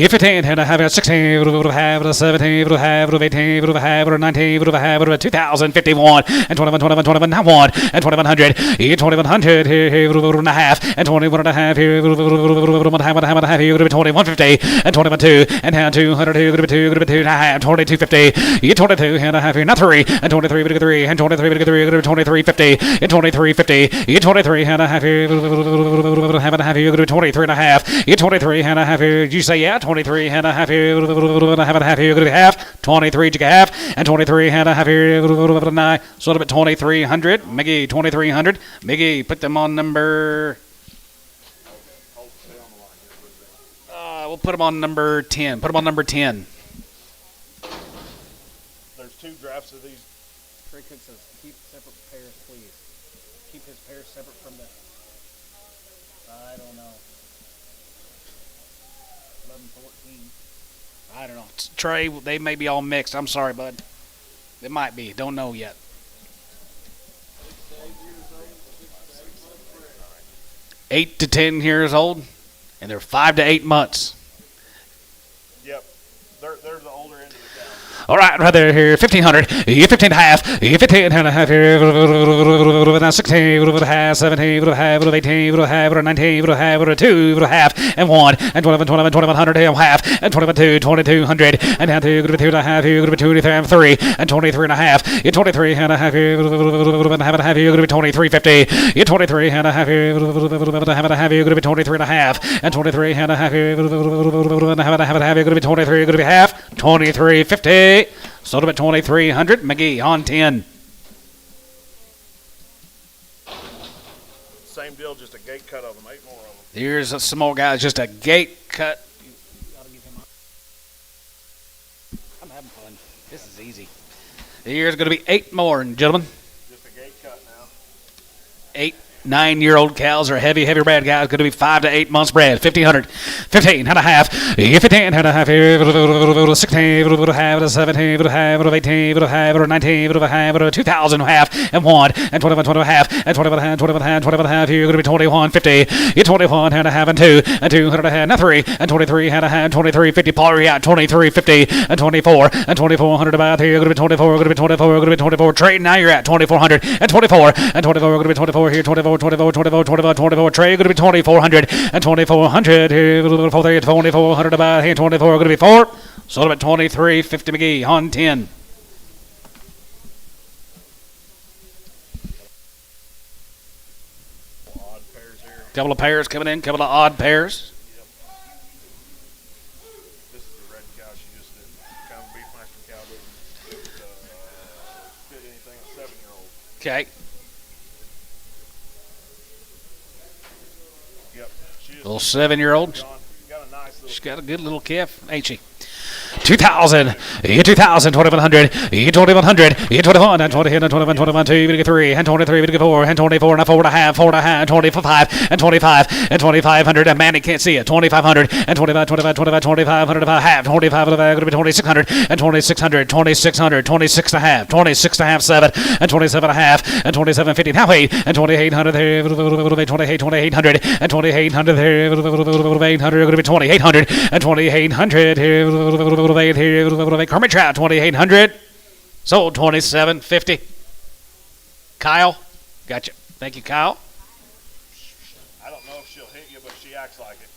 15 and a half, 16, have 17, have 18, have 19, have 2,051, and 21, 21, 21, not 1, and 2,100, 2,100 here, and a half, and 21 and a half here, have a half here, 2,150, and 21, 2, and now 200 here, 2, 2 and a half, 2,250, 22 and a half here, not 3, and 23, 3, and 23, 3, 23, 50, in 23, 50, in 23 and a half here, have a half here, 23 and a half, in 23 and a half here, did you say yeah? 23 and a half here, have a half here, half, 23 to half, and 23 and a half here, sort of at 2,300, Miggy, 2,300, Miggy, put them on number, we'll put them on number 10, put them on number 10. There's 2 drafts of these. Trey Cook says, keep separate pairs, please. Keep his pairs separate from the, I don't know, 11, 14. I don't know. Trey, they may be all mixed. I'm sorry, bud. They might be. Don't know yet. 8 to 10 years old, and they're 5 to 8 months. Yep. They're the older end of the cow. All right there here, 1500. You 15 and a half. You 15 and a half here. Now 16. 17. 18. 19. 2. Half and 1 and 12 and 12 and 2100 and half and 22. 2200 and down to 2 and a half. You're going to be 23 and 23 and a half. You're 23 and a half. You're going to be 2350. You're 23 and a half. You're going to be 23 and a half and 23 and a half. You're going to be 23. You're going to be half. 2350. Sold him at 2300. McGee on 10. Same deal, just a gate cut of them, 8 more of them. Here's some more guys, just a gate cut. I'm having fun. This is easy. Here's going to be 8 more, gentlemen. Just a gate cut now. 8, 9-year-old cows are heavy bred guys. Going to be 5 to 8 months bred. 1500, 15 and a half. 15 and a half. 16, 17, 18, 19, 2000 half and 1 and 21, 20 half and 21 half, 21 half, 21 half. You're going to be 2150. You're 21 and a half and 2 and 200 half. Now 3 and 23 and a half. 2350. Paul, you're out 2350 and 24 and 2400 about here. You're going to be 24. Going to be 24. Going to be 24. Trade now. You're at 2400 and 24 and 24. Going to be 24 here. 24. 24 trade, going to be 2400 and 2400 here, 2400 about here, 24 going to be 4. Sold him at 2350. McGee on 10. Odd pairs here. Couple of pairs coming in, couple of odd pairs. Yep. This is the red cow. She just did kind of beefmaster cow. Didn't fit anything. A 7-year-old. Okay. Yep. Little 7-year-old. Got a nice little. She's got a good little calf, ain't she? 2000, 2000, 2100, 2100, 21, and 20, and 21, 21, 2, 3, and 23, 4, and 24, and 4 and a half, 4 and a half, 25, and 25, and 2500, and Manny can't see it, 2500, and 25, 25, 25, 2500, about half, 25 of that, going to be 2600, and 2600, 2600, 26 and a half, 26 and a half, 7, and 27 and a half, and 2750, now 8, and 2800, 2800, and 2800, 800, going to be 2800, and 2800, here, Kermit Trout, 2800. Sold 2750. Kyle, gotcha. Thank you, Kyle. I don't know if she'll hit you, but she acts like it.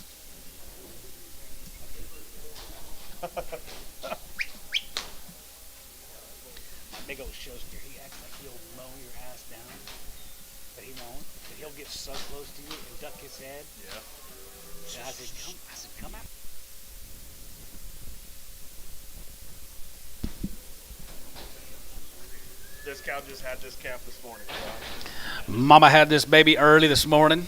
Big old showster. He acts like he'll mow your ass down, but he won't. But he'll get so close to you and duck his head. Yeah. And I said, come out. This cow just had this calf this morning. Right? Mama had this baby early this morning.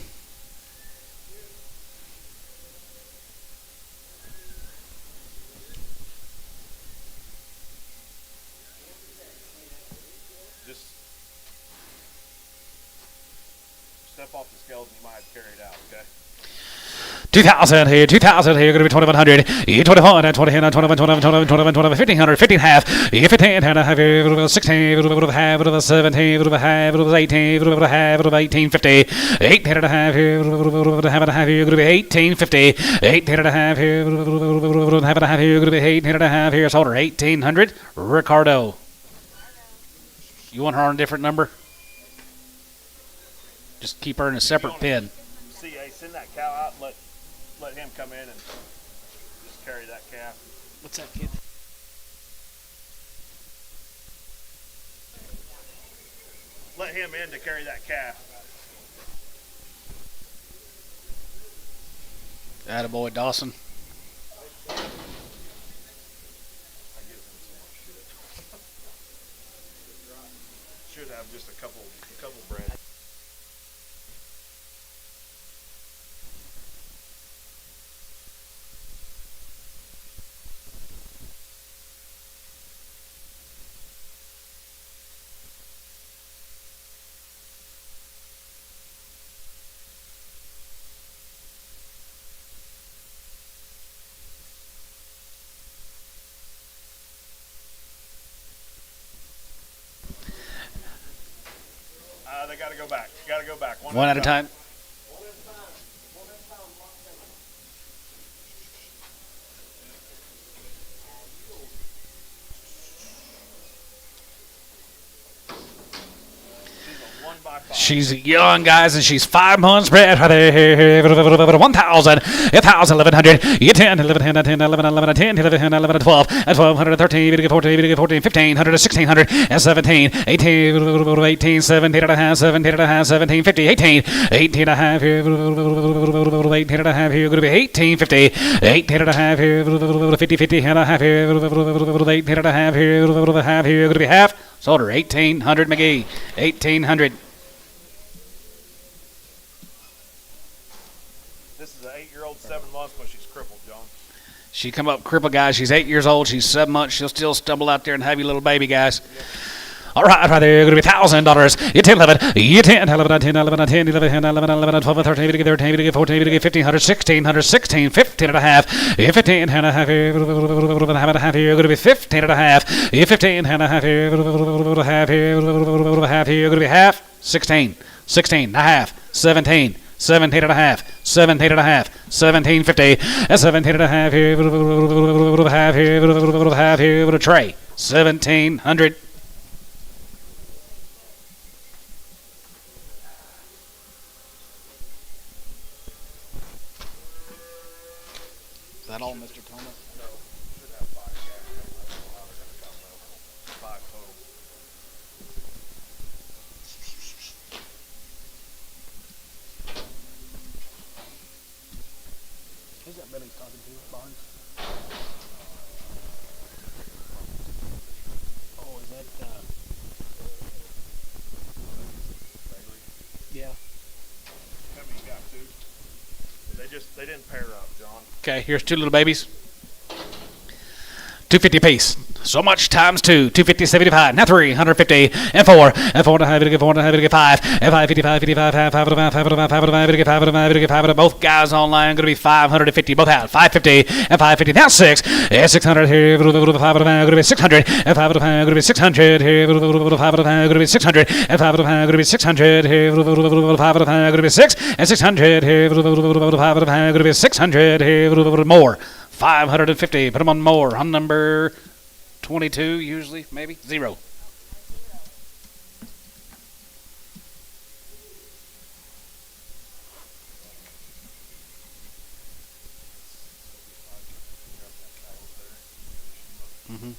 Just step off the scales and you might have to carry it out, okay? 2000 here, 2000 here, going to be 2100, 21, and 20, and 21, 21, 21, 21, 21, 1500, 15 half, 15 and a half, 16, half, 17, half, 18, half, 1850, 18 and a half here, half and a half here, going to be 1850, 18 and a half here, half and a half here, going to be 18 and a half here, sold her 1800, Ricardo. You want her on a different number? Just keep her in a separate pen. CA, send that cow out and let him come in and just carry that calf. What's that, kid? Let him in to carry that calf. Attaboy, Dawson. I give him so much shit. Should have just a couple brands. They got to go back. Got to go back. One at a time. She's young, guys, and she's 5 months bred. 1,000, 1,100, 10, 11, 10, 10, 11, 11, 10, 11, 11, 12, 1,200, 13, 14, 14, 1,500, 1,600, 17, 18, 18, 17 and a half, 17 and a half, 17, 50, 18, 18 and a half, 18 and a half, here, going to be 18, 50, 18 and a half, here, 50, 50 and a half, here, 18 and a half, here, half, here, going to be half. Sold her 1,800, McGee, 1,800. This is an 8-year-old, 7 months, but she's crippled, John. She come up crippled, guys. She's 8 years old. She's 7 months. She'll still stumble out there and have you little baby, guys. Yep. All right, right there, going to be $1,000. You 10, 11, you 10, 11, 10, 11, 10, 11, 11, 11, 12, 13, 13, 13, 14, 1,500, 1,600, 16, 15 and a half, 15 and a half, half here, going to be 15 and a half, 15 and a half, half here, going to be half, 16, 16 and a half, 17. 17 and a half, 17 and a half, 1750, 17 and a half here, half here, half here with a tray, 1,700. Is that all, Mr. Thomas? No, should have 5 calves. I don't know how they're going to come though. 5 total. Who's that Billy's talking to? Barnes? Oh, is that, yeah. How many you got, 2? They didn't pair up, John. Okay, here's 2 little babies. 250 apiece. So much times 2. 250, 75. Now 3, 150, and 4, and 4 and a half, 4 and a half, 5, and 5, 55, 55, half, 5 and a half, 5 and a half, 5 and a half, 5 and a half, 5 and a half. Both guys online going to be 550, both out. 550 and 550. Now 6, and 600 here, 5 and a half, going to be 600, and 5 and a half, going to be 600 here, 5 and a half, going to be 600, and 5 and a half, going to be 600 here, 5 and a half, going to be 6, and 600 here, 5 and a half, going to be 600 here, more. 550. Put them on more. On number 22, usually, maybe. 0. Mm-hmm.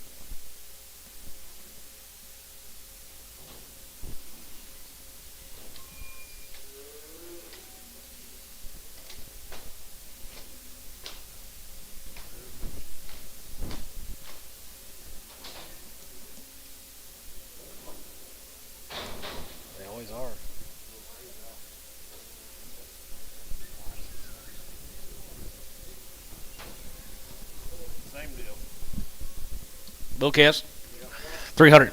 They always are. Same deal. Little kiss. 300.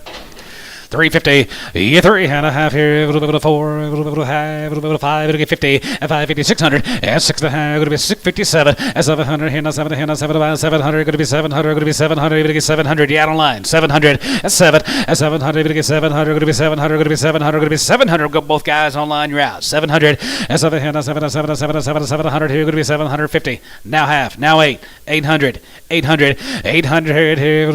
350, yeah, 3 and a half here, a little bit of 4, a little bit of 5, a little bit of 5, it'll get 50, and 550, 600, and 6 and a half, going to be 657, and 700, here, now 7, here, now 700, going to be 700, going to be 700, it'll get 700, yeah, out on line, 700, and 7, and 700, it'll get 700, going to be 700, going to be 700, going to be 700, go both guys online, you're out, 700, and 7, here, now 7, 7, 7, 7, 700, here, going to be 750, now half, now 8, 800, 800, 800, here,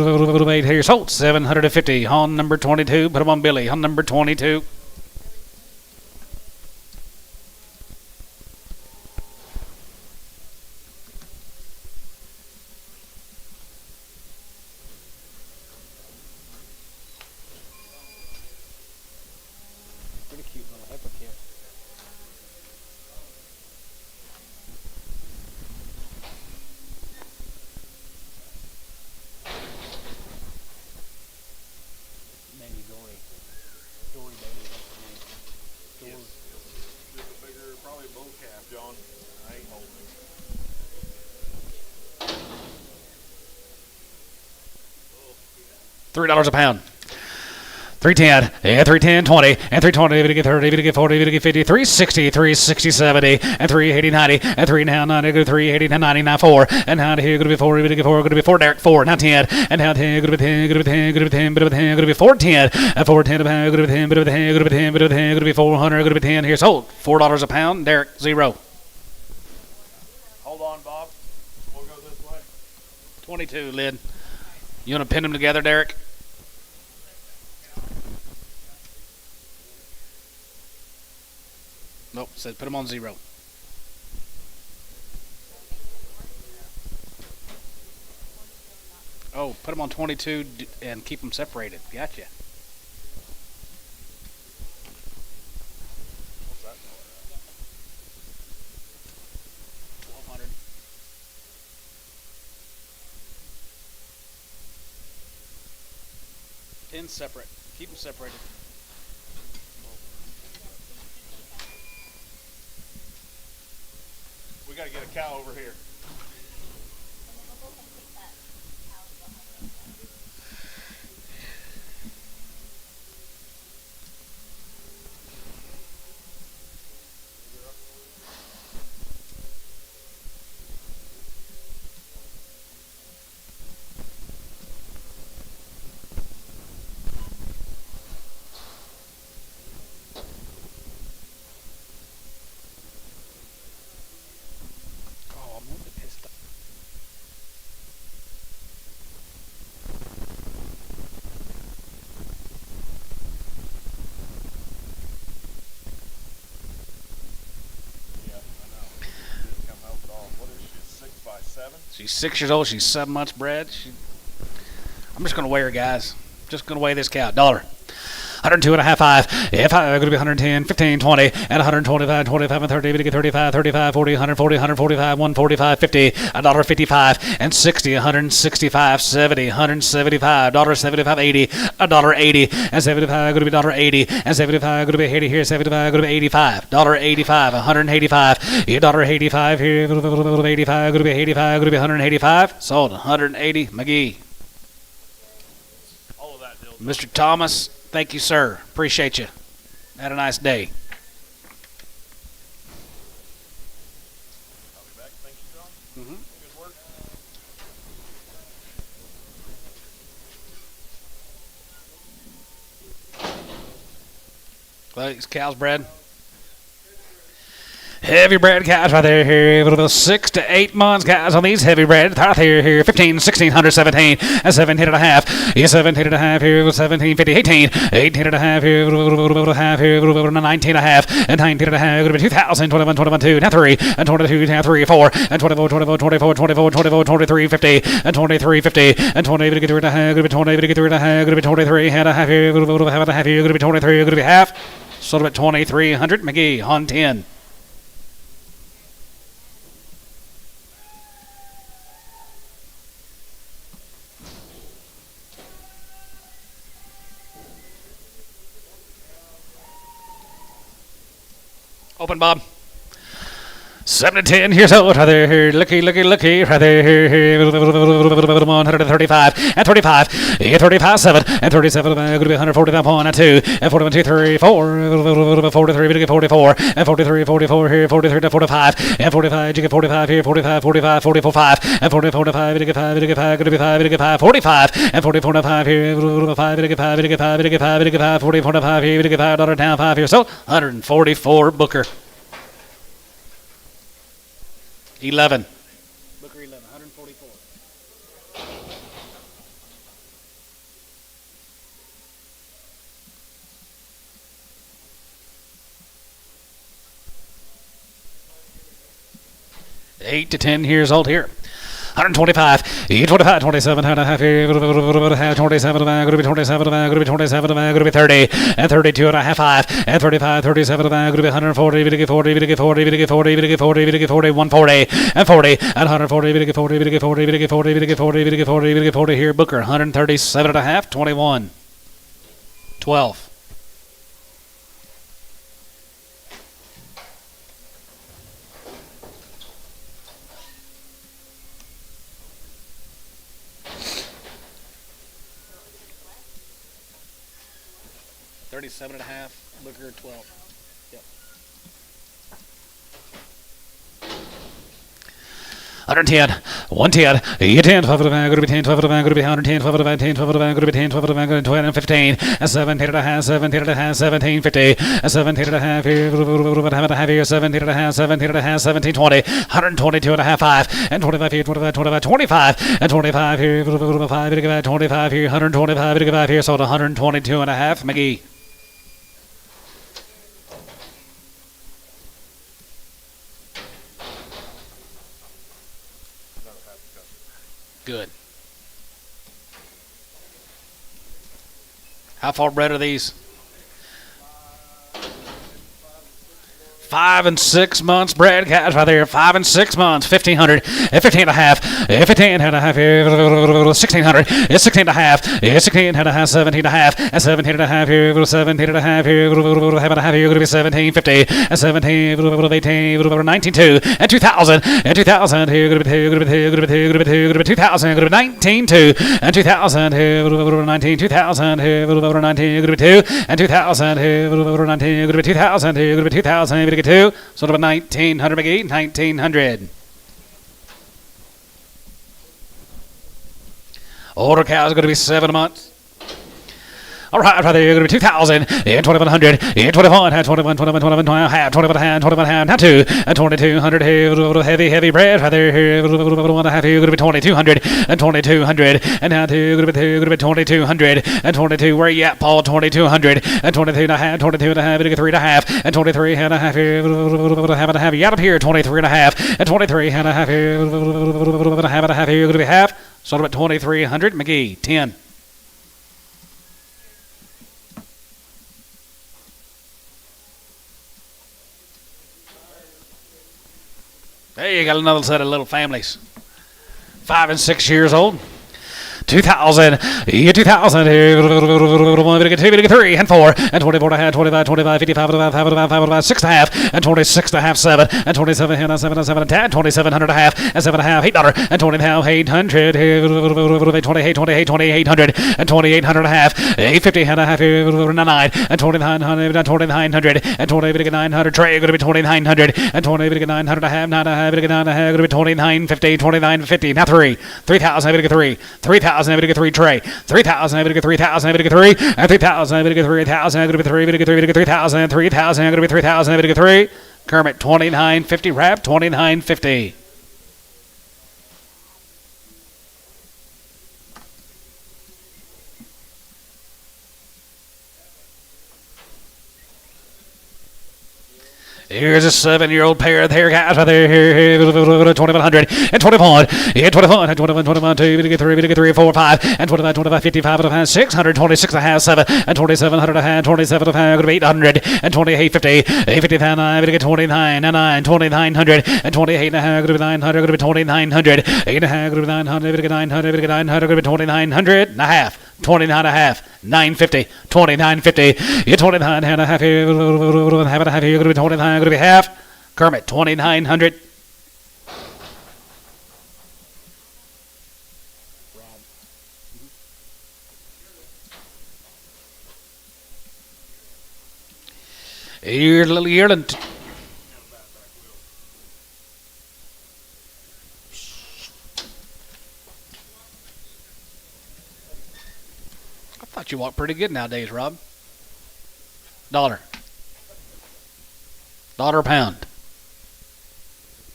8 here, sold, 750, on number 22. Put them on Billy on number 22. Pretty cute little heifer kid. Dory baby, that's her name. Dory. Just a bigger, probably bull calf, John. I ain't holding him. $3 a pound. 310, and 310, 20, and 320, to get 30, to get 40, to get 50, 360, 360, 70, and 380, 90, and 3 now 90, go to 380, 90, now 4, and now here, go to be 4, to get 4, go to be 4, Derek, 4, now 10, and now 10, go to be 10, go to be 10, go to be 10, go to be 10, go to be 410, and 410 a pound, go to be 10, go to be 10, go to be 10, go to be 10, go to be 400, go to be 10, here, sold, $4 a pound, Derek, 0. Hold on, Bob. We'll go this way. 22, Lid. You want to pin them together, Derek? Nope, said put them on 0. Oh, put them on 22 and keep them separated. Gotcha. What's that? 1200. 10 separate. Keep them separated. We got to get a cow over here. Oh, I'm really pissed off. Yeah, I know. Just come help it off. What is she? 6 by 7? She's 6 years old. She's 7 months bred. I'm just going to weigh her, guys. Just going to weigh this cow. $1. 102 and a half, 5. If I'm going to be 110, 15, 20, and 125, 25, and 30, we get 35, 35, 40, 140, 145, 145, 50, $1.55, and 60, 165, 70, 175, $1.75, 80, $1.80, and 75, going to be $1.80, and 75, going to be 80 here, 75, going to be 85, $1.85, 185, $1.85 here, 85, going to be 85, going to be 185, sold, 180, McGee. All of that deal. Mr. Thomas, thank you, sir. Appreciate you. Had a nice day. I'll be back. Thank you, John. Mm-hmm. Good work. Well, these cows bred. Heavy bred cows right there here. 6 to 8 months, guys, on these heavy bred. Right here. 15, 16, 117, and 17 and a half. 17 and a half here. 17, 50, 18. 18 and a half here. Half here. 19 and a half. And 19 and a half. 2,000, 21, 21, 2, now 3. And 22, now 3, 4. And 24, 24, 24, 24, 24, 23, 50. And 23, 50. And 20, to get 3 and a half. 20, to get 3 and a half. 23 and a half here. Half and a half here. Going to be 23. Going to be half. Sold about 2,300. McGee on 10. Open, Bob. 7 to 10. Here's out right there. Here, looky. Right there. Here. 135 and 35. 35 7 and 37. Going to be 145.2 and 41 2 3 4. 43 44 and 43 44 here. 43 to 45 and 45. You get 45 here. 45 45 44 5 and 40 45. You get 5. You get 5. Going to be 5. You get 5 45 and 40 45 here. 5. You get 5. You get 5. You get 5. You get 5. 40 45 here. You get $5 down 5 here. So 144 Booker. 11. Booker 11, 144. Eight to 10 years old here. 125, 25, 27 and a half here, 27, going to be 27, going to be 27, going to be 30, and 32 and a half, 5, and 35, 37, going to be 140, 40, 40, 40, 40, 40, 40, 140, and 40, and 140, 40, 40, 40, 40, 40, 40 here, Booker, 137 and a half, 21, 12. $37 and a half, Booker 12. Yep. 110, 110, 10, 12 of the van, going to be 10, 12 of the van, going to be 110, 12 of the van, 10, 12 of the van, going to be 10, 12 of the van, going to be 20 and 15, and 17 and a half, 17 and a half, 17, 50, and 17 and a half here, have a half here, 17 and a half, 17 and a half, 17, 20, 122 and a half, 5, and 25 here, 25, 25, 25, and 25 here, 5, 25 here, 125 here, sold 122 and a half, McGee. Good. How far bred are these? 5 and 6 months bred calves right there. 5 and 6 months. 1,500. 15 and a half. 15 and a half. 1,600. It's 16 and a half. It's 16 and a half. 17 and a half. 17 and a half. 17 and a half. Half and a half. You're going to be 1750. 17. 18. 19.2. And 2,000. And 2,000. You're going to be 2. Going to be 2. Going to be 2. Going to be 2. Going to be 2,000. Going to be 19.2. And 2,000. 19. 2,000. 19. You're going to be 2. And 2,000. 19. You're going to be 2,000. You're going to be 2,000. 2, sort of a 1,900 McGee, 1,900. Older cows are going to be 7 months. All right, right there, you're going to be 2,000, and 2,100, and 21, and 21, 21, 21, 21, half, 21, hand, 21, hand, not 2, and 2,200, heavy bread, right there, 1 half, you're going to be 2,200, and 2,200, and now 2, you're going to be 2,200, and 22, where you at, Paul, 2,200, and 22 and a half, 22 and a half, 3 and a half, and 23 and a half, half and a half, you got up here, 23 and a half, and 23 and a half, half and a half, you're going to be half, sort of at 2,300, McGee, 10. There you got another set of little families. 5 and 6 years old. 2,000, 2,000, 3 and 4, and 24 and a half, 25, 25, 55, 55, 6 and a half, and 26 and a half, 7, and 27, and 7, and 7, and 10, 2,700 and a half, and 7 and a half, $8, and 20 and a half, 800, 28, 28, 2,800, and 2,800 and a half, 850 and a half, 9, and 2,900, 2,900, and 2,900, Trey, going to be 2,900, and 2,900 and a half, 9 and a half, going to be 2,950, 2,950, now 3,000, 3,000, I'm going to get 3 Trey. 3,000, I'm going to get 3,000, I'm going to get 3, and 3,000, I'm going to get 3,000, I'm going to get 3, I'm going to get 3, I'm going to get 3,000, 3,000, I'm going to be 3,000, I'm going to get 3. Kermit, 2,950, wrap, 2,950. Here's a 7-year-old pair of hair guys right there. Here, 2,100 and 21, and 21, and 21, 21, 2, we get 3, 4, 5, and 25, 25, 55, and a half, 600, 26 and a half, 7, and 2,700 and a half, 27 and a half, going to be 800, and 2850, 850 and 9, we get 29, and 9, 2,900, and 28 and a half, going to be 900, going to be 2,900, 8 and a half, going to be 900, we get 900, we get 900, going to be 2,900 and a half. 29 and a half, 950, 2950, you're 29 and a half, half and a half, you're going to be 29, going to be half. Kermit, 2,900. Here's a little yearling. I thought you walk pretty good nowadays, Rob. $1 a pound.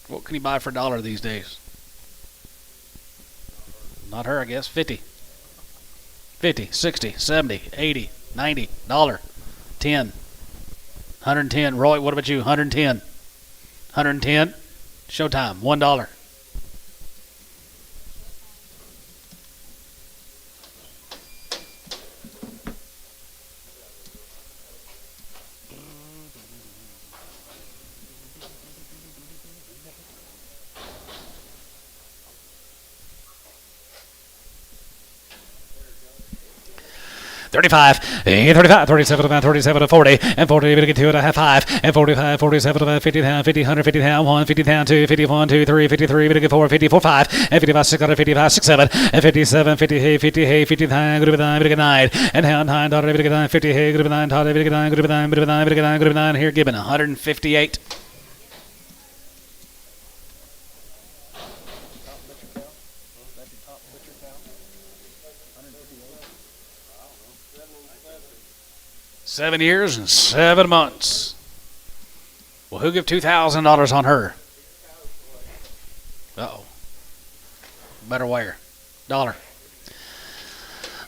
What can you buy for $1 these days? Not her, I guess. 50, 60, 70, 80, 90, $1, 10, 110. Roy, what about you? 110, 110. Showtime, $1. $35, 35, 37, 37, 40, and 40, we get 2 and a half, 5, and 45, 47, 50, 50, 100, 50, 1, 50, 2, 51, 2, 3, 53, we get 4, 54, 5, and 55, 600, 55, 6, 7, and 57, 50, 50, 50, 9, good 9, we get 9, and 9, $, we get 9, 50, good 9, $, we get 9, good 9, good 9, we get 9, good 9, here given 158. $7 years and 7 months. Well, who give $2,000 on her? Uh-oh. Better wear. $1.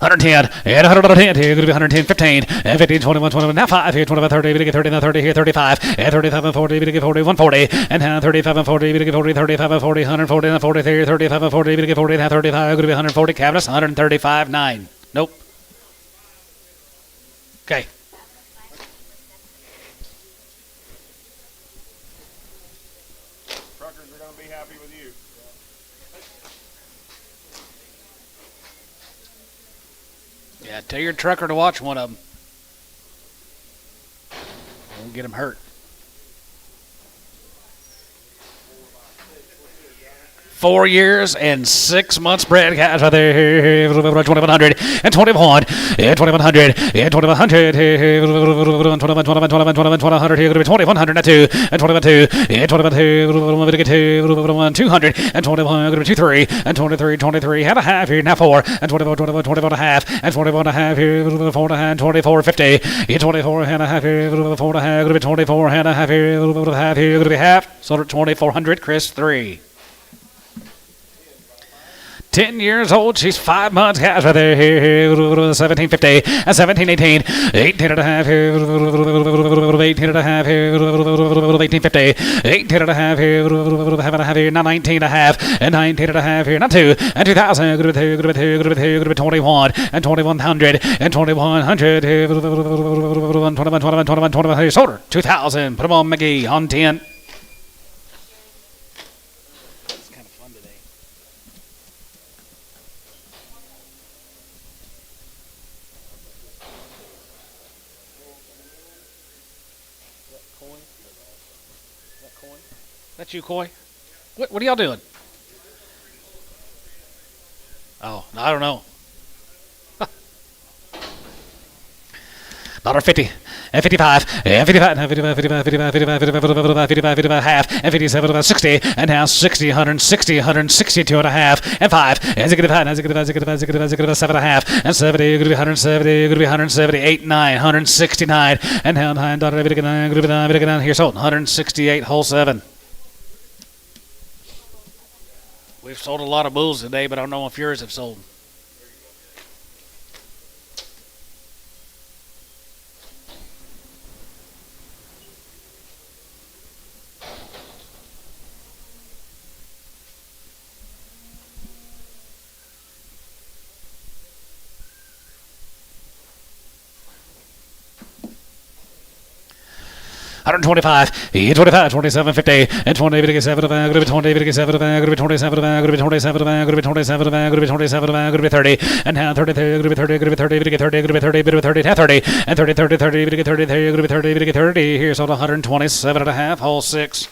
110, and 110, here, going to be 110, 15, and 15, 21, 21, now 5, here, 25, 30, we get 30, now 30, here, 35, and 35 and 40, we get 40, 140, and now 35 and 40, we get 40, 35 and 40, 140, and 40, 35 and 40, we get 40, now 35, going to be 140, cabinets, 135, 9. Nope. Okay. Truckers are going to be happy with you. Yeah, tell your trucker to watch one of them. Won't get him hurt. 4 years and 6 months bred calves right there. 2100 and 21 and 2100 and 2100 21 here going to be 2100 and 2 and 22 and 22 200 and 21 going to be 23 and 23 and a half here now 4 and 21 and a half and 21 and a half here 4 and 24 50 and 24 and a half here 4 and a half going to be 24 and a half here half here going to be half sold at 2400 Chris 3. 10 years old, she's 5 months, guys, right there, here, 1750, and 1718, 18 and a half, here, 18 and a half, here, 1850, 18 and a half, here, half and a half, here, now 19 and a half, and 19 and a half, here, now 2, and 2000, good to be 21, and 2100, and 2100, here, 21, here, sold her, 2000, put them on McGee, on 10. That's you, Coy? What are y'all doing? Oh, I don't know. $1.50 and 55 and 55 and 55 half and 57 60 and now 60 160 162 and a half and 5 and 65 and 7 and a half and 70 going to be 170 going to be 178 9 169 and now $9 here sold 168 whole 7. We've sold a lot of bulls today, but I don't know if yours have sold. $125, 25, 27, 50, and 20, 57, going to be 20, 57, going to be 27, going to be 27, going to be 27, going to be 27, going to be 30, and now 30, going to be 30, going to be 30, going to be 30, going to be 30, going to be 30, 30, and 30, 30, 30, going to be 30, going to be 30, going to be 30. Here's sold 127 and a half, whole 6.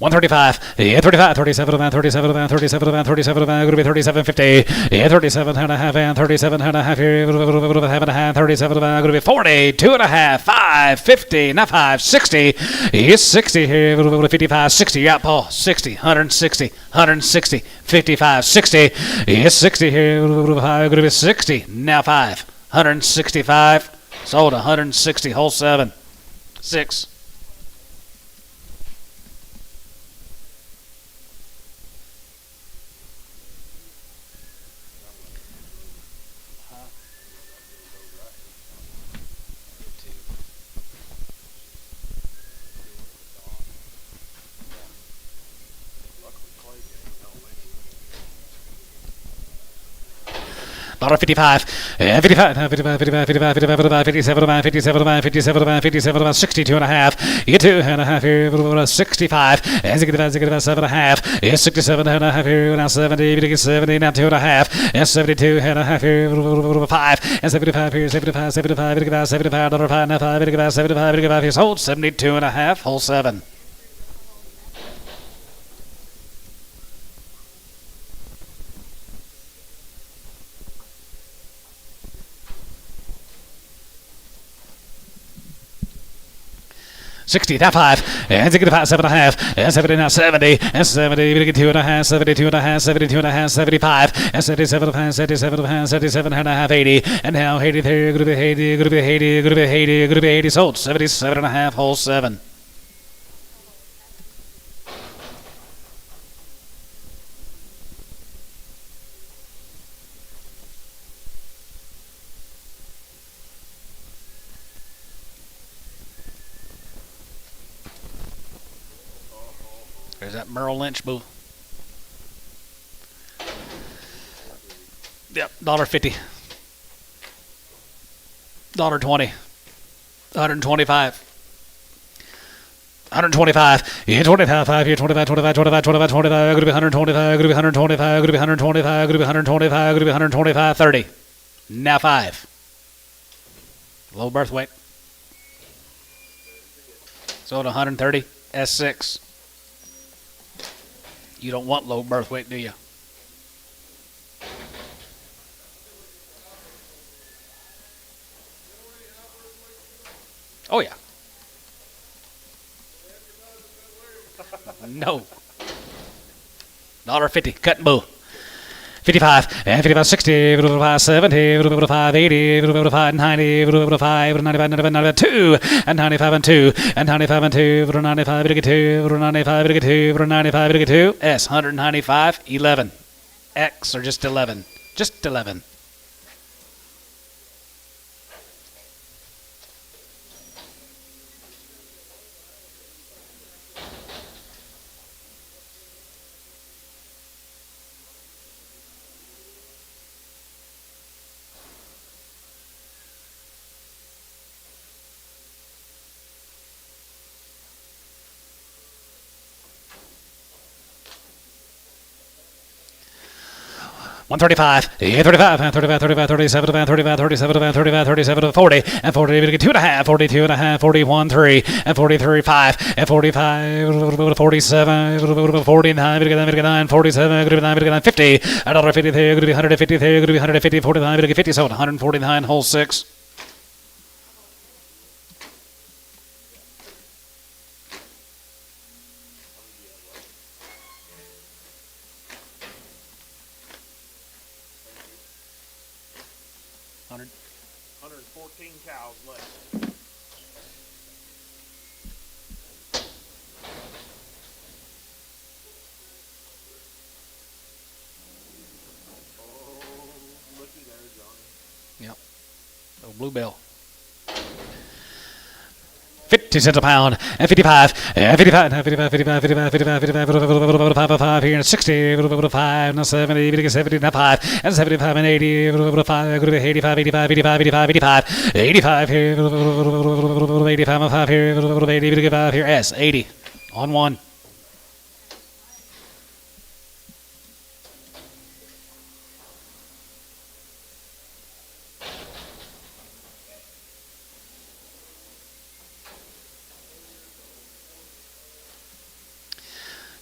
$135, 35, 37, 37, 37, 37, going to be 37, 50, 37 and a half, and 37 and a half here, half and a half, 37, going to be 40, 2 and a half, 5, 50, not 5, 60, here's 60 here, 55, 60, yeah, Paul, 60, 160, 160, 55, 60, here's 60 here, going to be 60, now 5, 165, sold 160, whole 7, 6. $55, 55, 55, 55, 55, 55, 57, 57, 57, 57, 62 and a half, you get 2 and a half here, 65, 65, 7 and a half, 67 and a half here, now 70, 70, now 2 and a half, 72 and a half here, 5, and 75 here, 75, 75, 75, 75, $5, now 5, 75, 75 here, sold 72 and a half, whole 7. 60, that 5, and 5, 7.5, and 70, now 70, and 70, we get 2.5, 72.5, 72.5, 75, and 77.5, 77.5, 77.5, 80, and now 83, gonna be 80, gonna be 80, gonna be 80, gonna be 80, sold, 77.5, hole 7. There's that Merrill Lynch boo. Yep, $1.50. $1.20. 125. 125. Yeah, 25, 5 here, 25, 25, 25, 25, 25. Gonna be 125, gonna be 125, gonna be 125, gonna be 125, gonna be 125, 30. Now 5. Low birth weight. Sold 130, S6. You don't want low birth weight, do you? Oh, yeah. No. $1.50. Cut and boo. 55, and 55, 60, 55, 70, 55, 80, 55, 90, 55, 95, 95, 92, and 95 and 2, and 95 and 2, 95, 2, 95, 2, 95, 2, S, 195, 11. X, or just 11. Just 11. $135, yeah, 35, 35, 35, 37, 35, 37, 35, 37, 40, and 40, we get 2.5, 42 and a half, 41, 3, and 43, 5, and 45, 47, 49, we get 9, 47, we get 9, 50, $1.50, we get 150, we get 150, 49, we get 50, so 149, hole 6. $100. 114 cows left. Oh, looky there, Johnny. Yep. Oh, bluebell. 50 cents a pound, and 55, and 55, 55, 55, 55, 55, 55, 5 here, and 60, 5, and 70, 70, and 5, and 75, and 80, 5, 85, 85, 85, 85, 85, 85 here, 85, and 5 here, 80, 85 here, S, 80, on 1.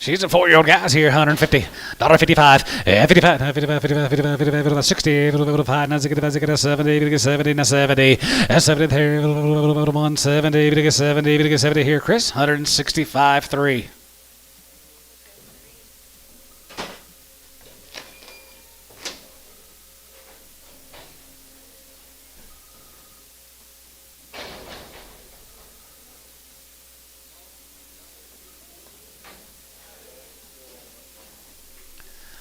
She's a 4-year-old guys here, $150, $55, 55, 55, 55, 55, 55, 60, 5, 70, 70, 70, 70 there, 170, 70, 70 here, Chris, 165, 3.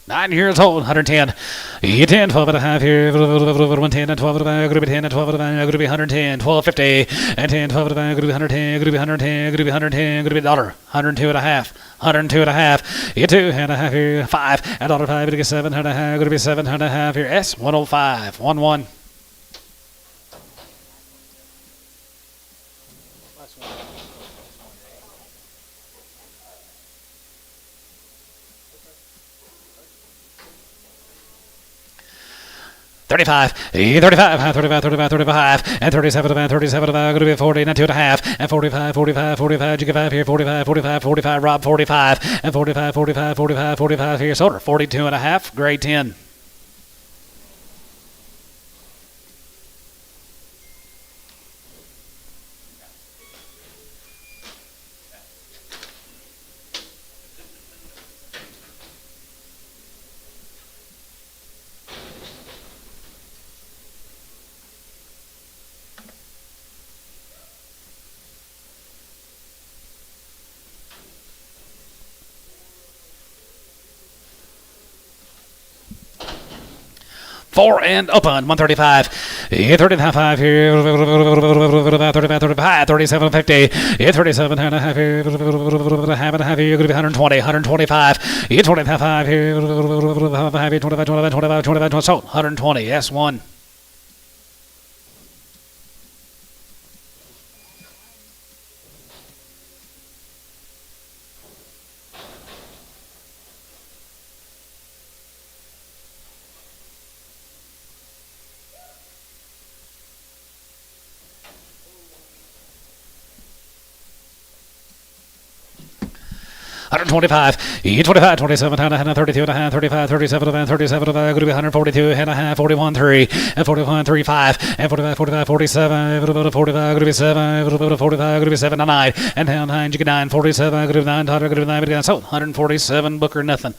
Nine years old, 110. 10, 12 and a half here, 110 and 12 and a half, group 10 and 12 and a half, group 110, 12.50, and 10, 12 and a half, group 110, group 110, group 110, group $1, 102 and a half, 102 and a half, 2 and a half here, 5, and $5, group 7 and a half, group 7 and a half here, S, 105, 1-1. $35, 35, 35, 35, 35, and 37, 37, going to be 40, and 2.5, and 45, 45, 45, you get 5 here, 45, 45, 45, Rob, 45, and 45, 45, 45, 45 here, Solder, 42 and a half, grade 10. 4 and open. 135. 35 here. 35. 37 50. 37 and a half here. Half and a half here. You're going to be 120. 125. 25 here. 25, 25, 25. So 120. S1. $125, 25, 27, and a half, 32 and a half, 35, 37 and a half, 37 and a half, going to be 142 and a half, 41, 3, and 41, 3, 5, and 45, 45, 47, 45, going to be 7, 45, going to be 7 and 9, and down 9, you get 9, 47, going to be 9, going to be 9, again, so 147, Booker, nothing.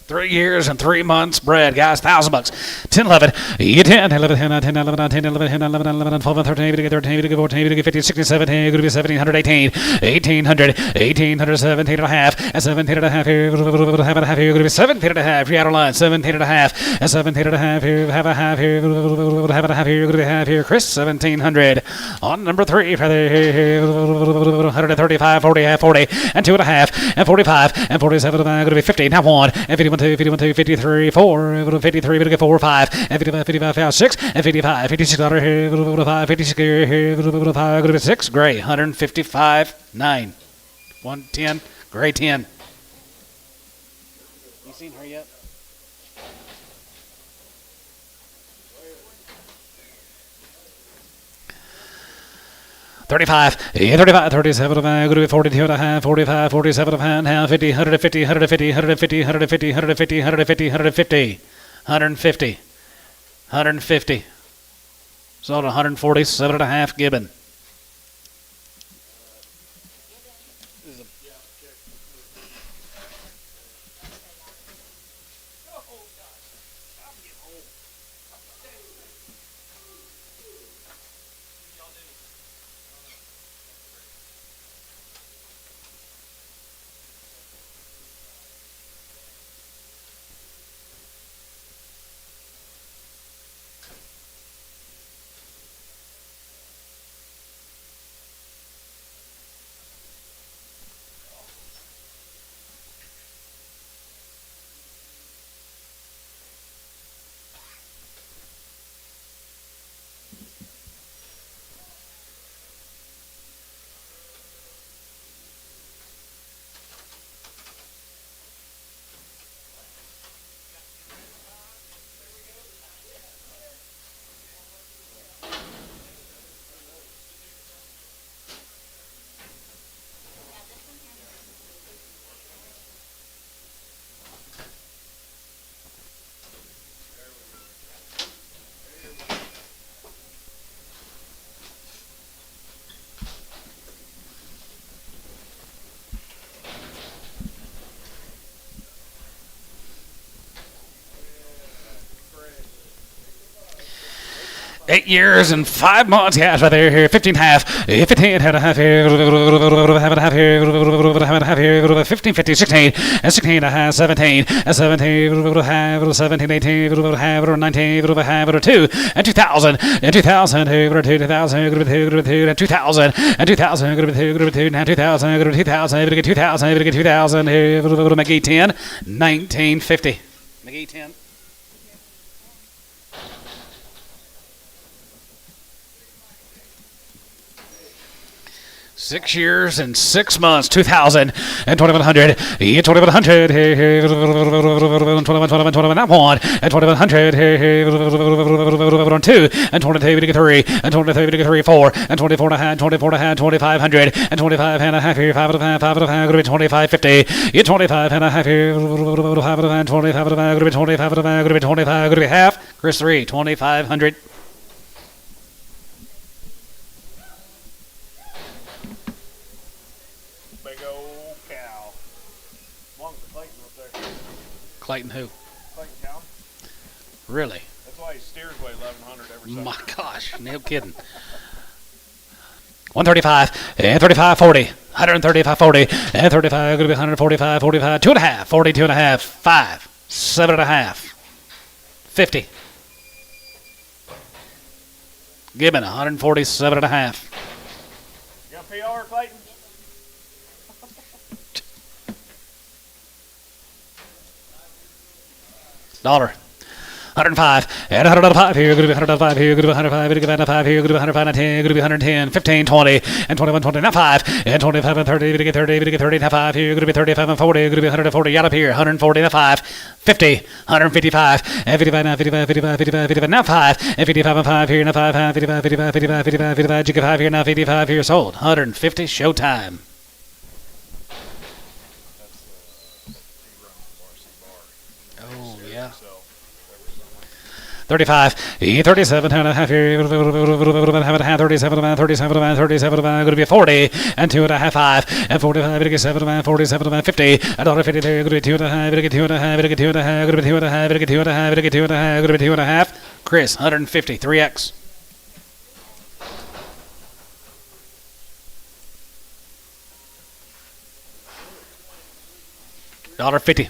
$3 years and 3 months bred, guys. $1,000. 10, 11, 10, 11, 10, 10, 11, 10, 11, 10, 11, 11, 12, 13, 13, 14, 15, 16, 17, going to be 1718, 1800, 1817 and a half, 17 and a half here, half and a half here, going to be 17 and a half, free out of line, 17 and a half, 17 and a half here, half a half here, half and a half here, going to be half here, Chris, 1700. On number 3, 135, 40, half 40, and 2 and a half, and 45, and 47, going to be 50, now 1, and 51, 2, 51, 2, 53, 4, 53, going to 4, 5, and 55, 55, 5, 6, and 55, 56, here, 5, 56, here, 5, going to be 6, gray, 155, 9, 110, gray 10. You seen her yet? $35, 35, 37, going to be 42 and a half, 45, 47 and a half, 50, 150, 150, 150, 150, 150, 150, 150, 150, 150. Sold 147 and a half, Gibbon. $8 years and 5 months, guys, right there, here, 15 half, 15 and a half here, half and a half here, half and a half here, 15, 15, 16, and 16 and a half, 17, and 17, half, 17, 18, half, 19, half, 2, and 2000, and 2000, 2, 2000, 2, and 2000, and 2000, 2, now 2000, 2000, 2000, 2000, here, McGee 10, 1950. McGee 10. $6 years and 6 months, 2000 and 2100, 2100, 21, not 1, and 2100, 2, and 22, 3, and 23, 3, 4, and 24 and a half, 24 and a half, 2500, and 25 and a half here, 5 and a half, 5 and a half, going to be 2550, 25 and a half here, 5 and a half, 25 and a half, going to be 25 and a half, going to be 25, going to be half, Chris 3, 2500. Clayton who? Clayton County. Really? That's why he steers weigh 1100 every Sunday. My gosh, no kidding. 135 and 35 40. 135 40 and 35 going to be 145 45 2.5 42.5 5 7.5 50. Gibbon 147.5. You got PR, Clayton? Dollar. 105 and 105 here, going to be 105 here, going to be 105, going to be 105 here, going to be 105 and 10, going to be 110, 15, 20, and 21, 20, not 5, and 25 and 30, going to get 30, going to get 30, not 5 here, going to be 35 and 40, going to be 140, got up here, 140, not 5, 50, 155, and 55, now 55, 55, 55, 55, now 5, and 55 and 5 here, now 5, 55, 55, 55, 55, 55, you get 5 here, now 55 here, sold, 150, showtime. Oh, yeah. 35, 37 and a half here, 37, 37, going to be 40, and 2.5, 5, and 45, going to get 7, 47, 50, and $1.50 there, going to be 2.5, going to get 2.5, going to get 2.5, going to be 2.5, going to get 2.5, going to get 2.5, going to be 2.5. Chris, 150, 3X. $1.50.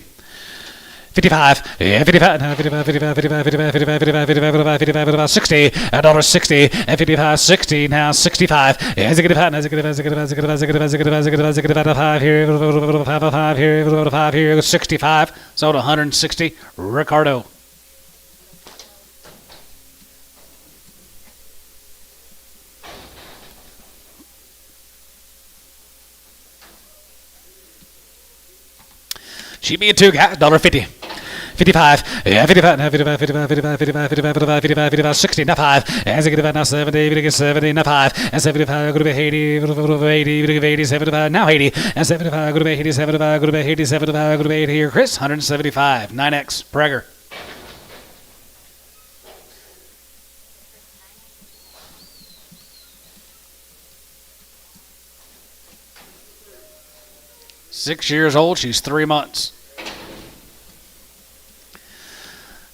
55, yeah, 55, 55, 55, 55, 55, 55, 55, 55, 55, 55, 60, $1.60, and 55, 60, now 65, yeah, 65, now 65, 65, 65, 65, 65, 65, 5 here, 5 here, 5 here, 65, sold 160, Ricardo. She be a two guy, $1.50. 55, yeah, 55, now 55, 55, 55, 55, 55, 55, 55, 55, 60, now 5, and 65, now 70, 70, now 5, and 75, go to be 80, 80, 80, 75, now 80, and 75, go to be 80, 75, go to be 80, 75, go to be 80 here, Chris, 175, 9X, Prager. Six years old, she's 3 months.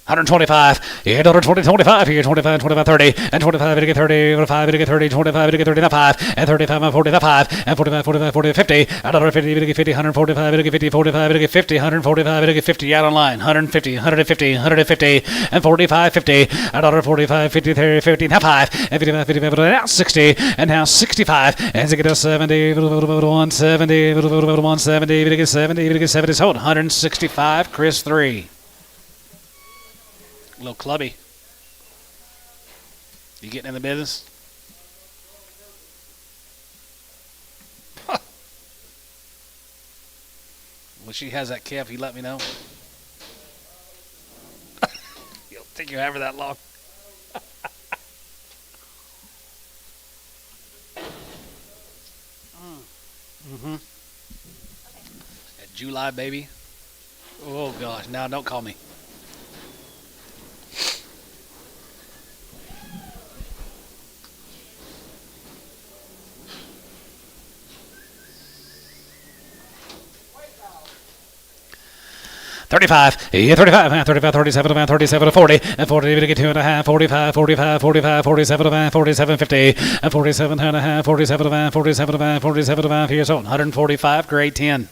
125, yeah, $20, 25 here, 25, 25, 30, and 25, to get 30, 25, to get 30, 25, to get 30, 5, and 35, and 40, 5, and 45, 45, 40, 50, $1.50, to get 50, 145, to get 50, 45, to get 50, 145, to get 50, out online, 150, 150, 150, and 45, 50, $1.45, 50, 30, 50, now 5, and 55, 55, now 60, and now 65, and to get a 70, 170, 170, to get 70, to get 70, sold, 165, Chris 3. A little clubby. You getting in the business? Huh. Well, she has that calf. You let me know. You'll think you have her that long. Mm-hmm. That July baby. Oh gosh! Now don't call me. $35, yeah, 35, 35, 37, 37, 40, and 40, to get 2.5, 45, 45, 45, 47, 47, 50, and 47 and a half, 47, 47, 47 years old, 145, grade 10.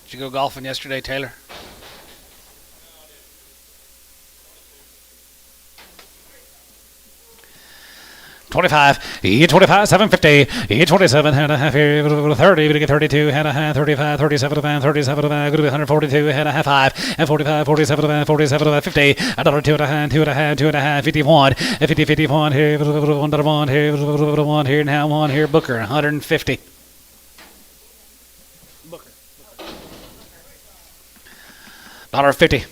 Did you go golfing yesterday, Taylor? $25, E25, 750, E27 and a half here, 30, to get 32 and a half, 35, 37, 37, going to be 142 and a half, 5, and 45, 47, 47, 50, $1, 2.5, 2.5, 2.5, 51, 50, 51 here, $1 here, $1 here, now 1 here, Booker, 150. Booker. $1.50.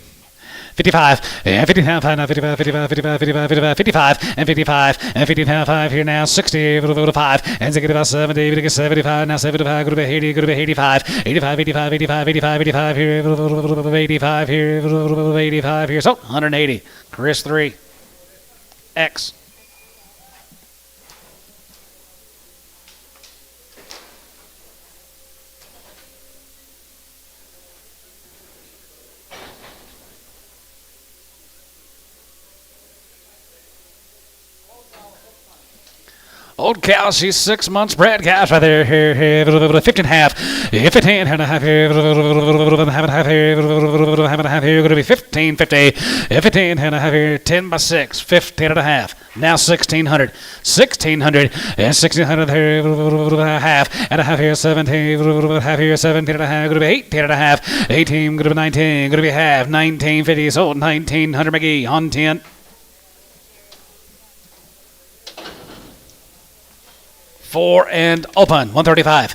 55, and 55, now 55, 55, 55, 55, 55, 55, and 55, and 55 here now, 60, 5, and 70, 75, now 75, go to 80, go to 85, 85, 85, 85, 85, 85 here, 85 here, 85 here, so 180, Chris 3, X. Old cow, she's 6 months bred calf right there. Here, 15 half. 15 and a half here. Half and a half here. Half and a half here. Going to be 15, 50. 15 and a half here. 10 by 6. 15 and a half. Now 1600. 1600. And 1600 here. Half and a half here. 17. Half here. 17 and a half. Going to be 18 and a half. 18. Going to be 19. Going to be half. 1950. Sold 1900 McGee on 10. 4 and open. 135.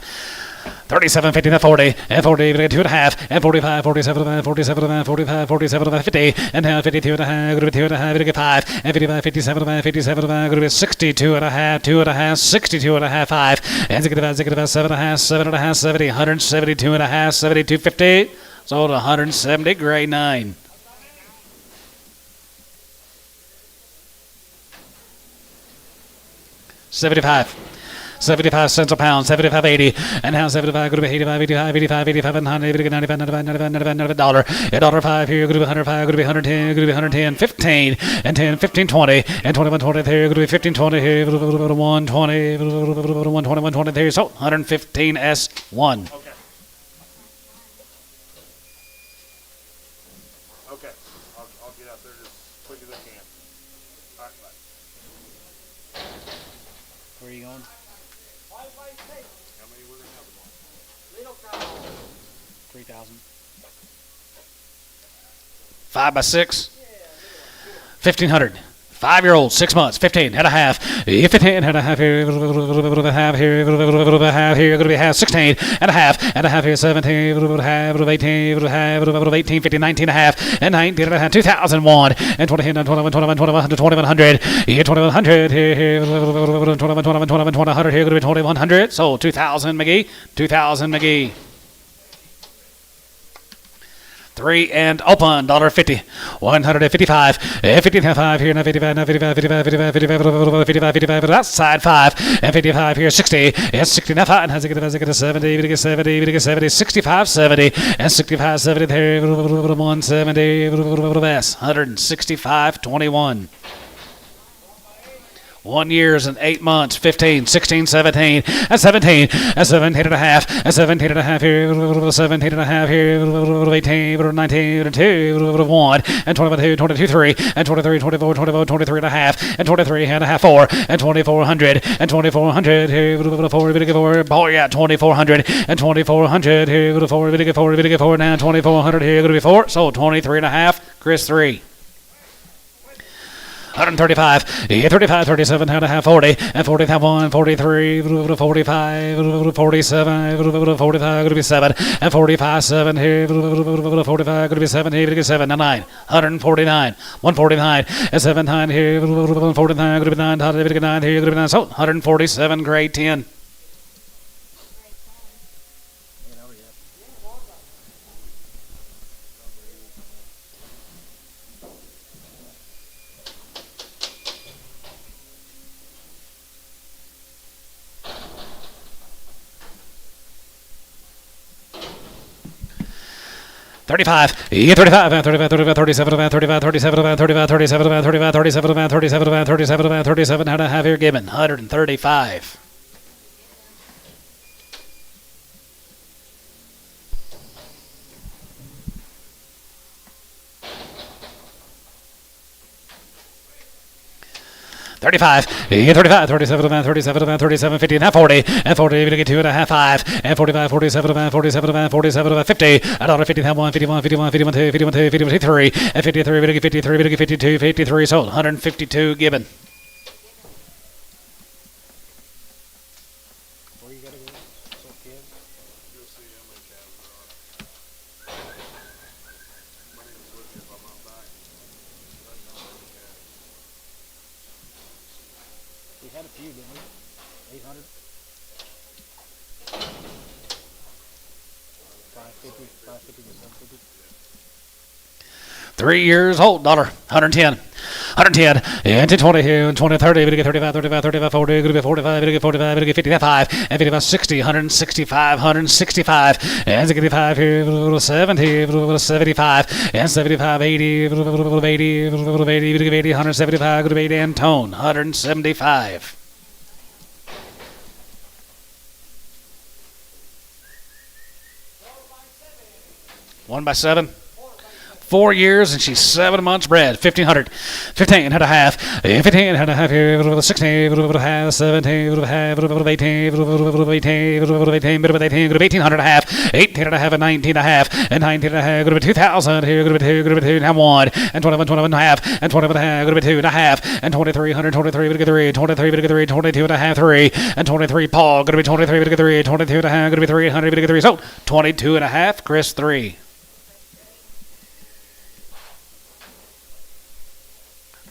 37, 50, and 40, and 40, 2 and a half, and 45, 47, 47, 45, 47, 50, and now 52 and a half, going to be 2 and a half, going to get 5, and 55, 57, 57, going to be 62 and a half, 2 and a half, 62 and a half, 5, and 65, 7 and a half, 7 and a half, 70, 172 and a half, 72, 50, sold 170, grade 9. $75 cents a pound, 75.80, and now 75, going to be 85, 85, 85, 85, and 100, 95, 95, 95, $1, $1.05 here, going to be 105, going to be 110, going to be 110, 15, and 10, 15, 20, and 21, 20 here, going to be 15, 20 here, 120, 120, 120 there, so 115 S1. Okay. Okay. I'll get out there as quick as I can. All right, bye. Where are you going? How many we're going to have tomorrow? 3,000. 5 by 6. 1,500. 5-year-old, 6 months, 15 and a half, 15 and a half here, half here, half here, going to be half, 16 and a half here, 17, half, 18, half, 18, 50, 19 and a half, and 19 and a half, 2001, and 20, 21, 21, 2100, here, 2100, here, 21, 21, 2100, here, going to be 2100, so 2,000 McGee, 2,000 McGee. 3 and open, $1.50, 155, 55 here, now 55, now 55, 55, 55, 55, 55, 55, outside 5, and 55 here, 60, and 60, now 5, and 70, 70, 70, 65, 70, and 65, 70 there, 170, 165, 21. 1 year and 8 months, 15, 16, 17, and 17, and 17 and a half, and 17 and a half here, 17 and a half here, 18, 19, and 2, 1, and 22, 22, 3, and 23, 24, 24, 23 and a half, and 23 and a half, 4, and 2,400, and 2,400 here, 4, boy, yeah, 2,400, and 2,400 here, 4, now 2,400 here, going to be 4, so 23 and a half, Chris 3. 135, 35, 37 and a half, 40, and 41, 43, 45, 47, 45, going to be 7, and 45, 7 here, 45, going to be 7 here, 7, and 9, 149, 149, and 7, 9 here, 149, going to be 9, 9 here, going to be 9, so 147, grade 10. $35, 35, 35, 35, 37, 35, 37, 35, 37, 35, 37, 37, 37, 37, how to have here given, 135. $35, 35, 37, 37, 37, 50, and 40, and 40, we get 2 and a half, 5, and 45, 47, 47, 47, 50, $1.50, 1, 51, 51, 51, 2, 51, 2, 53, and 53, we get 53, we get 52, 53, sold, 152 given. Where you gotta go? You'll see how many calves there are. My name is Richard, if I'm not back. had a few, didn't we? 800. 550 to 750. 3 years old, $110. 110, into 20 here, 20, 30, we get 35, 35, 35, 40, we get 45, we get 45, we get 55, and 55, 60, 165, 165, and 65 here, 70, 75, and 75, 80, 80, 80, 80, 175, 80, and tone, 175. One by 7. 4 years and she's 7 months bred. 1,500. 15 and a half. 15 and a half here. 16. 17. 18. 1800 and a half. 18 and a half and 19 and a half. And 19 and a half. Go to 2,000 here. Go to 2. Now 1. And 21, 21 and a half. And 21 and a half. Go to 2 and a half. And 2300. 23. We get 3. 23. We get 3. 22 and a half. 3. And 23. Paul. Go to be 23. We get 3. 22 and a half. Go to be 300. We get 3. So 22 and a half. Chris 3.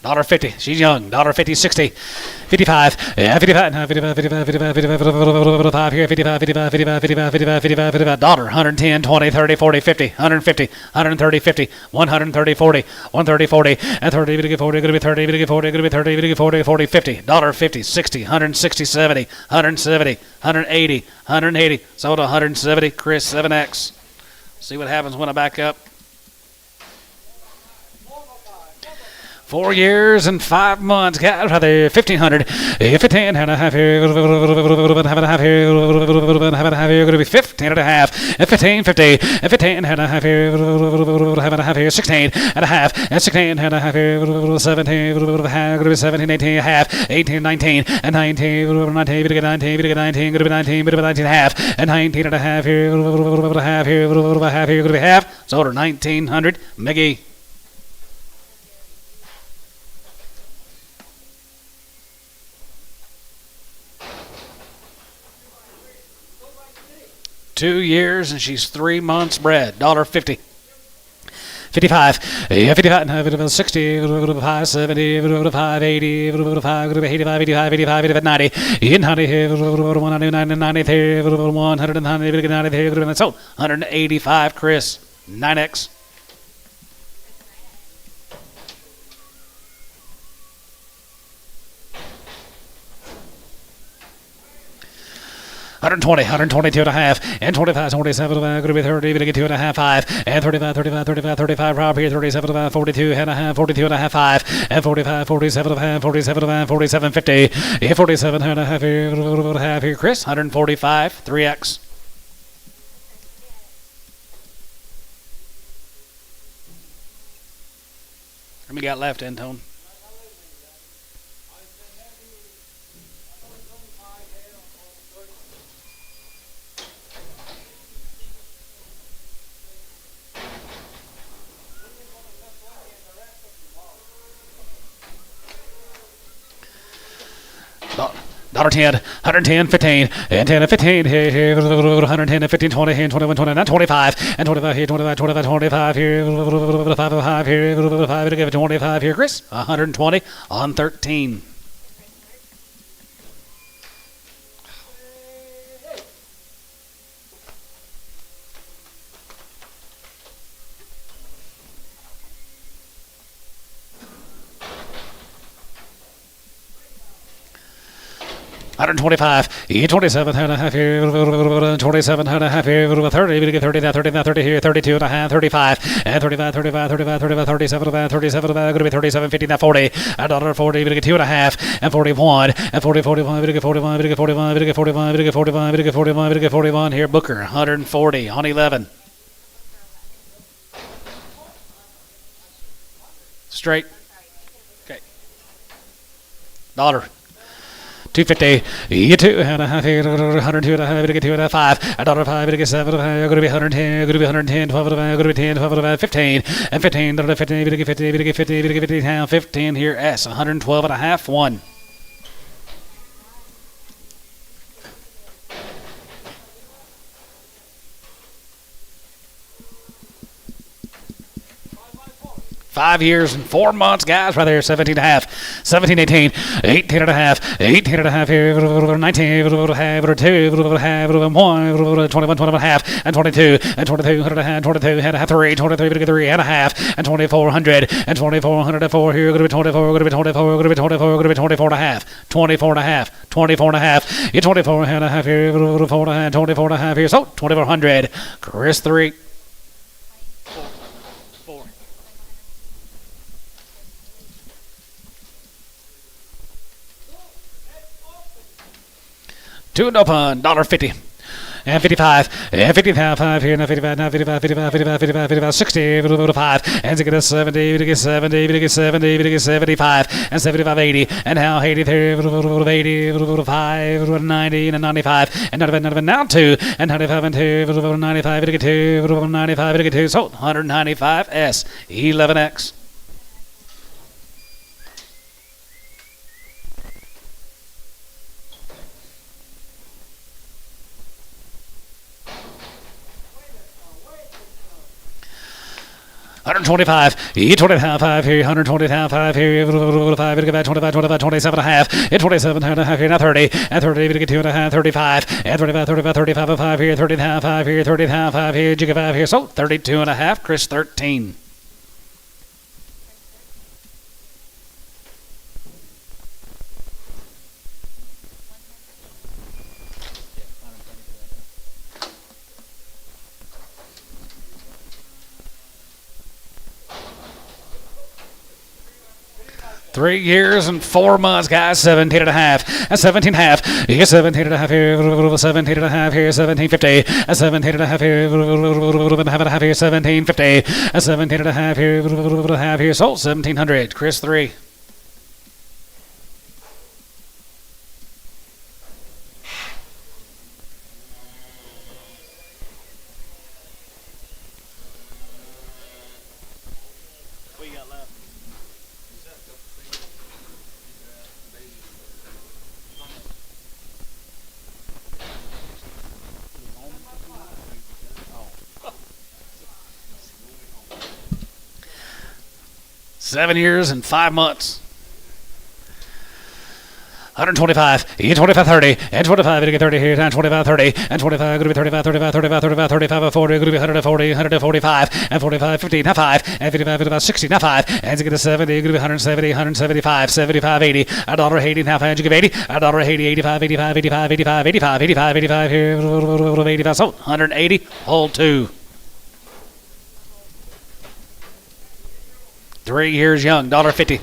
$1.50. She's young. $1.50. 60. 55. Yeah, 55. No, 55. 55. 55. 55. 55 here. 55. 55. 55. 55. 55. 55. 55. $110. 20. 30. 40. 50. 150. 130. 50. 130. 40. 130. 40. And 30. We get 40. Going to be 30. We get 40. Going to be 30. We get 40. 40. 50. $1.50. 60. 160. 70. 170. 180. 180. Sold 170. Chris 7X. See what happens when I back up. 4 years and 5 months. Got right there. 1,500. 15 and a half here. Have and a half here. Have and a half here. Going to be 15 and a half. 15, 50. 15 and a half here. Have and a half here. 16 and a half. 16 and a half here. 17. Going to be 17, 18 and a half. 18, 19 and 19. 19. We get 19. We get 19. Going to be 19. We get 19 and a half. And 19 and a half here. Half here. Half here. Going to be half. So order 1,900. Mickey. Two years and she's 3 months bred. $1.50. 55. 55. 60. 5. 70. 5. 80. 5. 85. 85. 85. 85. 90. 90. 190. 93. 190. 93. So 185. Chris. 9X. $120, 122 and a half, and 25, 27, going to be 30, going to get 2 and a half, 5, and 35, 35, 35, 35, property, 37 and a half, 42 and a half, 42 and a half, 5, and 45, 47 and a half, 47 and a half, 47, 50, 47 and a half here, Chris, 145, 3X. How many got left, Antone? $110, 110, 15, and 10 and 15, here, 110 and 15, 20, and 21, 29, 25, and 25 here, 25, 25, 25 here, 5 here, 5 to give it 25 here, Chris, 120 on 13. $125, 27 and a half here, 27 and a half here, 30, we get 30 now, 30 now, 30 here, 32 and a half, 35, and 35, 35, 35, 35, 37 and 37 and going to be 37, 50 now, 40, and 40, we get 2 and a half, and 41, and 40, 41, we get 41, we get 41, we get 41, we get 41, we get 41, we get 41 here, Booker, 140 on 11. Straight. Okay. $1. 250, you 2 and a half here, 102 and a half, get 2 and a half, $5, $5, get 7, going to be 110, going to be 110, 12 and a half, going to be 10, 12 and a half, 15, and 15, 15, we get 50, we get 50, we get 50, now 15 here, S, 112 and a half, 1. 5 years and 4 months, guys, right there. 17 and a half, 17, 18, 18 and a half, 18 and a half here, 19, 2, 1, 21, 21 and a half, and 22, and 22 and a half, 22 and a half, 3, 23, 3 and a half, and 2400, and 2404 here, going to be 24, going to be 24, going to be 24, going to be 24 and a half, 24 and a half, 24 and a half, 24 and a half here, 24 and a half here, so 2400, Chris 3. 2 and open, $1.50. And 55, and 55 here, now 55, now 55, 55, 55, 55, 55, 60, 5, and to get a 70, to get 70, to get 70, to get 75, and 75, 80, and now 83, 80, 90, and 95, and 95, now 2, and 95, and 2, 95, to get 2, 95, to get 2, so 195 S, 11X. $125, E25 here, $125 here, 5, 25, 25, 27 and a half, 27 and a half here, now 30, and 30, to get 2 and a half, 35, and 35, 35, 35 and 5 here, 35 here, 35 here, Jigga 5 here, so 32 and a half, Chris 13. Three years and 4 months, guys. 17 and a half. 17 and a half. Here, 17 and a half here. 17 and a half here. 1750. 17 and a half here. Half here. 1750. 17 and a half here. Half here. So 1700. Chris 3. What you got left? Seven years and 5 months. 125, 25, 30, and 25, to get 30 here, and 25, 30, and 25, going to be 35, 35, 35, 35, 35, 40, going to be 140, 145, and 45, 50, now 5, and 55, 55, 60, now 5, and to get a 70, going to be 170, 175, 75, 80, $1.80, now 5, and you give 80, $1.80, 85, 85, 85, 85, 85, 85, 85 here, 85, so 180, hold 2. 3 years young, $1.50.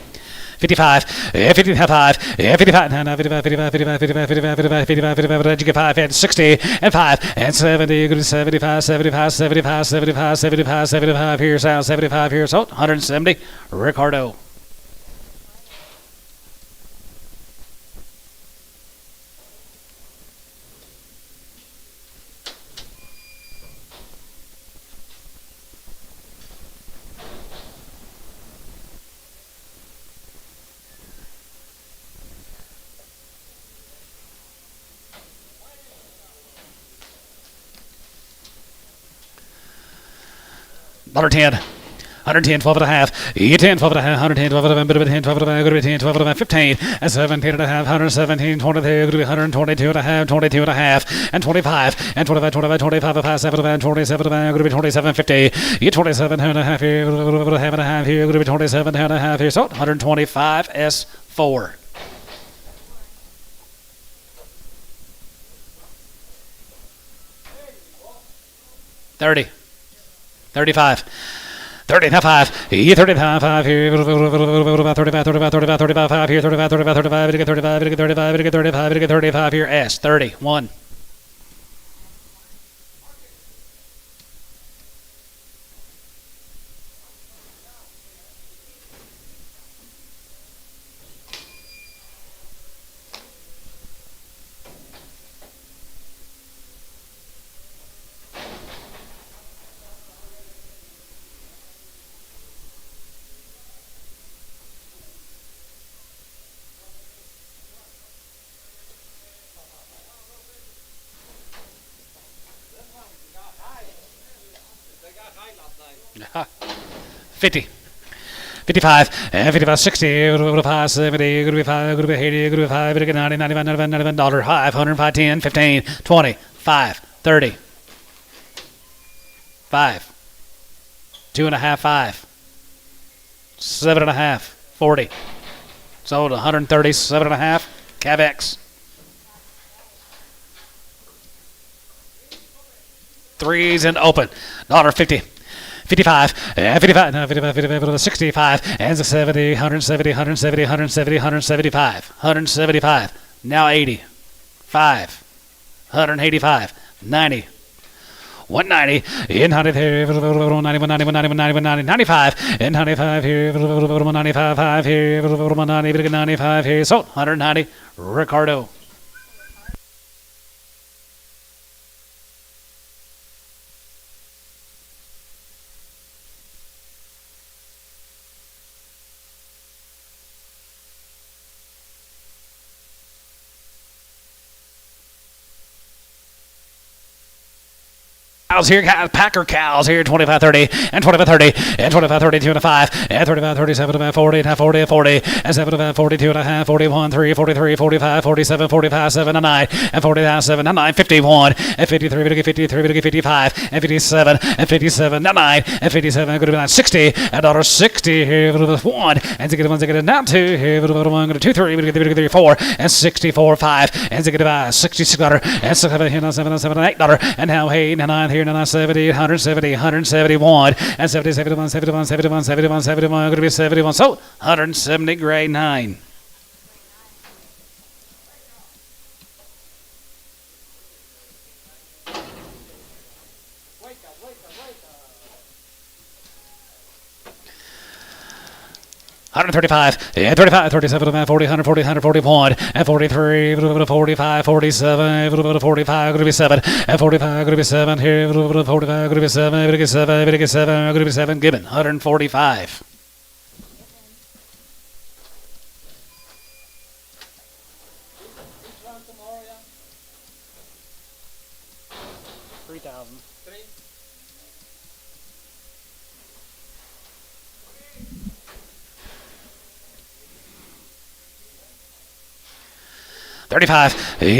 55, 55, 55, 55, 55, 55, 55, 55, 55, 55, you get 5, and 60, and 5, and 70, you go to 75, 75, 75, 75, 75, 75 here, sound 75 here, so 170, Ricardo. $110, 110, 12 and a half, 10, 12 and a half, 110, 12 and a half, 10, 12 and a half, going to be 10, 12 and a half, 15, and 17 and a half, 117, 22, going to be 122 and a half, 22 and a half, and 25, and 25, 25, 25, 5, 7 and 27 and a half, going to be 27, 50, 27 and a half here, half and a half here, going to be 27 and a half here, so 125 S4. $30, 35, 35, 35 here, 35, 35, 35, 35 here, 35, 35, 35, 35, 35, 35, 35 here, S, 31. $50, 55, and 55, 60, 55, 70, going to be 5, going to be 80, going to be 5, going to be 90, 95, 95, 95, dollar, 5, 105, 10, 15, 20, 5, 30, 5, 2.5, 5, 7.5, 40. Sold 130, 7.5, Cav X. Threes and open. $1.50. 55, 55, no, 55, 55, 65, and 70, 170, 170, 170, 175, 175, now 80, 5, 185, 90, 190, in 90 here, 90, 190, 190, 190, 95, in 95 here, 95, 5 here, 90, 95 here, so 190, Ricardo. Cows here, Packer cows here, 25, 30, and 25, 30, and 25, 32 and a 5, and 35, 37 and 40, and 40, 40, and 75, 42 and a half, 41, 3, 43, 45, 47, 45, 7 and 9, and 49, 7 and 9, 51, and 53, 53, 55, and 57, and 57, and 9, and 57, going to be 60, and 60 here, 1, and 1, now 2 here, 1, going to 2, 3, 4, and 64, 5, and 66, and 7, 7, 7, 8, and now 8, and 9 here, and 70, 170, 171, and 70, 71, 71, 71, 71, 71, going to be 71, so 170, grade 9. $135, and 35, 37, 40, 140, 141, and 43, 45, 47, 45, going to be 7, and 45, going to be 7 here, 45, going to be 7, going to be 7, going to be 7, going to be 7, given, 145. $35,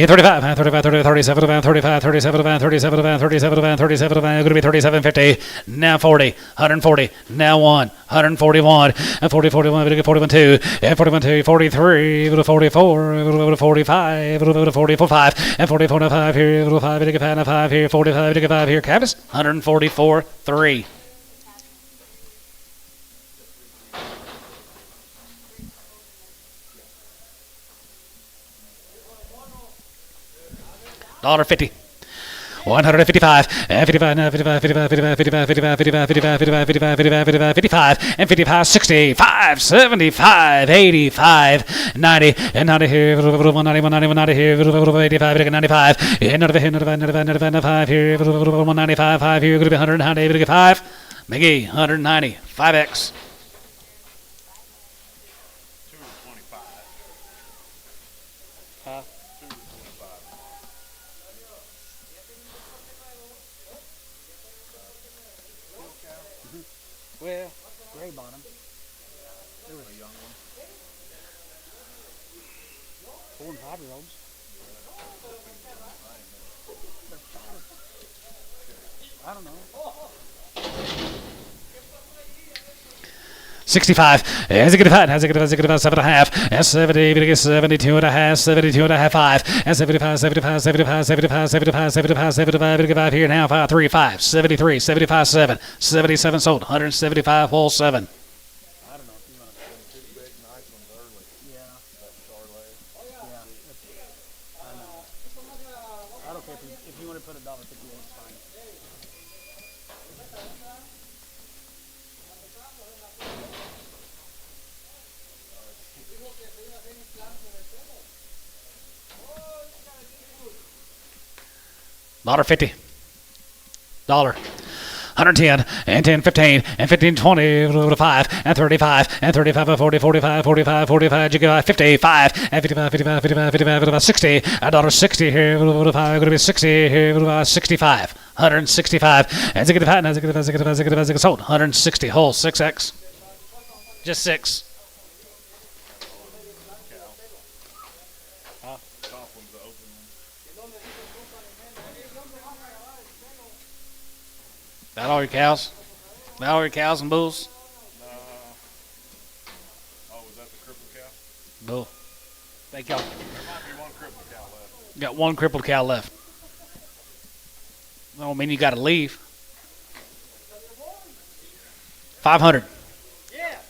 35, 35, 37, 35, 37, 37, 37, 37, going to be 37.50. Now 40, 140, now 1, 141, and 40, 41, 41, 2, and 41, 2, 43, 44, 45, 44, 5, and 44, 5 here, 5, 5 here, 45, 5 here, Cavis, 144, 3. $1.50. 155, and 55, 55, 55, 55, 55, 55, 55, 55, 55, 55, 55, and 55, 65, 75, 85, 90, and 90 here, 190, 190, 190 here, 85, 95, and 95 here, 195, 5 here, going to be 190, 5, McGee, 190, 5X. Well, gray bottom. There was a young one. 4 and 5-year-olds. 65, has a good fat, has a good 7.5, and 70, 72 and a half, 72 and a half, 5, and 75, 75, 75, 75, 75, 75, 75 here now, 5, 3, 5, 73, 75, 7, 77 sold, 175 whole 7. I don't know if you want to put 2 big nice ones early. Yeah. That Charlet. Yeah. I know. I don't care if you want to put $1.58, it's fine. $1.50. $110, and 10, 15, and 15, 20, 5, and 35, and 35, 40, 45, 45, 45, 55, and 55, 55, 55, 55, 60, $1.60 here, 5, going to be 60 here, 65, 165, and sold, 160, whole 6X. Just 6. Top one's the open one. That all your cows? That all your cows and bulls? Oh, was that the crippled cow? Bull. Thank y'all. There might be one crippled cow left. Got one crippled cow left. I don't mean you got to leave. 500.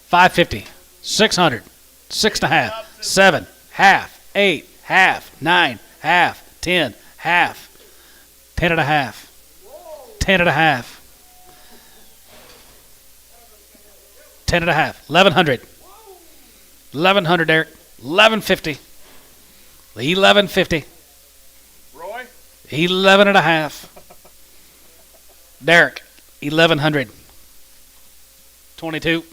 550. 600. 6.5. 7. Half. 8. Half. 9. Half. 10. Half. 10 and a half. 10 and a half. 10 and a half. 1100. 1100, Derek. 1150. 1150. Roy? 11 and a half. Derek, 1100. 22.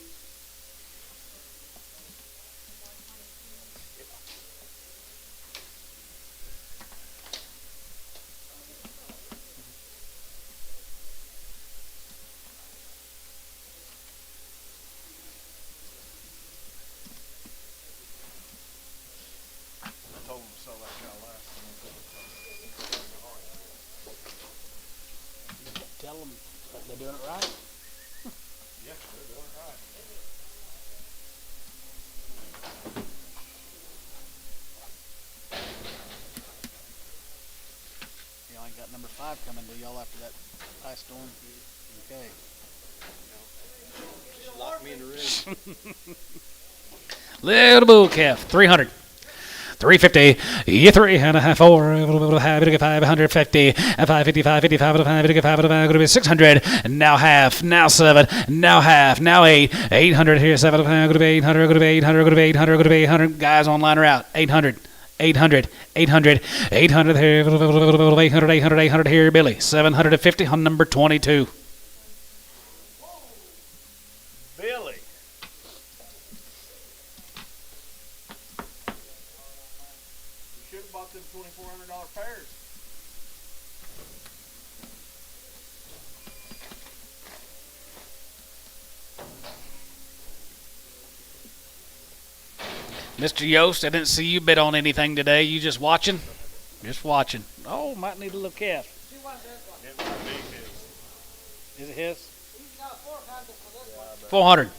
I told him to sell that cow last. Tell them that they're doing it right. Yeah, they're doing it right. Y'all ain't got number 5 coming to y'all after that ice storm. Okay. Just lock me in the room. Little bull calf, 300. 350, you 3.5, 4, happy to get 550, 550, 555, 555, going to be 600, now half, now 7, now half, now 8, 800 here, 7, going to be 800, going to be 800, going to be 800, going to be 800, guys online are out, 800, 800, 800, 800 here, 800, 800, 800 here, Billy, 750 on number 22. Billy. You should have bought them $2,400 pairs. Mr. Yost, I didn't see you bid on anything today. You just watching? Just watching. Oh, might need a little calf. It might be his. Is it his? 400.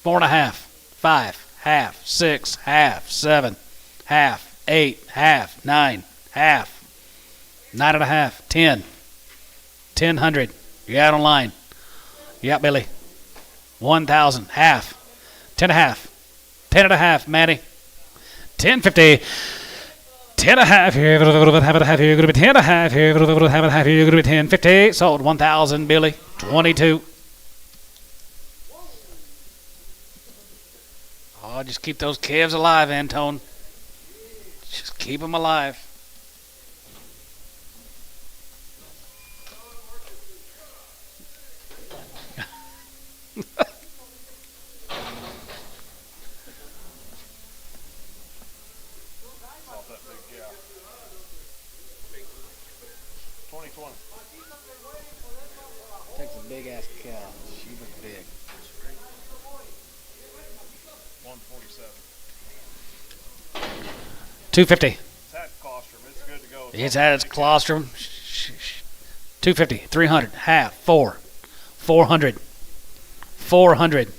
4.5. 5. Half. 6. Half. 7. Half. 8. Half. 9. Half. 9.5. 10. 1,000. You out on line. You out, Billy. 1,000. Half. 10.5. 10.5, Maddie. 10.50. 10.5 here. Have it half here. Going to be 10.5 here. Have it half here. Going to be 10.50. Sold 1,000, Billy. 22. Oh, just keep those calves alive, Antone. Just keep them alive. Off that big cow. 2020. Takes a big ass cow. She was big. 147. 250. It's had colostrum. It's good to go. It's had its colostrum. 250. 300. Half. 4. 400. 400.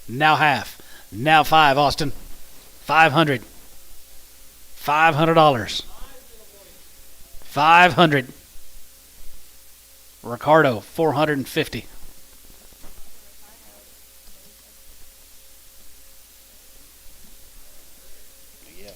Now half. Now 5, Austin. 500. $500. 500. Ricardo, 450. Yes.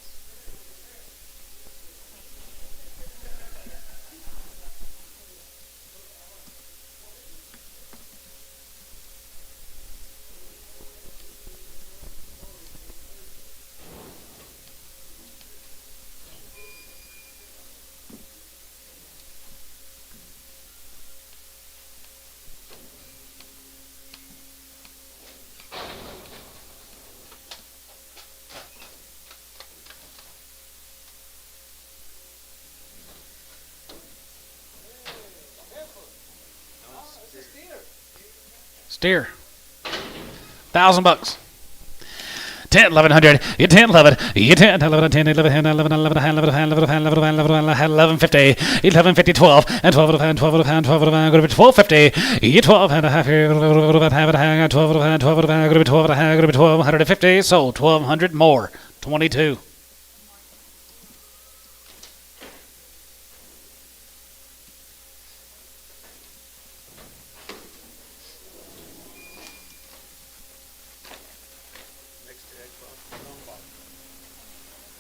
Steer. $1,000. 10, 1100, you 10, 11, you 10, 11, 10, 11, 10, 11, 11, 11, 11, 11, 11, 11, 50, 11, 50, 12, and 12 of a pound, 12 of a pound, 12 of a pound, going to be 1250, you 12 and a half here, 12 of a pound, 12 of a pound, 12 of a pound, going to be 12 and a half, going to be 1250, sold 1200 more, 22.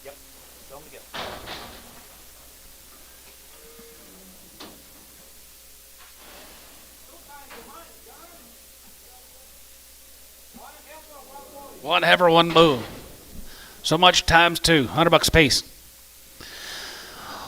Yep. Sell them together. One heifer, one bull. So much times two, $100 a piece.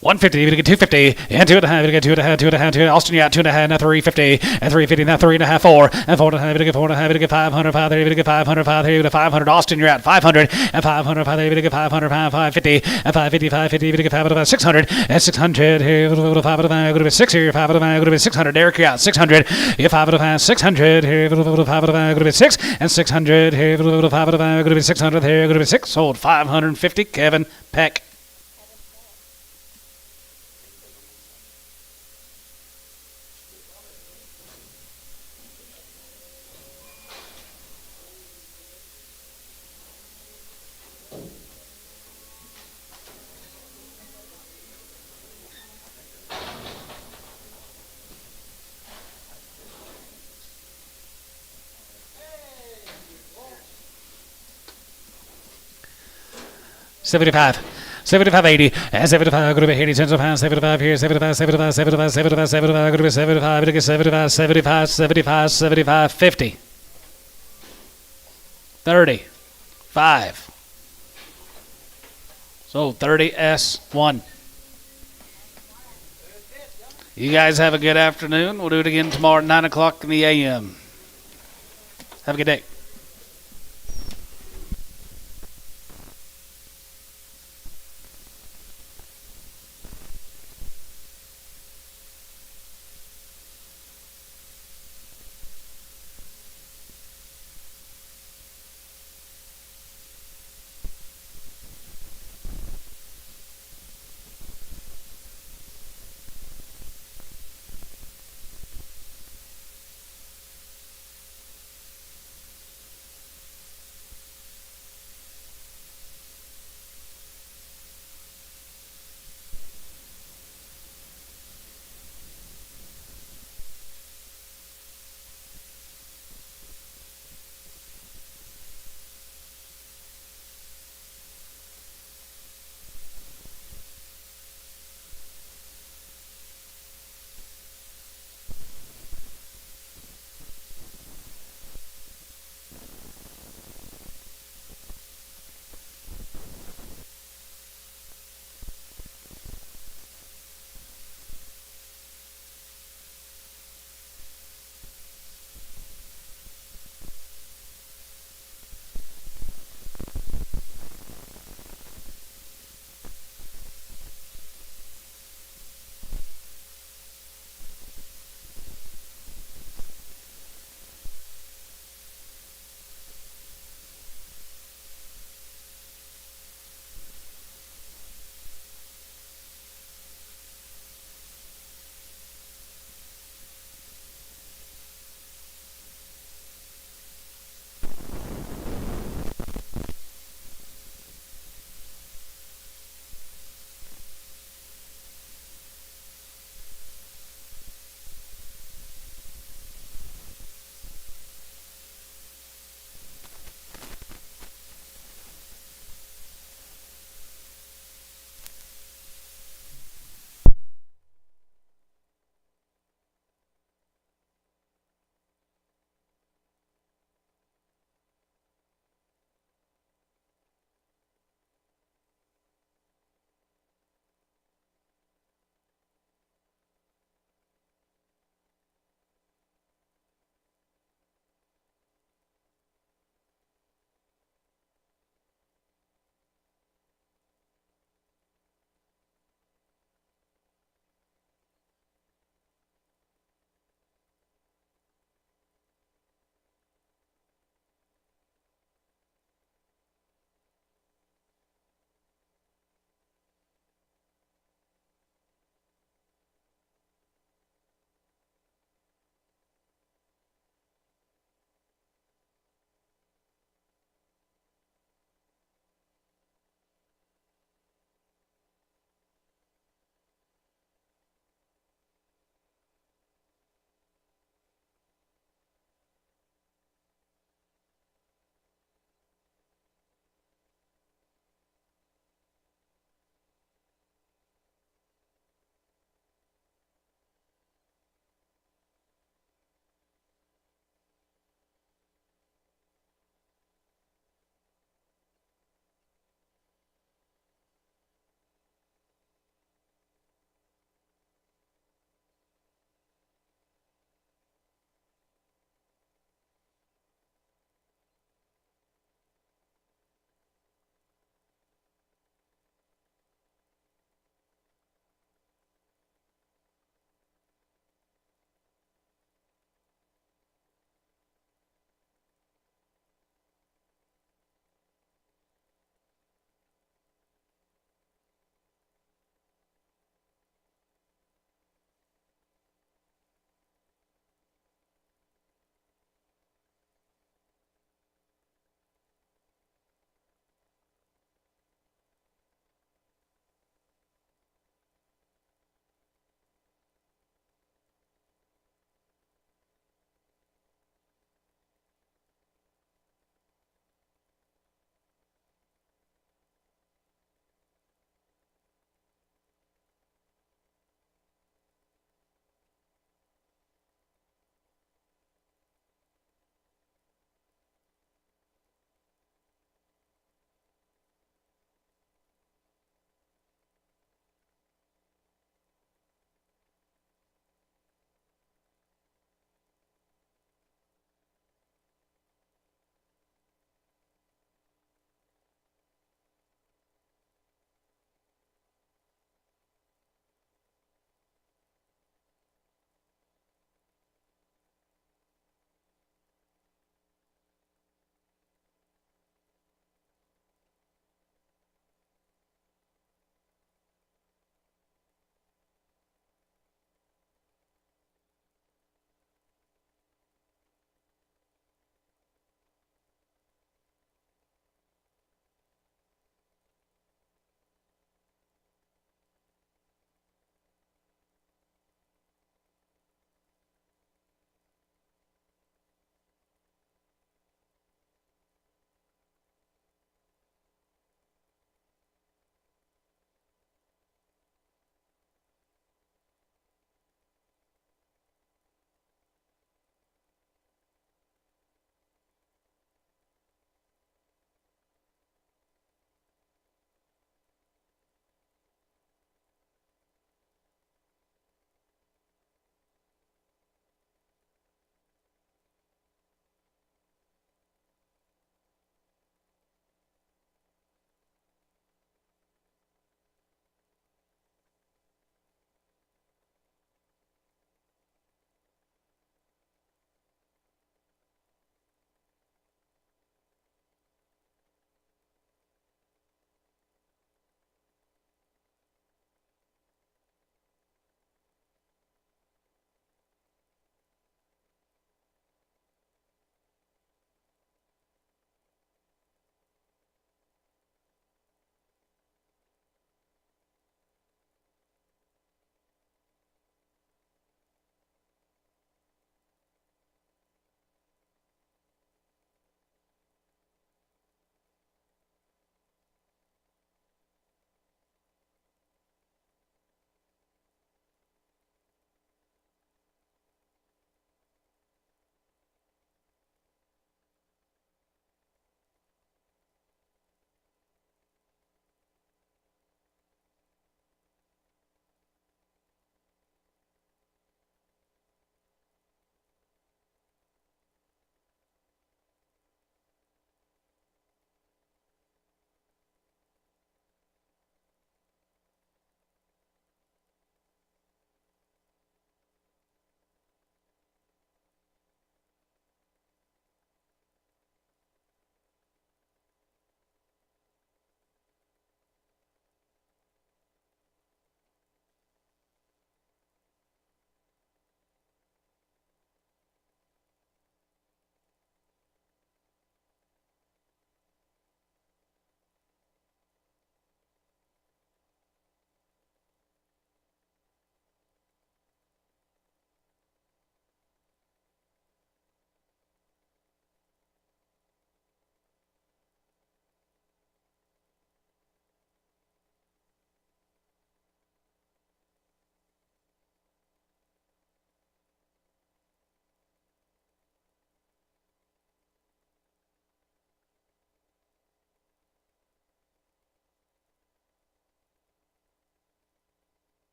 150, you're going to get 250, and 2.5, you're going to get 2.5, Austin, you got 2.5, now 350, and 350, now 3.5, 4, and 4.5, you're going to get 4.5, you're going to get 500, 5, there, you're going to get 500, 5, there, you're going to get 500, Austin, you're at 500, and 500, 5, there, you're going to get 500, 550, and 550, 550, you're going to get 500, 600, and 600, here, you're going to 500, you're going to be 6 here, 500, you're going to be 600, Derek, you're out 600, you're 500, 600, here, you're going to 500, you're going to be 6, and 600, here, you're going to 500, you're going to be 600, here, you're going to be 6, sold 550, Kevin Peck. $75, 80, and 75, going to be 80 cents a pound, 75 here, 75, 75, 75, 75, 75, going to be 75, going to get 75, 75, 75, 75, 50, 30, 5. So 30S1. You guys have a good afternoon. We'll do it again tomorrow at 9 o'clock in the a.m. Have a good day.